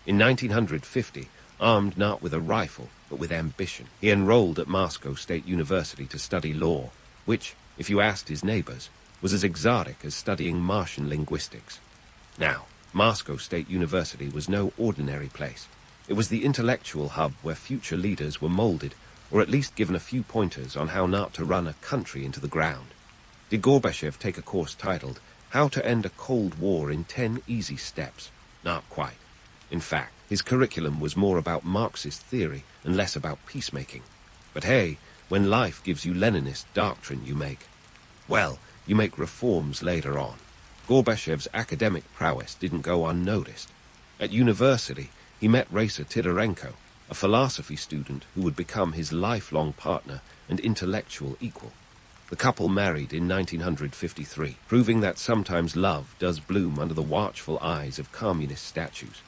In 1950, armed not with a rifle, but with ambition. He enrolled at Moscow State University to study law, which, if you asked his neighbors, was as exotic as studying Martian linguistics. Now, Moscow State University was no ordinary place. It was the intellectual hub where future leaders were molded, or at least given a few pointers on how not to run a country into the ground. Did Gorbachev take a course titled How to End a Cold War in 10 Easy Steps? Not quite. In fact, his curriculum was more about Marxist theory and less about peacemaking. But hey, when life gives you Leninist doctrine, you make reforms later on. Gorbachev's academic prowess didn't go unnoticed. At university, he met Raisa Tidorenko, a philosophy student who would become his lifelong partner and intellectual equal. The couple married in 1953, proving that sometimes love does bloom under the watchful eyes of communist statues.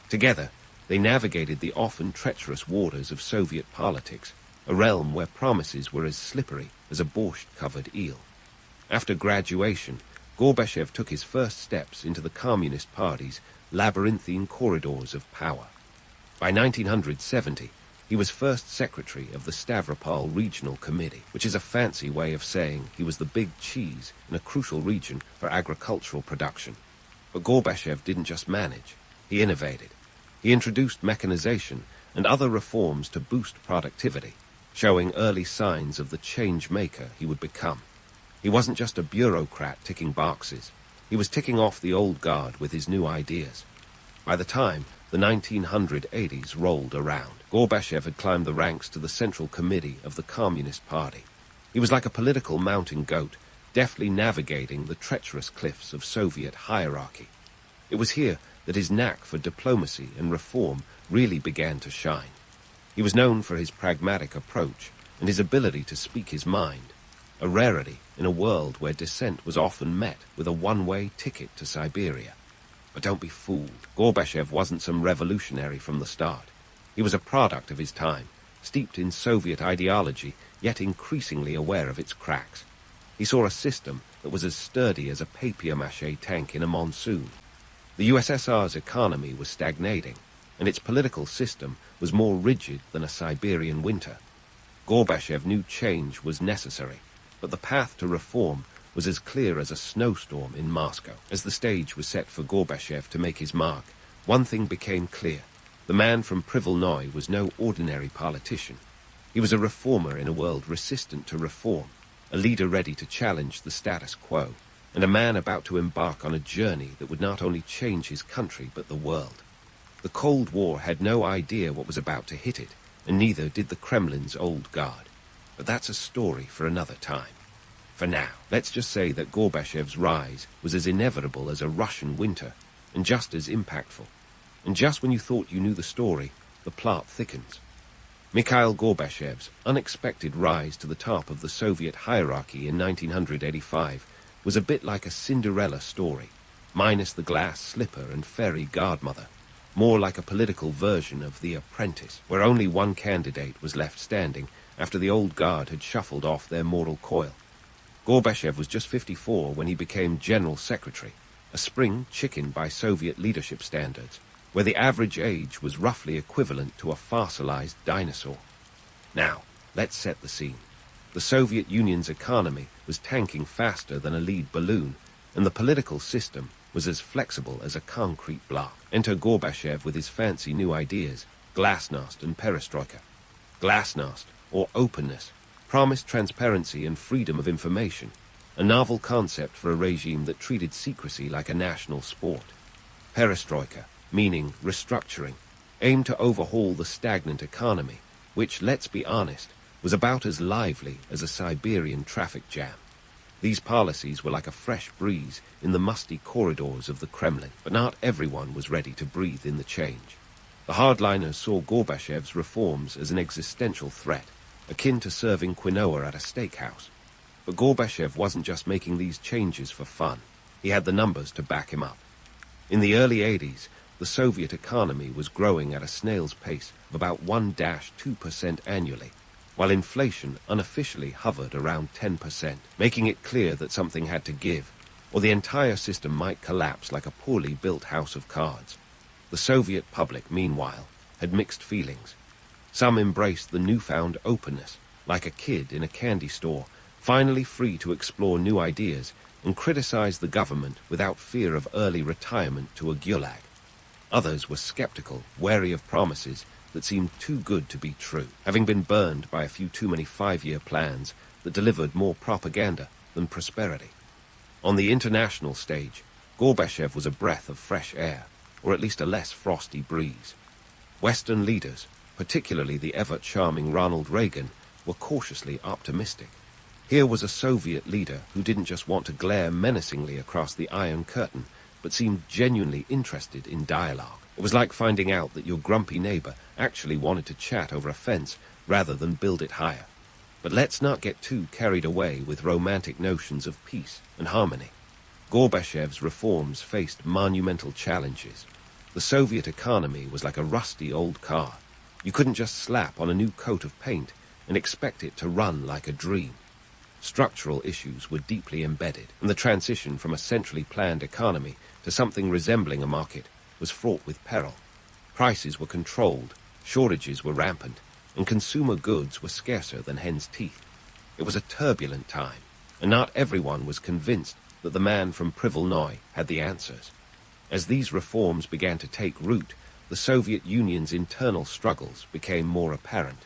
Together, they navigated the often treacherous waters of Soviet politics, a realm where promises were as slippery as a borscht-covered eel. After graduation, Gorbachev took his first steps into the Communist Party's labyrinthine corridors of power. By 1970, he was first secretary of the Stavropol Regional Committee, which is a fancy way of saying he was the big cheese in a crucial region for agricultural production. But Gorbachev didn't just manage, he innovated. He introduced mechanization and other reforms to boost productivity, showing early signs of the change maker he would become. He wasn't just a bureaucrat ticking boxes. He was ticking off the old guard with his new ideas. By the time the 1980s rolled around, Gorbachev had climbed the ranks to the Central Committee of the Communist Party. He was like a political mountain goat, deftly navigating the treacherous cliffs of Soviet hierarchy. It was here that his knack for diplomacy and reform really began to shine. He was known for his pragmatic approach and his ability to speak his mind, a rarity in a world where dissent was often met with a one-way ticket to Siberia. But don't be fooled. Gorbachev wasn't some revolutionary from the start. He was a product of his time, steeped in Soviet ideology, yet increasingly aware of its cracks. He saw a system that was as sturdy as a papier-mâché tank in a monsoon. The USSR's economy was stagnating, and its political system was more rigid than a Siberian winter. Gorbachev knew change was necessary, but the path to reform was as clear as a snowstorm in Moscow. As the stage was set for Gorbachev to make his mark, one thing became clear. The man from Privolnoy was no ordinary politician. He was a reformer in a world resistant to reform, a leader ready to challenge the status quo, and a man about to embark on a journey that would not only change his country but the world. The Cold War had no idea what was about to hit it, and neither did the Kremlin's old guard. But that's a story for another time. For now, let's just say that Gorbachev's rise was as inevitable as a Russian winter, and just as impactful. And just when you thought you knew the story, the plot thickens. Mikhail Gorbachev's unexpected rise to the top of the Soviet hierarchy in 1985 was a bit like a Cinderella story, minus the glass slipper and fairy godmother. More like a political version of The Apprentice, where only one candidate was left standing after the old guard had shuffled off their mortal coil. Gorbachev was just 54 when he became General Secretary, a spring chicken by Soviet leadership standards, where the average age was roughly equivalent to a fossilized dinosaur. Now, let's set the scene. The Soviet Union's economy was tanking faster than a lead balloon, and the political system was as flexible as a concrete block. Enter Gorbachev with his fancy new ideas, glasnost and perestroika. Glasnost, or openness, promised transparency and freedom of information, a novel concept for a regime that treated secrecy like a national sport. Perestroika, meaning restructuring, aimed to overhaul the stagnant economy, which, let's be honest, was about as lively as a Siberian traffic jam. These policies were like a fresh breeze in the musty corridors of the Kremlin, but not everyone was ready to breathe in the change. The hardliners saw Gorbachev's reforms as an existential threat, akin to serving quinoa at a steakhouse. But Gorbachev wasn't just making these changes for fun. He had the numbers to back him up. In the early 80s, the Soviet economy was growing at a snail's pace of about 1-2% annually, while inflation unofficially hovered around 10%, making it clear that something had to give, or the entire system might collapse like a poorly built house of cards. The Soviet public, meanwhile, had mixed feelings. Some embraced the newfound openness, like a kid in a candy store, finally free to explore new ideas and criticize the government without fear of early retirement to a gulag. Others were skeptical, wary of promises that seemed too good to be true, having been burned by a few too many 5-year plans that delivered more propaganda than prosperity. On the international stage, Gorbachev was a breath of fresh air, or at least a less frosty breeze. Western leaders, particularly the ever-charming Ronald Reagan, were cautiously optimistic. Here was a Soviet leader who didn't just want to glare menacingly across the Iron Curtain, but seemed genuinely interested in dialogue. It was like finding out that your grumpy neighbor actually wanted to chat over a fence rather than build it higher. But let's not get too carried away with romantic notions of peace and harmony. Gorbachev's reforms faced monumental challenges. The Soviet economy was like a rusty old car. You couldn't just slap on a new coat of paint and expect it to run like a dream. Structural issues were deeply embedded, and the transition from a centrally planned economy to something resembling a market was fraught with peril. Prices were controlled, shortages were rampant, and consumer goods were scarcer than hen's teeth. It was a turbulent time, and not everyone was convinced that the man from Privolnoy had the answers. As these reforms began to take root, the Soviet Union's internal struggles became more apparent.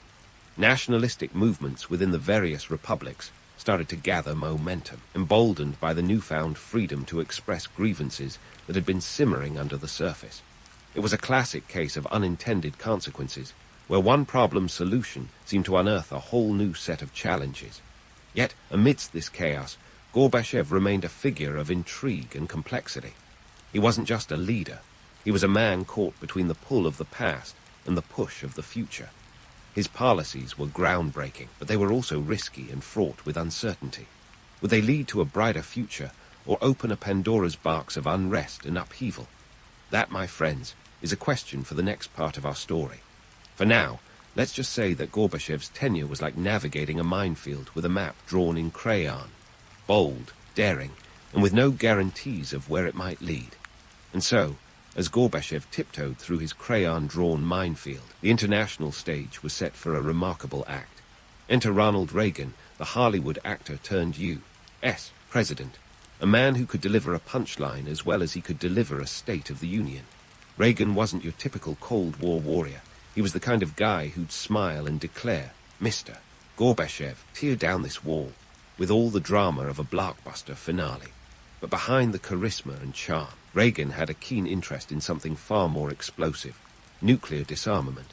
Nationalistic movements within the various republics started to gather momentum, emboldened by the newfound freedom to express grievances that had been simmering under the surface. It was a classic case of unintended consequences, where one problem's solution seemed to unearth a whole new set of challenges. Yet, amidst this chaos, Gorbachev remained a figure of intrigue and complexity. He wasn't just a leader. He was a man caught between the pull of the past and the push of the future. His policies were groundbreaking, but they were also risky and fraught with uncertainty. Would they lead to a brighter future, or open a Pandora's box of unrest and upheaval? That, my friends, is a question for the next part of our story. For now, let's just say that Gorbachev's tenure was like navigating a minefield with a map drawn in crayon. Bold, daring, and with no guarantees of where it might lead. And so, as Gorbachev tiptoed through his crayon-drawn minefield, the international stage was set for a remarkable act. Enter Ronald Reagan, the Hollywood actor turned U.S. president, a man who could deliver a punchline as well as he could deliver a State of the Union. Reagan wasn't your typical Cold War warrior. He was the kind of guy who'd smile and declare, "Mr. Gorbachev, tear down this wall," with all the drama of a blockbuster finale. But behind the charisma and charm, Reagan had a keen interest in something far more explosive: nuclear disarmament.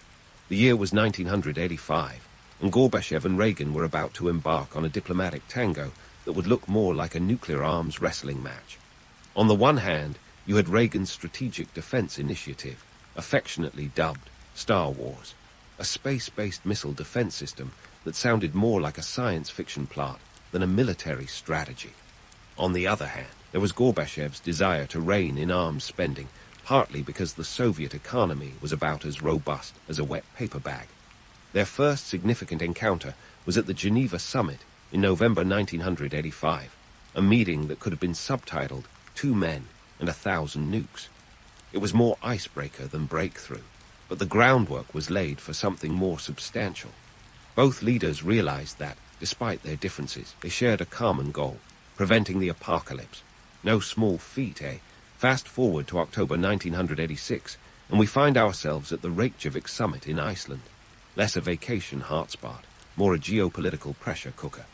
The year was 1985, and Gorbachev and Reagan were about to embark on a diplomatic tango that would look more like a nuclear arms wrestling match. On the one hand, you had Reagan's Strategic Defense Initiative, affectionately dubbed Star Wars, a space-based missile defense system that sounded more like a science fiction plot than a military strategy. On the other hand, there was Gorbachev's desire to rein in arms spending, partly because the Soviet economy was about as robust as a wet paper bag. Their first significant encounter was at the Geneva Summit in November 1985, a meeting that could have been subtitled "Two Men and 1,000 Nukes." It was more icebreaker than breakthrough, but the groundwork was laid for something more substantial. Both leaders realized that, despite their differences, they shared a common goal: preventing the apocalypse. No small feat, eh? Fast forward to October 1986, and we find ourselves at the Reykjavik summit in Iceland. Less a vacation hotspot, more a geopolitical pressure cooker.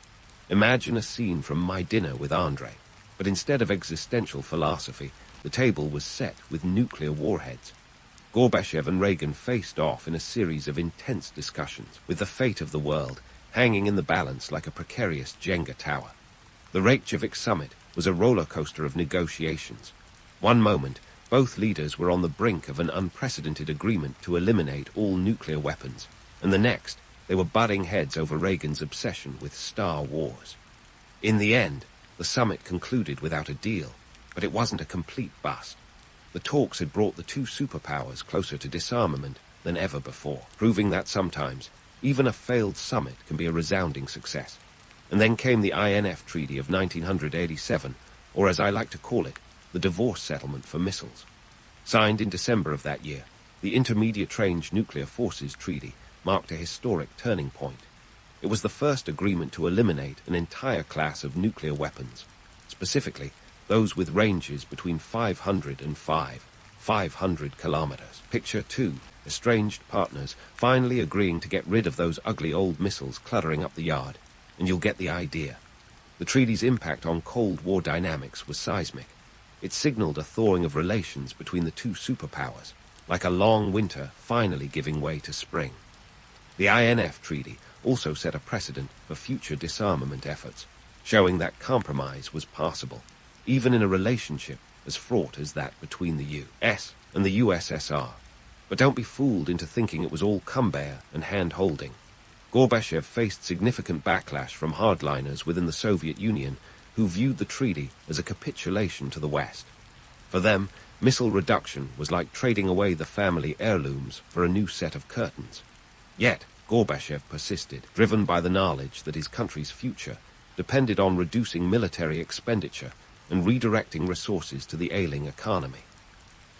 Imagine a scene from My Dinner with Andre, but instead of existential philosophy, the table was set with nuclear warheads. Gorbachev and Reagan faced off in a series of intense discussions, with the fate of the world hanging in the balance like a precarious Jenga tower. The Reykjavik summit was a roller coaster of negotiations. One moment, both leaders were on the brink of an unprecedented agreement to eliminate all nuclear weapons, and the next, they were butting heads over Reagan's obsession with Star Wars. In the end, the summit concluded without a deal, but it wasn't a complete bust. The talks had brought the two superpowers closer to disarmament than ever before, proving that sometimes even a failed summit can be a resounding success. And then came the INF Treaty of 1987, or as I like to call it, the divorce settlement for missiles. Signed in December of that year, the Intermediate Range Nuclear Forces Treaty marked a historic turning point. It was the first agreement to eliminate an entire class of nuclear weapons, specifically those with ranges between 500 and 500 kilometers. Picture two estranged partners finally agreeing to get rid of those ugly old missiles cluttering up the yard, and you'll get the idea. The treaty's impact on Cold War dynamics was seismic. It signaled a thawing of relations between the two superpowers, like a long winter finally giving way to spring. The INF Treaty also set a precedent for future disarmament efforts, showing that compromise was possible, even in a relationship as fraught as that between the US and the USSR. But don't be fooled into thinking it was all cumbare and hand-holding. Gorbachev faced significant backlash from hardliners within the Soviet Union who viewed the treaty as a capitulation to the West. For them, missile reduction was like trading away the family heirlooms for a new set of curtains. Yet, Gorbachev persisted, driven by the knowledge that his country's future depended on reducing military expenditure and redirecting resources to the ailing economy.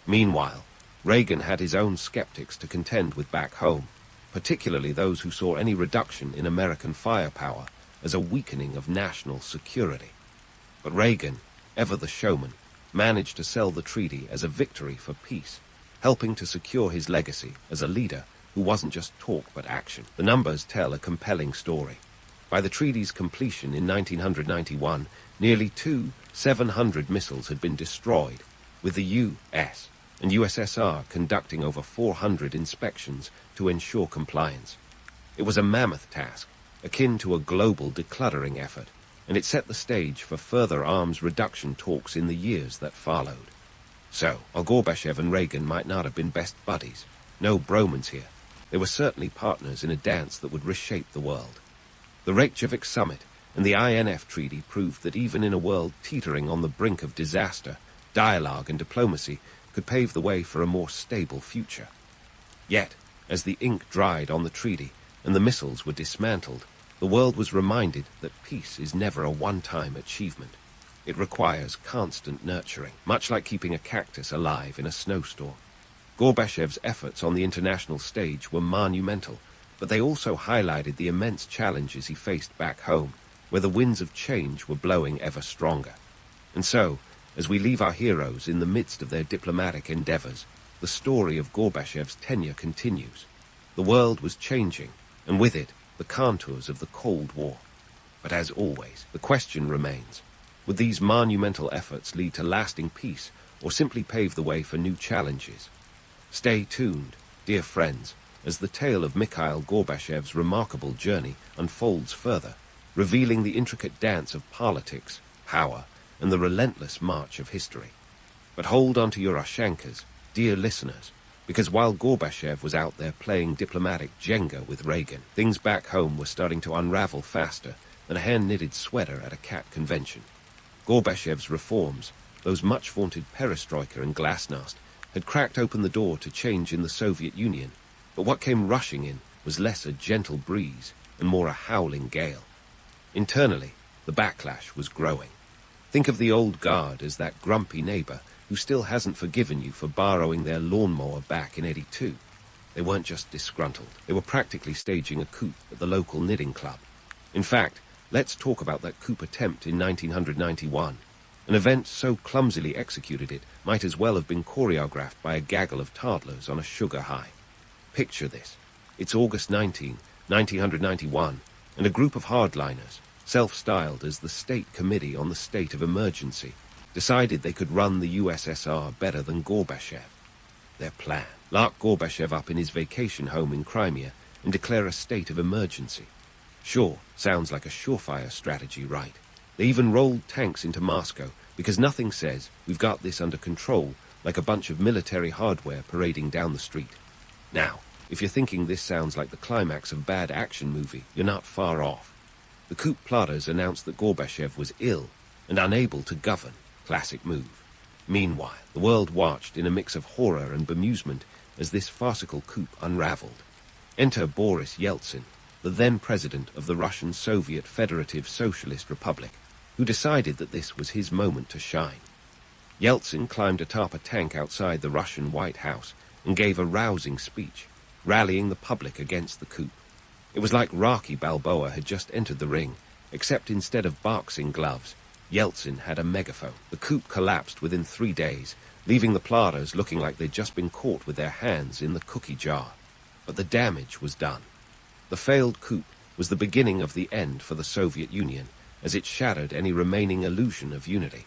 Meanwhile, Reagan had his own skeptics to contend with back home, particularly those who saw any reduction in American firepower as a weakening of national security. But Reagan, ever the showman, managed to sell the treaty as a victory for peace, helping to secure his legacy as a leader who wasn't just talk but action. The numbers tell a compelling story. By the treaty's completion in 1991, nearly 700 missiles had been destroyed, with the US and USSR conducting over 400 inspections to ensure compliance. It was a mammoth task, akin to a global decluttering effort, and it set the stage for further arms reduction talks in the years that followed. So, while Gorbachev and Reagan might not have been best buddies, no bromance here, they were certainly partners in a dance that would reshape the world. The Reykjavik summit and the INF Treaty proved that even in a world teetering on the brink of disaster, dialogue and diplomacy could pave the way for a more stable future. Yet, as the ink dried on the treaty and the missiles were dismantled, the world was reminded that peace is never a one-time achievement. It requires constant nurturing, much like keeping a cactus alive in a snowstorm. Gorbachev's efforts on the international stage were monumental, but they also highlighted the immense challenges he faced back home, where the winds of change were blowing ever stronger. And so, as we leave our heroes in the midst of their diplomatic endeavors, the story of Gorbachev's tenure continues. The world was changing, and with it, the contours of the Cold War. But as always, the question remains, would these monumental efforts lead to lasting peace, or simply pave the way for new challenges? Stay tuned, dear friends, as the tale of Mikhail Gorbachev's remarkable journey unfolds further, revealing the intricate dance of politics, power, and the relentless march of history. But hold on to your ashankas, dear listeners, because while Gorbachev was out there playing diplomatic Jenga with Reagan, things back home were starting to unravel faster than a hand-knitted sweater at a cat convention. Gorbachev's reforms, those much-vaunted perestroika and glasnost, had cracked open the door to change in the Soviet Union, but what came rushing in was less a gentle breeze and more a howling gale. Internally, the backlash was growing. Think of the old guard as that grumpy neighbor who still hasn't forgiven you for borrowing their lawnmower back in '82. They weren't just disgruntled. They were practically staging a coup at the local knitting club. In fact, let's talk about that coup attempt in 1991. An event so clumsily executed it might as well have been choreographed by a gaggle of toddlers on a sugar high. Picture this. It's August 19, 1991, and a group of hardliners, self-styled as the State Committee on the State of Emergency, decided they could run the USSR better than Gorbachev. Their plan: lock Gorbachev up in his vacation home in Crimea and declare a state of emergency. Sure, sounds like a surefire strategy, right? They even rolled tanks into Moscow because nothing says we've got this under control like a bunch of military hardware parading down the street. Now, if you're thinking this sounds like the climax of a bad action movie, you're not far off. The coup plotters announced that Gorbachev was ill and unable to govern. Classic move. Meanwhile, the world watched in a mix of horror and bemusement as this farcical coup unraveled. Enter Boris Yeltsin, the then president of the Russian Soviet Federative Socialist Republic, who decided that this was his moment to shine. Yeltsin climbed atop a tank outside the Russian White House and gave a rousing speech. rallying the public against the coup. It was like Rocky Balboa had just entered the ring, except instead of boxing gloves, Yeltsin had a megaphone. The coup collapsed within 3 days, leaving the plotters looking like they'd just been caught with their hands in the cookie jar. But the damage was done. The failed coup was the beginning of the end for the Soviet Union, as it shattered any remaining illusion of unity.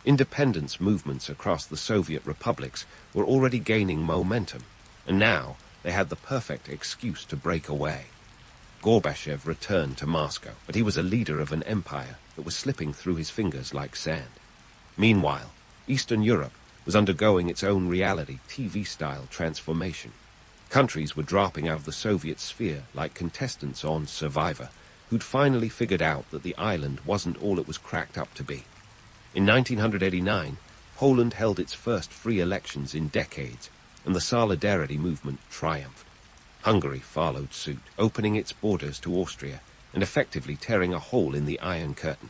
Independence movements across the Soviet republics were already gaining momentum, and now they had the perfect excuse to break away. Gorbachev returned to Moscow, but he was a leader of an empire that was slipping through his fingers like sand. Meanwhile, Eastern Europe was undergoing its own reality TV-style transformation. Countries were dropping out of the Soviet sphere like contestants on Survivor, who'd finally figured out that the island wasn't all it was cracked up to be. In 1989, Poland held its first free elections in decades, and the Solidarity movement triumphed. Hungary followed suit, opening its borders to Austria and effectively tearing a hole in the Iron Curtain.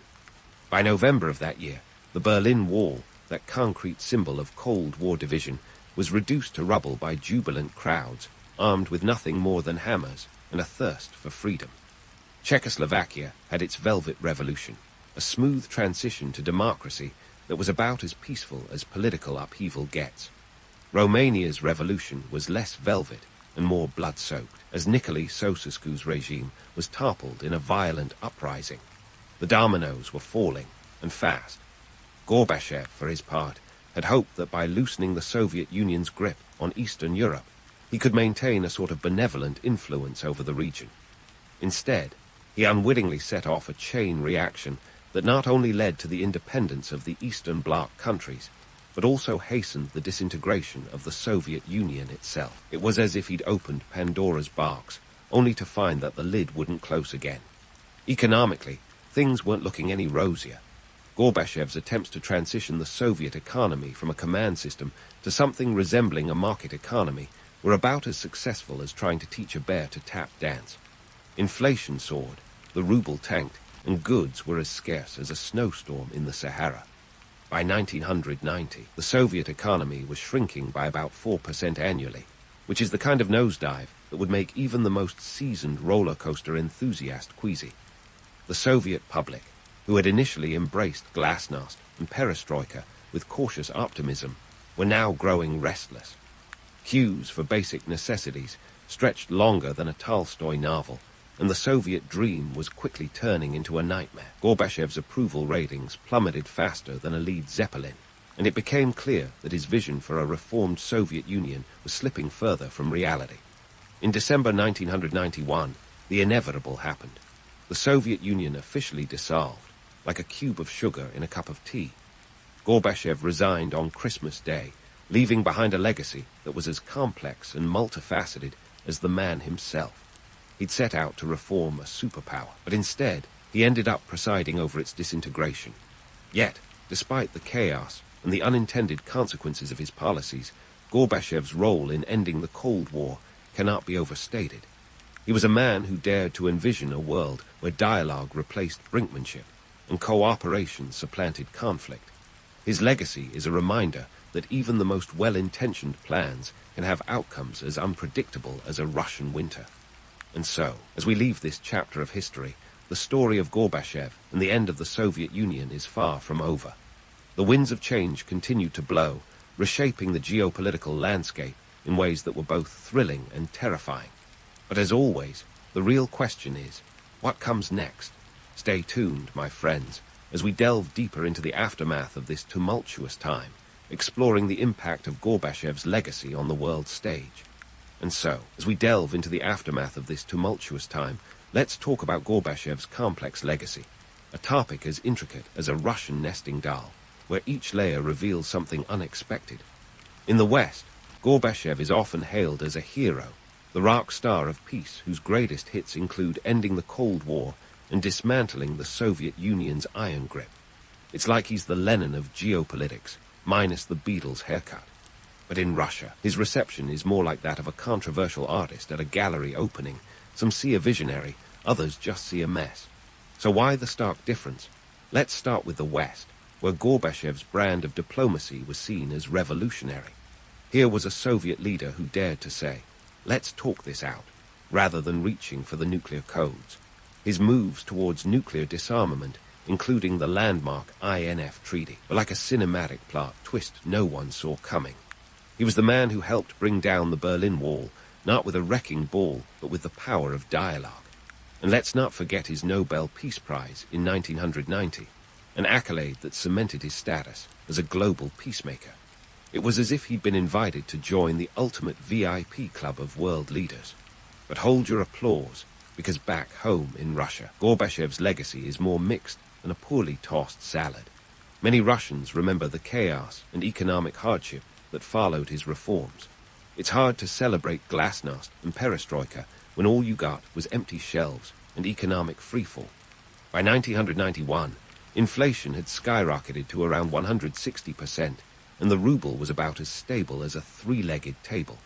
By November of that year, the Berlin Wall, that concrete symbol of Cold War division, was reduced to rubble by jubilant crowds, armed with nothing more than hammers and a thirst for freedom. Czechoslovakia had its Velvet Revolution, a smooth transition to democracy that was about as peaceful as political upheaval gets. Romania's revolution was less velvet and more blood-soaked, as Nicolae Ceausescu's regime was toppled in a violent uprising. The dominoes were falling, and fast. Gorbachev, for his part, had hoped that by loosening the Soviet Union's grip on Eastern Europe, he could maintain a sort of benevolent influence over the region. Instead, he unwittingly set off a chain reaction that not only led to the independence of the Eastern Bloc countries, but also hastened the disintegration of the Soviet Union itself. It was as if he'd opened Pandora's box, only to find that the lid wouldn't close again. Economically, things weren't looking any rosier. Gorbachev's attempts to transition the Soviet economy from a command system to something resembling a market economy were about as successful as trying to teach a bear to tap dance. Inflation soared, the ruble tanked, and goods were as scarce as a snowstorm in the Sahara. By 1990, the Soviet economy was shrinking by about 4% annually, which is the kind of nosedive that would make even the most seasoned roller coaster enthusiast queasy. The Soviet public, who had initially embraced glasnost and perestroika with cautious optimism, were now growing restless. Queues for basic necessities stretched longer than a Tolstoy novel, and the Soviet dream was quickly turning into a nightmare. Gorbachev's approval ratings plummeted faster than a lead Zeppelin, and it became clear that his vision for a reformed Soviet Union was slipping further from reality. In December 1991, the inevitable happened. The Soviet Union officially dissolved, like a cube of sugar in a cup of tea. Gorbachev resigned on Christmas Day, leaving behind a legacy that was as complex and multifaceted as the man himself. He'd set out to reform a superpower, but instead he ended up presiding over its disintegration. Yet, despite the chaos and the unintended consequences of his policies, Gorbachev's role in ending the Cold War cannot be overstated. He was a man who dared to envision a world where dialogue replaced brinkmanship and cooperation supplanted conflict. His legacy is a reminder that even the most well-intentioned plans can have outcomes as unpredictable as a Russian winter. And so, as we leave this chapter of history, the story of Gorbachev and the end of the Soviet Union is far from over. The winds of change continued to blow, reshaping the geopolitical landscape in ways that were both thrilling and terrifying. But as always, the real question is, what comes next? Stay tuned, my friends, as we delve deeper into the aftermath of this tumultuous time, exploring the impact of Gorbachev's legacy on the world stage. And so, as we delve into the aftermath of this tumultuous time, let's talk about Gorbachev's complex legacy, a topic as intricate as a Russian nesting doll, where each layer reveals something unexpected. In the West, Gorbachev is often hailed as a hero, the rock star of peace whose greatest hits include ending the Cold War and dismantling the Soviet Union's iron grip. It's like he's the Lenin of geopolitics, minus the Beatles' haircut. But in Russia, his reception is more like that of a controversial artist at a gallery opening. Some see a visionary, others just see a mess. So why the stark difference? Let's start with the West, where Gorbachev's brand of diplomacy was seen as revolutionary. Here was a Soviet leader who dared to say, let's talk this out, rather than reaching for the nuclear codes. His moves towards nuclear disarmament, including the landmark INF Treaty, were like a cinematic plot twist no one saw coming. He was the man who helped bring down the Berlin Wall, not with a wrecking ball, but with the power of dialogue. And let's not forget his Nobel Peace Prize in 1990, an accolade that cemented his status as a global peacemaker. It was as if he'd been invited to join the ultimate VIP club of world leaders. But hold your applause, because back home in Russia, Gorbachev's legacy is more mixed than a poorly tossed salad. Many Russians remember the chaos and economic hardship that followed his reforms. It's hard to celebrate glasnost and perestroika when all you got was empty shelves and economic freefall. By 1991, inflation had skyrocketed to around 160%, and the ruble was about as stable as a three-legged table.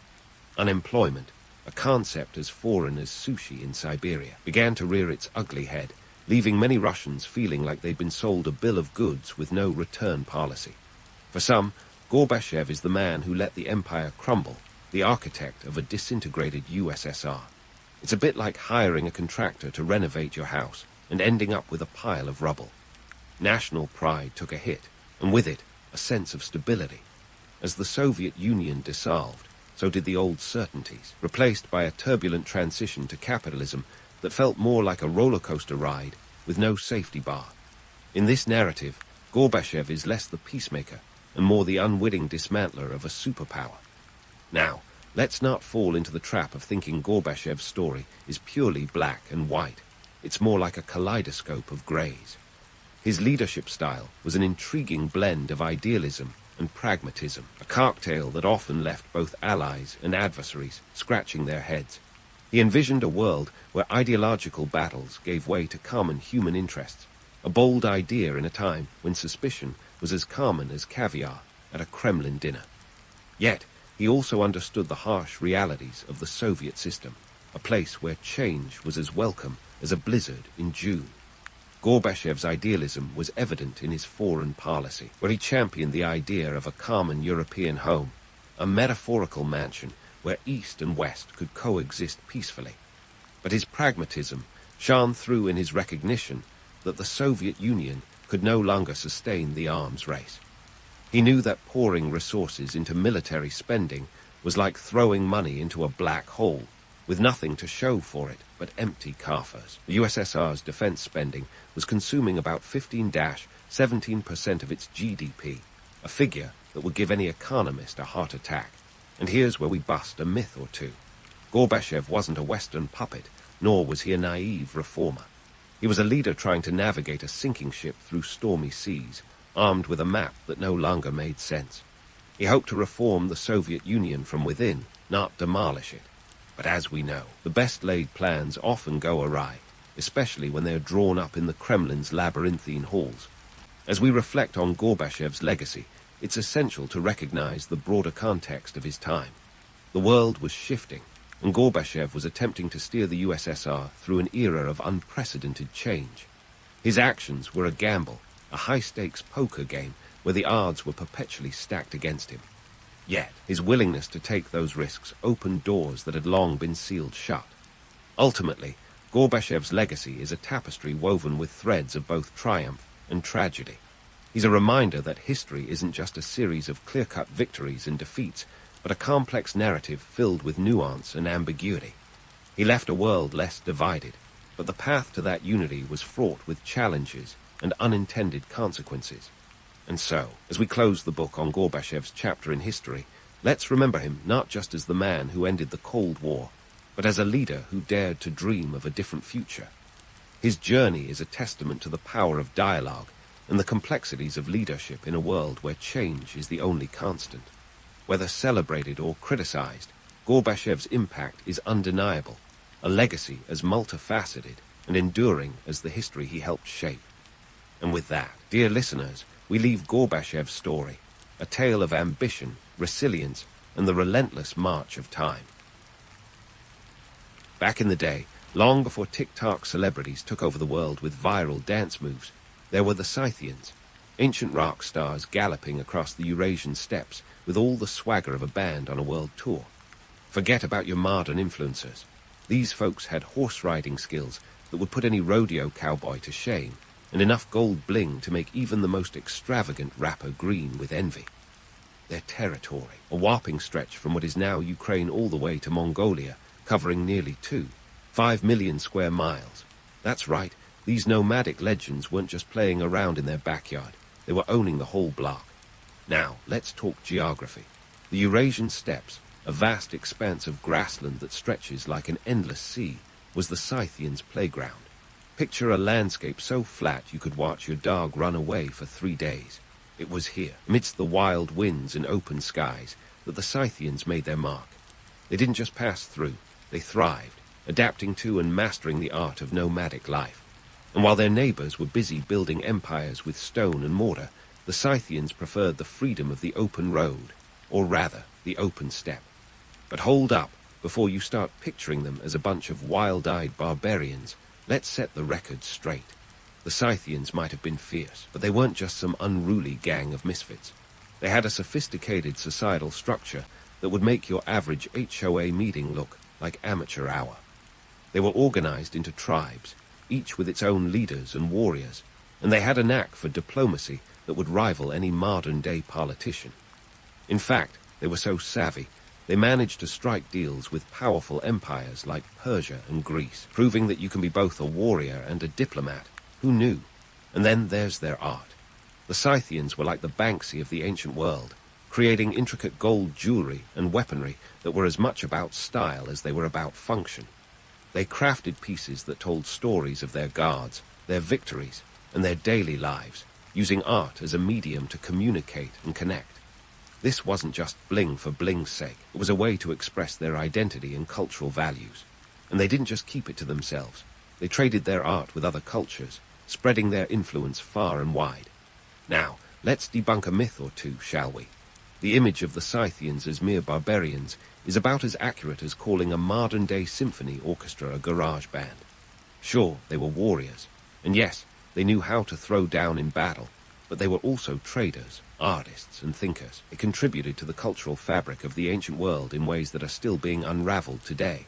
Unemployment, a concept as foreign as sushi in Siberia, began to rear its ugly head, leaving many Russians feeling like they'd been sold a bill of goods with no return policy. For some, Gorbachev is the man who let the empire crumble, the architect of a disintegrated USSR. It's a bit like hiring a contractor to renovate your house and ending up with a pile of rubble. National pride took a hit, and with it, a sense of stability. As the Soviet Union dissolved, so did the old certainties, replaced by a turbulent transition to capitalism that felt more like a roller coaster ride with no safety bar. In this narrative, Gorbachev is less the peacemaker and more the unwitting dismantler of a superpower. Now, let's not fall into the trap of thinking Gorbachev's story is purely black and white. It's more like a kaleidoscope of greys. His leadership style was an intriguing blend of idealism and pragmatism, a cocktail that often left both allies and adversaries scratching their heads. He envisioned a world where ideological battles gave way to common human interests, a bold idea in a time when suspicion was as common as caviar at a Kremlin dinner. Yet, he also understood the harsh realities of the Soviet system, a place where change was as welcome as a blizzard in June. Gorbachev's idealism was evident in his foreign policy, where he championed the idea of a common European home, a metaphorical mansion where East and West could coexist peacefully. But his pragmatism shone through in his recognition that the Soviet Union could no longer sustain the arms race. He knew that pouring resources into military spending was like throwing money into a black hole, with nothing to show for it but empty coffers. The USSR's defense spending was consuming about 15-17% of its GDP, a figure that would give any economist a heart attack. And here's where we bust a myth or two. Gorbachev wasn't a Western puppet, nor was he a naive reformer. He was a leader trying to navigate a sinking ship through stormy seas, armed with a map that no longer made sense. He hoped to reform the Soviet Union from within, not demolish it. But as we know, the best-laid plans often go awry, especially when they are drawn up in the Kremlin's labyrinthine halls. As we reflect on Gorbachev's legacy, it's essential to recognize the broader context of his time. The world was shifting, and Gorbachev was attempting to steer the USSR through an era of unprecedented change. His actions were a gamble, a high-stakes poker game where the odds were perpetually stacked against him. Yet, his willingness to take those risks opened doors that had long been sealed shut. Ultimately, Gorbachev's legacy is a tapestry woven with threads of both triumph and tragedy. He's a reminder that history isn't just a series of clear-cut victories and defeats, but a complex narrative filled with nuance and ambiguity. He left a world less divided, but the path to that unity was fraught with challenges and unintended consequences. And so, as we close the book on Gorbachev's chapter in history, let's remember him not just as the man who ended the Cold War, but as a leader who dared to dream of a different future. His journey is a testament to the power of dialogue and the complexities of leadership in a world where change is the only constant. Whether celebrated or criticized, Gorbachev's impact is undeniable, a legacy as multifaceted and enduring as the history he helped shape. And with that, dear listeners, we leave Gorbachev's story, a tale of ambition, resilience, and the relentless march of time. Back in the day, long before TikTok celebrities took over the world with viral dance moves, there were the Scythians, ancient rock stars galloping across the Eurasian steppes with all the swagger of a band on a world tour. Forget about your modern influencers. These folks had horse-riding skills that would put any rodeo cowboy to shame, and enough gold bling to make even the most extravagant rapper green with envy. Their territory, a whopping stretch from what is now Ukraine all the way to Mongolia, covering nearly 5 million square miles. That's right, these nomadic legends weren't just playing around in their backyard, they were owning the whole block. Now, let's talk geography. The Eurasian steppes, a vast expanse of grassland that stretches like an endless sea, was the Scythians' playground. Picture a landscape so flat you could watch your dog run away for 3 days. It was here, amidst the wild winds and open skies, that the Scythians made their mark. They didn't just pass through, they thrived, adapting to and mastering the art of nomadic life. And while their neighbors were busy building empires with stone and mortar, the Scythians preferred the freedom of the open road, or rather, the open steppe. But hold up, before you start picturing them as a bunch of wild-eyed barbarians, let's set the record straight. The Scythians might have been fierce, but they weren't just some unruly gang of misfits. They had a sophisticated societal structure that would make your average HOA meeting look like amateur hour. They were organized into tribes, each with its own leaders and warriors, and they had a knack for diplomacy that would rival any modern-day politician. In fact, they were so savvy, they managed to strike deals with powerful empires like Persia and Greece, proving that you can be both a warrior and a diplomat. Who knew? And then there's their art. The Scythians were like the Banksy of the ancient world, creating intricate gold jewelry and weaponry that were as much about style as they were about function. They crafted pieces that told stories of their gods, their victories, and their daily lives, using art as a medium to communicate and connect. This wasn't just bling for bling's sake. It was a way to express their identity and cultural values. And they didn't just keep it to themselves. They traded their art with other cultures, spreading their influence far and wide. Now, let's debunk a myth or two, shall we? The image of the Scythians as mere barbarians is about as accurate as calling a modern-day symphony orchestra a garage band. Sure, they were warriors, and yes, they knew how to throw down in battle, but they were also traders, artists, and thinkers. They contributed to the cultural fabric of the ancient world in ways that are still being unraveled today.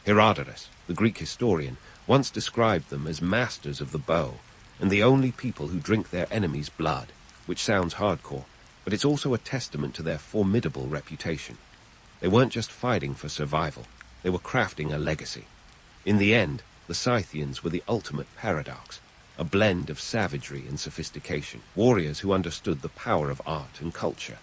Herodotus, the Greek historian, once described them as masters of the bow, and the only people who drink their enemies' blood, which sounds hardcore, but it's also a testament to their formidable reputation. They weren't just fighting for survival, they were crafting a legacy. In the end, the Scythians were the ultimate paradox, a blend of savagery and sophistication, warriors who understood the power of art and culture.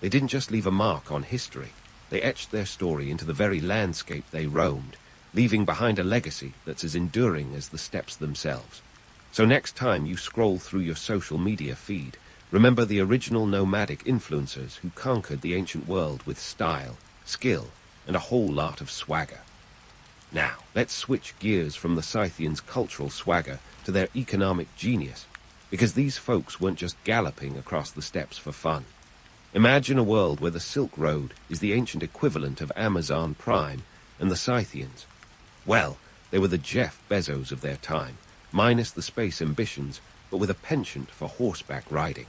They didn't just leave a mark on history, they etched their story into the very landscape they roamed, leaving behind a legacy that's as enduring as the steppes themselves. So next time you scroll through your social media feed, remember the original nomadic influencers who conquered the ancient world with style, skill, and a whole lot of swagger. Now, let's switch gears from the Scythians' cultural swagger to their economic genius, because these folks weren't just galloping across the steppes for fun. Imagine a world where the Silk Road is the ancient equivalent of Amazon Prime and the Scythians. Well, they were the Jeff Bezos of their time, minus the space ambitions, but with a penchant for horseback riding.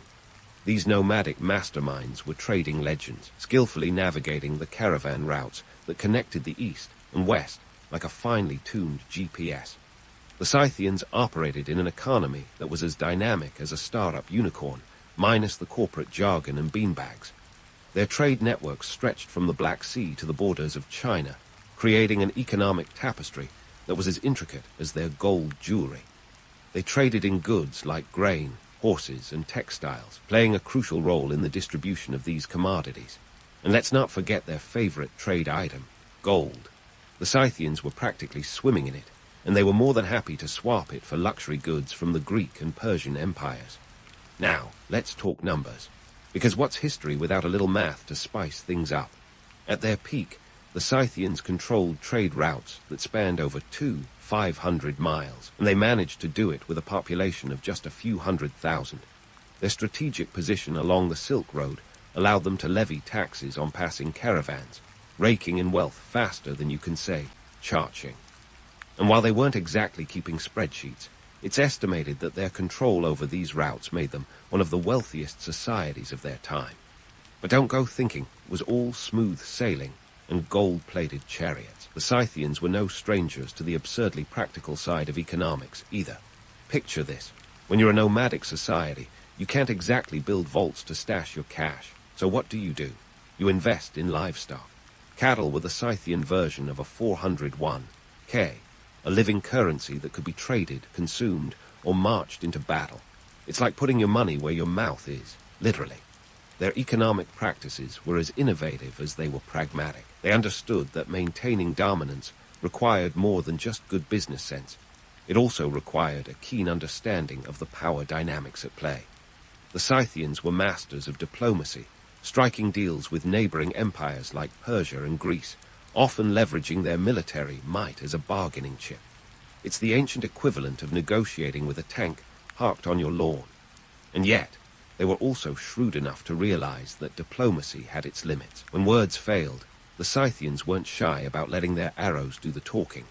These nomadic masterminds were trading legends, skillfully navigating the caravan routes that connected the east and west like a finely tuned GPS. The Scythians operated in an economy that was as dynamic as a startup unicorn, minus the corporate jargon and beanbags. Their trade networks stretched from the Black Sea to the borders of China, creating an economic tapestry that was as intricate as their gold jewelry. They traded in goods like grain, horses, and textiles, playing a crucial role in the distribution of these commodities. And let's not forget their favorite trade item, gold. The Scythians were practically swimming in it, and they were more than happy to swap it for luxury goods from the Greek and Persian empires. Now, let's talk numbers, because what's history without a little math to spice things up? At their peak, the Scythians controlled trade routes that spanned over 500 miles, and they managed to do it with a population of just a few 100,000. Their strategic position along the Silk Road allowed them to levy taxes on passing caravans, raking in wealth faster than you can say, charging. And while they weren't exactly keeping spreadsheets, it's estimated that their control over these routes made them one of the wealthiest societies of their time. But don't go thinking it was all smooth sailing. and gold-plated chariots. The Scythians were no strangers to the absurdly practical side of economics either. Picture this. When you're a nomadic society, you can't exactly build vaults to stash your cash. So what do? You invest in livestock. Cattle were the Scythian version of a 401k, a living currency that could be traded, consumed, or marched into battle. It's like putting your money where your mouth is, literally. Their economic practices were as innovative as they were pragmatic. They understood that maintaining dominance required more than just good business sense. It also required a keen understanding of the power dynamics at play. The Scythians were masters of diplomacy, striking deals with neighboring empires like Persia and Greece, often leveraging their military might as a bargaining chip. It's the ancient equivalent of negotiating with a tank parked on your lawn. And yet, they were also shrewd enough to realize that diplomacy had its limits. When words failed, the Scythians weren't shy about letting their arrows do the talking.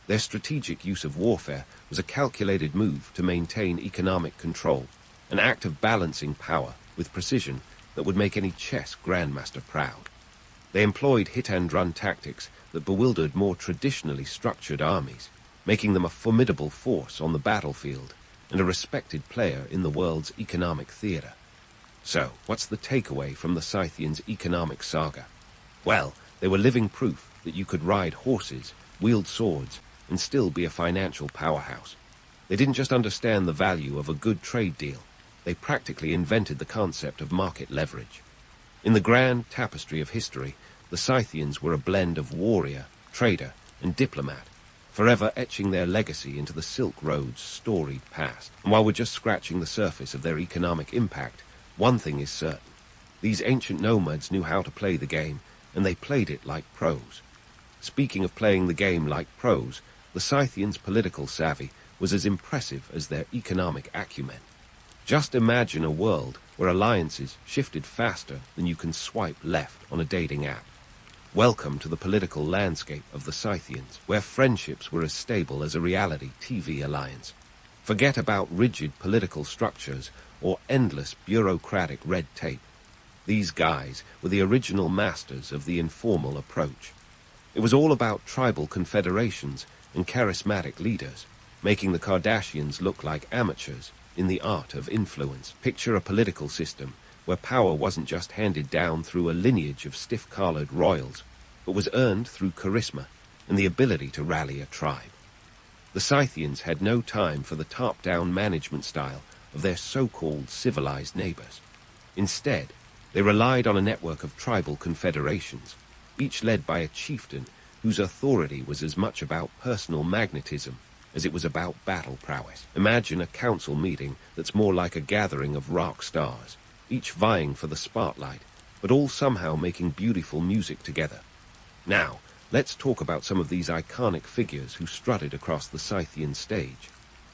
Their strategic use of warfare was a calculated move to maintain economic control, an act of balancing power with precision that would make any chess grandmaster proud. They employed hit-and-run tactics that bewildered more traditionally structured armies, making them a formidable force on the battlefield and a respected player in the world's economic theater. So, what's the takeaway from the Scythians' economic saga? Well, they were living proof that you could ride horses, wield swords, and still be a financial powerhouse. They didn't just understand the value of a good trade deal, they practically invented the concept of market leverage. In the grand tapestry of history, the Scythians were a blend of warrior, trader, and diplomat, forever etching their legacy into the Silk Road's storied past. And while we're just scratching the surface of their economic impact, one thing is certain. These ancient nomads knew how to play the game, and they played it like pros. Speaking of playing the game like pros, the Scythians' political savvy was as impressive as their economic acumen. Just imagine a world where alliances shifted faster than you can swipe left on a dating app. Welcome to the political landscape of the Scythians, where friendships were as stable as a reality TV alliance. Forget about rigid political structures or endless bureaucratic red tape. These guys were the original masters of the informal approach. It was all about tribal confederations and charismatic leaders, making the Kardashians look like amateurs in the art of influence. Picture a political system where power wasn't just handed down through a lineage of stiff-collared royals, but was earned through charisma and the ability to rally a tribe. The Scythians had no time for the top-down management style of their so-called civilized neighbors. Instead, they relied on a network of tribal confederations, each led by a chieftain whose authority was as much about personal magnetism as it was about battle prowess. Imagine a council meeting that's more like a gathering of rock stars, each vying for the spotlight, but all somehow making beautiful music together. Now, let's talk about some of these iconic figures who strutted across the Scythian stage.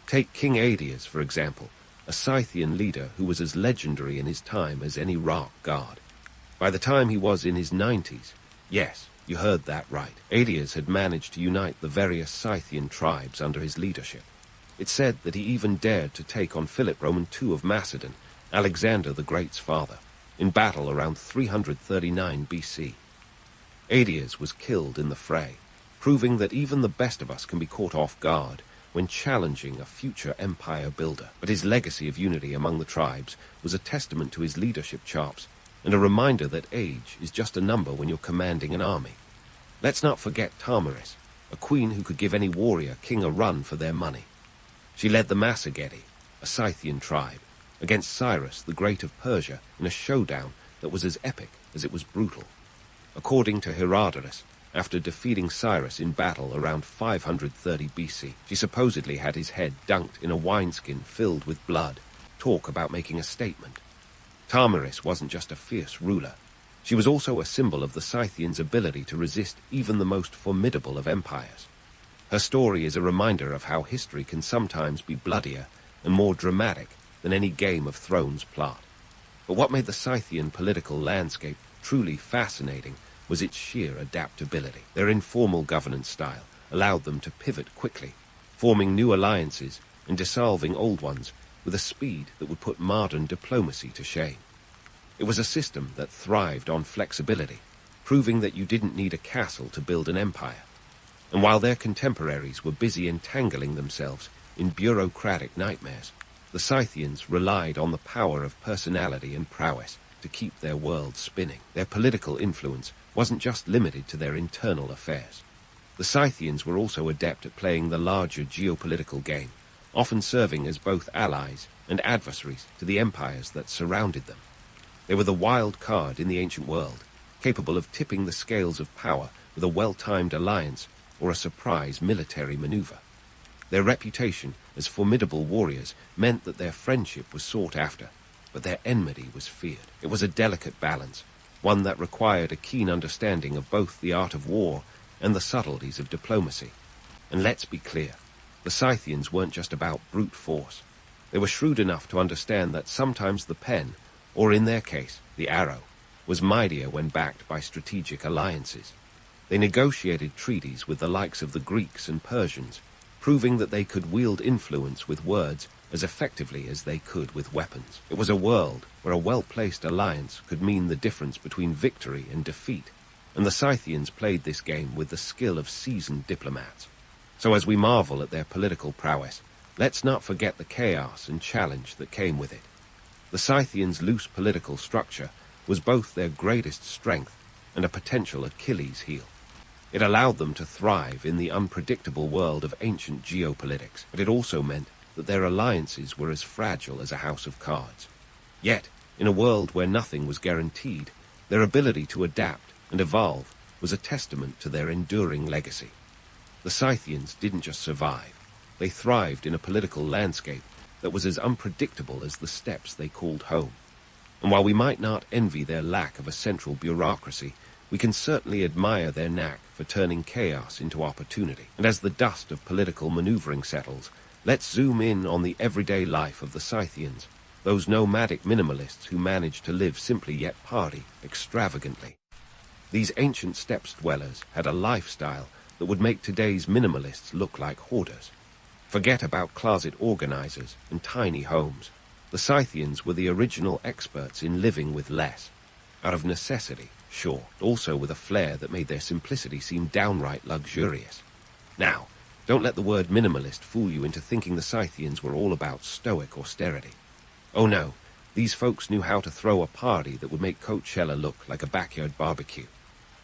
Take King Aedeas, for example, a Scythian leader who was as legendary in his time as any rock god. By the time he was in his 90s, yes, you heard that right, Aedeas had managed to unite the various Scythian tribes under his leadership. It's said that he even dared to take on Philip Roman II of Macedon, Alexander the Great's father, in battle around 339 BC. Aedeas was killed in the fray, proving that even the best of us can be caught off guard when challenging a future empire builder. But his legacy of unity among the tribes was a testament to his leadership chops, and a reminder that age is just a number when you're commanding an army. Let's not forget Tamaris, a queen who could give any warrior king a run for their money. She led the Massagetae, a Scythian tribe, against Cyrus the Great of Persia in a showdown that was as epic as it was brutal. According to Herodotus, after defeating Cyrus in battle around 530 BC, she supposedly had his head dunked in a wineskin filled with blood. Talk about making a statement. Tamaris wasn't just a fierce ruler. She was also a symbol of the Scythians' ability to resist even the most formidable of empires. Her story is a reminder of how history can sometimes be bloodier and more dramatic than any Game of Thrones plot. But what made the Scythian political landscape truly fascinating was its sheer adaptability. Their informal governance style allowed them to pivot quickly, forming new alliances and dissolving old ones with a speed that would put modern diplomacy to shame. It was a system that thrived on flexibility, proving that you didn't need a castle to build an empire. And while their contemporaries were busy entangling themselves in bureaucratic nightmares, the Scythians relied on the power of personality and prowess to keep their world spinning. Their political influence wasn't just limited to their internal affairs. The Scythians were also adept at playing the larger geopolitical game, often serving as both allies and adversaries to the empires that surrounded them. They were the wild card in the ancient world, capable of tipping the scales of power with a well-timed alliance or a surprise military maneuver. Their reputation as formidable warriors meant that their friendship was sought after, but their enmity was feared. It was a delicate balance, one that required a keen understanding of both the art of war and the subtleties of diplomacy. And let's be clear, the Scythians weren't just about brute force. They were shrewd enough to understand that sometimes the pen, or in their case, the arrow, was mightier when backed by strategic alliances. They negotiated treaties with the likes of the Greeks and Persians, proving that they could wield influence with words as effectively as they could with weapons. It was a world where a well-placed alliance could mean the difference between victory and defeat, and the Scythians played this game with the skill of seasoned diplomats. So as we marvel at their political prowess, let's not forget the chaos and challenge that came with it. The Scythians' loose political structure was both their greatest strength and a potential Achilles heel. It allowed them to thrive in the unpredictable world of ancient geopolitics, but it also meant that their alliances were as fragile as a house of cards. Yet, in a world where nothing was guaranteed, their ability to adapt and evolve was a testament to their enduring legacy. The Scythians didn't just survive, they thrived in a political landscape that was as unpredictable as the steppes they called home. And while we might not envy their lack of a central bureaucracy, we can certainly admire their knack for turning chaos into opportunity. And as the dust of political maneuvering settles, let's zoom in on the everyday life of the Scythians, those nomadic minimalists who managed to live simply yet party extravagantly. These ancient steppes dwellers had a lifestyle that would make today's minimalists look like hoarders. Forget about closet organizers and tiny homes. The Scythians were the original experts in living with less, out of necessity, sure, but also with a flair that made their simplicity seem downright luxurious. Now, don't let the word minimalist fool you into thinking the Scythians were all about stoic austerity. Oh no, these folks knew how to throw a party that would make Coachella look like a backyard barbecue.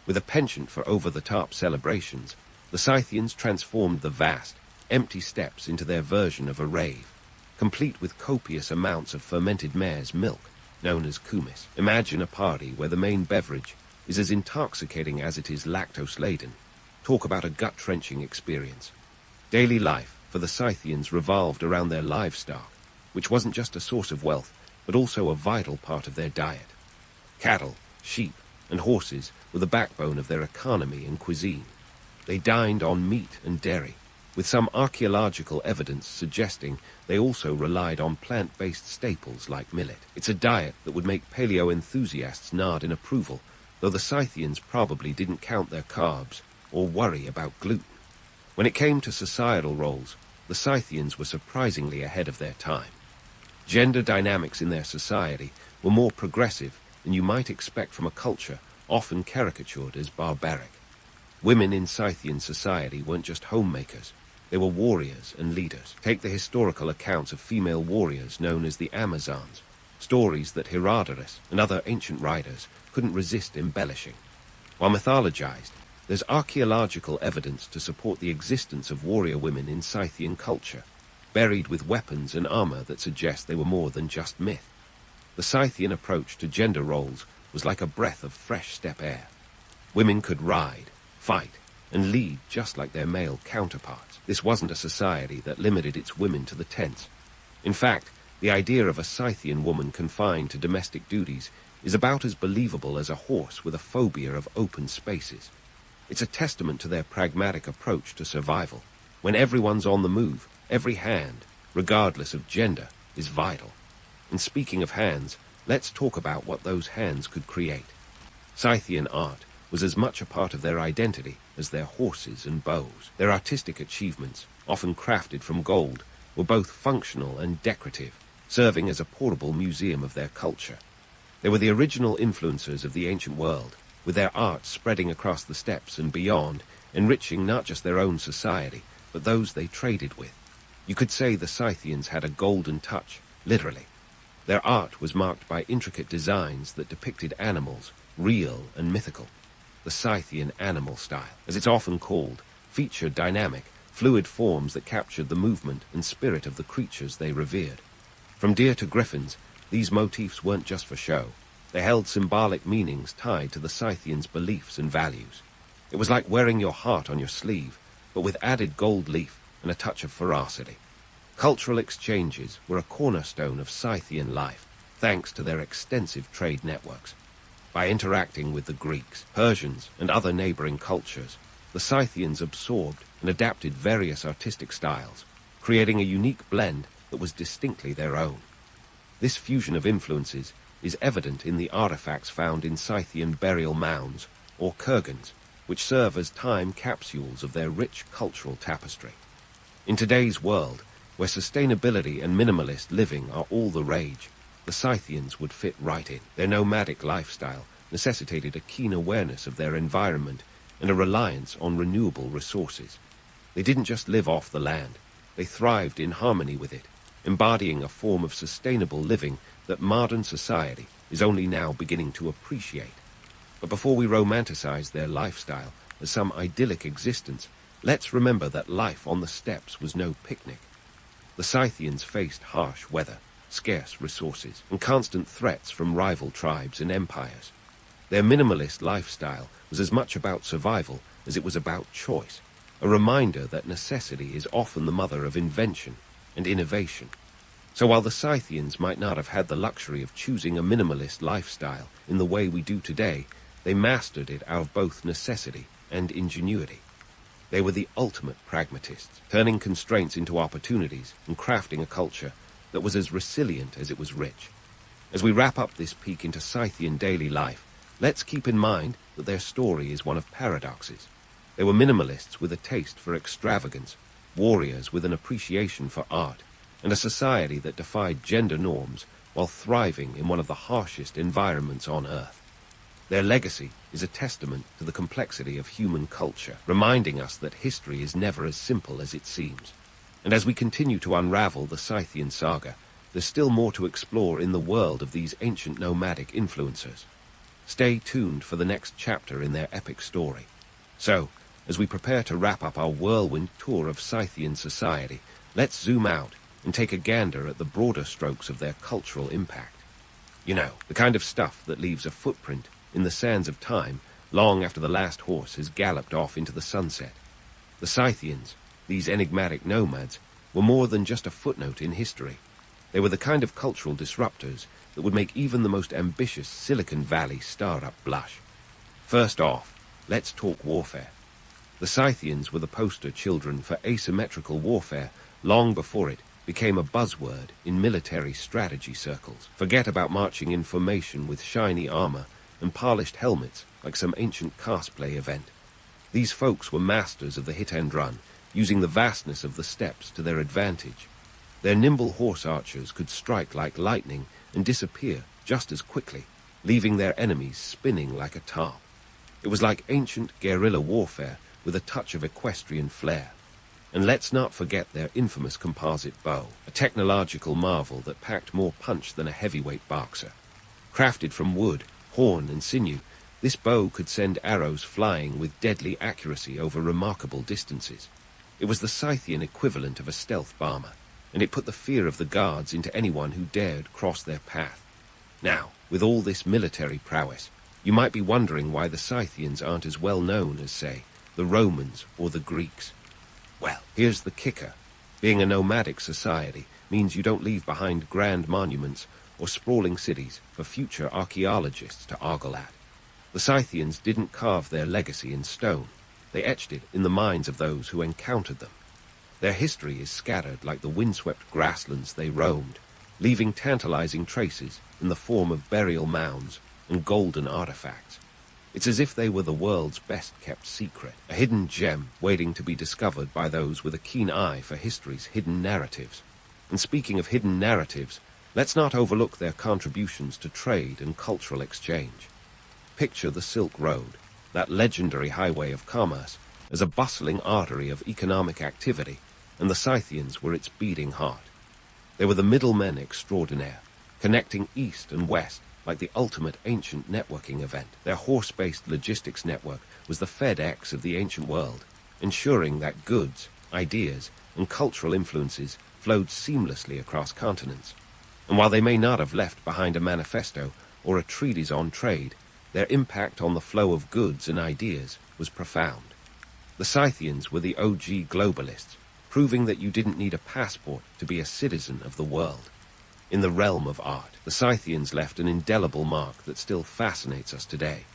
With a penchant for over-the-top celebrations, the Scythians transformed the vast, empty steppes into their version of a rave, complete with copious amounts of fermented mare's milk, known as kumis. Imagine a party where the main beverage is as intoxicating as it is lactose-laden. Talk about a gut-wrenching experience. Daily life for the Scythians revolved around their livestock, which wasn't just a source of wealth, but also a vital part of their diet. Cattle, sheep, and horses were the backbone of their economy and cuisine. They dined on meat and dairy, with some archaeological evidence suggesting they also relied on plant-based staples like millet. It's a diet that would make paleo enthusiasts nod in approval, though the Scythians probably didn't count their carbs or worry about gluten. When it came to societal roles, the Scythians were surprisingly ahead of their time. Gender dynamics in their society were more progressive than you might expect from a culture often caricatured as barbaric. Women in Scythian society weren't just homemakers, they were warriors and leaders. Take the historical accounts of female warriors known as the Amazons, stories that Herodotus and other ancient writers couldn't resist embellishing. While mythologized, there's archaeological evidence to support the existence of warrior women in Scythian culture, buried with weapons and armor that suggest they were more than just myth. The Scythian approach to gender roles was like a breath of fresh steppe air. Women could ride, fight, and lead just like their male counterparts. This wasn't a society that limited its women to the tents. In fact, the idea of a Scythian woman confined to domestic duties is about as believable as a horse with a phobia of open spaces. It's a testament to their pragmatic approach to survival. When everyone's on the move, every hand, regardless of gender, is vital. And speaking of hands, let's talk about what those hands could create. Scythian art was as much a part of their identity as their horses and bows. Their artistic achievements, often crafted from gold, were both functional and decorative, serving as a portable museum of their culture. They were the original influencers of the ancient world, with their art spreading across the steppes and beyond, enriching not just their own society, but those they traded with. You could say the Scythians had a golden touch, literally. Their art was marked by intricate designs that depicted animals, real and mythical. The Scythian animal style, as it's often called, featured dynamic, fluid forms that captured the movement and spirit of the creatures they revered. From deer to griffins, these motifs weren't just for show. They held symbolic meanings tied to the Scythians' beliefs and values. It was like wearing your heart on your sleeve, but with added gold leaf and a touch of ferocity. Cultural exchanges were a cornerstone of Scythian life, thanks to their extensive trade networks. By interacting with the Greeks, Persians, and other neighboring cultures, the Scythians absorbed and adapted various artistic styles, creating a unique blend that was distinctly their own. This fusion of influences is evident in the artifacts found in Scythian burial mounds, or kurgans, which serve as time capsules of their rich cultural tapestry. In today's world, where sustainability and minimalist living are all the rage, the Scythians would fit right in. Their nomadic lifestyle necessitated a keen awareness of their environment and a reliance on renewable resources. They didn't just live off the land, they thrived in harmony with it, embodying a form of sustainable living that modern society is only now beginning to appreciate. But before we romanticize their lifestyle as some idyllic existence, let's remember that life on the steppes was no picnic. The Scythians faced harsh weather, scarce resources, and constant threats from rival tribes and empires. Their minimalist lifestyle was as much about survival as it was about choice, a reminder that necessity is often the mother of invention and innovation. So while the Scythians might not have had the luxury of choosing a minimalist lifestyle in the way we do today, they mastered it out of both necessity and ingenuity. They were the ultimate pragmatists, turning constraints into opportunities and crafting a culture that was as resilient as it was rich. As we wrap up this peek into Scythian daily life, let's keep in mind that their story is one of paradoxes. They were minimalists with a taste for extravagance, warriors with an appreciation for art, and a society that defied gender norms while thriving in one of the harshest environments on Earth. Their legacy is a testament to the complexity of human culture, reminding us that history is never as simple as it seems. And as we continue to unravel the Scythian saga, there's still more to explore in the world of these ancient nomadic influencers. Stay tuned for the next chapter in their epic story. So, as we prepare to wrap up our whirlwind tour of Scythian society, let's zoom out and take a gander at the broader strokes of their cultural impact. You know, the kind of stuff that leaves a footprint in the sands of time long after the last horse has galloped off into the sunset. The Scythians, these enigmatic nomads, were more than just a footnote in history. They were the kind of cultural disruptors that would make even the most ambitious Silicon Valley startup blush. First off, let's talk warfare. The Scythians were the poster children for asymmetrical warfare long before it became a buzzword in military strategy circles. Forget about marching in formation with shiny armor and polished helmets like some ancient cosplay event. These folks were masters of the hit and run, using the vastness of the steppes to their advantage. Their nimble horse archers could strike like lightning and disappear just as quickly, leaving their enemies spinning like a top. It was like ancient guerrilla warfare with a touch of equestrian flair. And let's not forget their infamous composite bow, a technological marvel that packed more punch than a heavyweight boxer. Crafted from wood, horn, and sinew, this bow could send arrows flying with deadly accuracy over remarkable distances. It was the Scythian equivalent of a stealth bomber, and it put the fear of the guards into anyone who dared cross their path. Now, with all this military prowess, you might be wondering why the Scythians aren't as well known as, say, the Romans or the Greeks. Well, here's the kicker. Being a nomadic society means you don't leave behind grand monuments or sprawling cities for future archaeologists to ogle at. The Scythians didn't carve their legacy in stone. They etched it in the minds of those who encountered them. Their history is scattered like the windswept grasslands they roamed, leaving tantalizing traces in the form of burial mounds and golden artifacts. It's as if they were the world's best-kept secret, a hidden gem waiting to be discovered by those with a keen eye for history's hidden narratives. And speaking of hidden narratives, let's not overlook their contributions to trade and cultural exchange. Picture the Silk Road, that legendary highway of commerce, as a bustling artery of economic activity, and the Scythians were its beating heart. They were the middlemen extraordinaire, connecting east and west like the ultimate ancient networking event. Their horse-based logistics network was the FedEx of the ancient world, ensuring that goods, ideas, and cultural influences flowed seamlessly across continents. And while they may not have left behind a manifesto or a treatise on trade, their impact on the flow of goods and ideas was profound. The Scythians were the OG globalists, proving that you didn't need a passport to be a citizen of the world. In the realm of art, the Scythians left an indelible mark that still fascinates us today.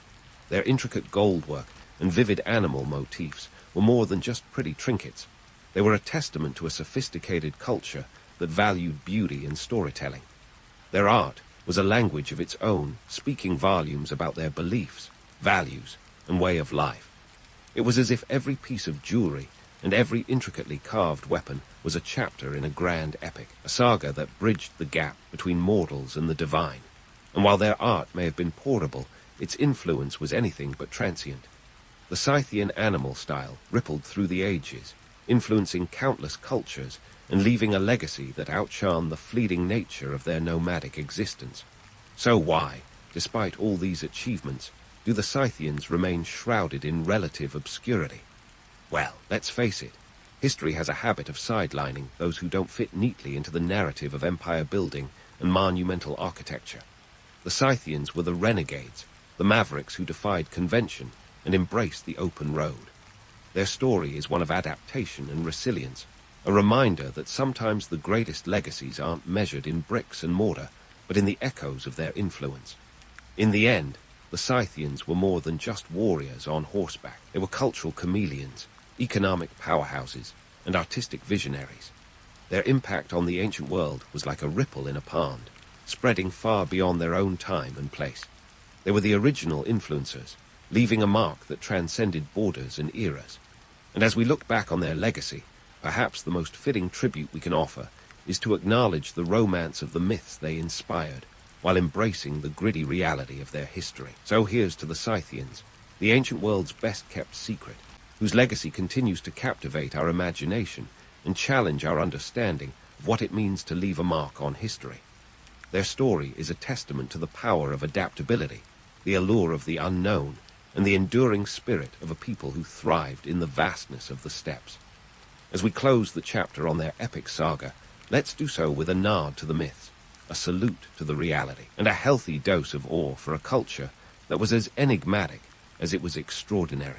Their intricate goldwork and vivid animal motifs were more than just pretty trinkets. They were a testament to a sophisticated culture that valued beauty and storytelling. Their art was a language of its own, speaking volumes about their beliefs, values, and way of life. It was as if every piece of jewelry and every intricately carved weapon was a chapter in a grand epic, a saga that bridged the gap between mortals and the divine. And while their art may have been portable, its influence was anything but transient. The Scythian animal style rippled through the ages, influencing countless cultures and leaving a legacy that outshone the fleeting nature of their nomadic existence. So why, despite all these achievements, do the Scythians remain shrouded in relative obscurity? Well, let's face it, history has a habit of sidelining those who don't fit neatly into the narrative of empire building and monumental architecture. The Scythians were the renegades, the mavericks who defied convention and embraced the open road. Their story is one of adaptation and resilience, a reminder that sometimes the greatest legacies aren't measured in bricks and mortar, but in the echoes of their influence. In the end, the Scythians were more than just warriors on horseback. They were cultural chameleons, economic powerhouses, and artistic visionaries. Their impact on the ancient world was like a ripple in a pond, spreading far beyond their own time and place. They were the original influencers, leaving a mark that transcended borders and eras. And as we look back on their legacy, perhaps the most fitting tribute we can offer is to acknowledge the romance of the myths they inspired, while embracing the gritty reality of their history. So here's to the Scythians, the ancient world's best-kept secret, whose legacy continues to captivate our imagination and challenge our understanding of what it means to leave a mark on history. Their story is a testament to the power of adaptability, the allure of the unknown, and the enduring spirit of a people who thrived in the vastness of the steppes. As we close the chapter on their epic saga, let's do so with a nod to the myths, a salute to the reality, and a healthy dose of awe for a culture that was as enigmatic as it was extraordinary.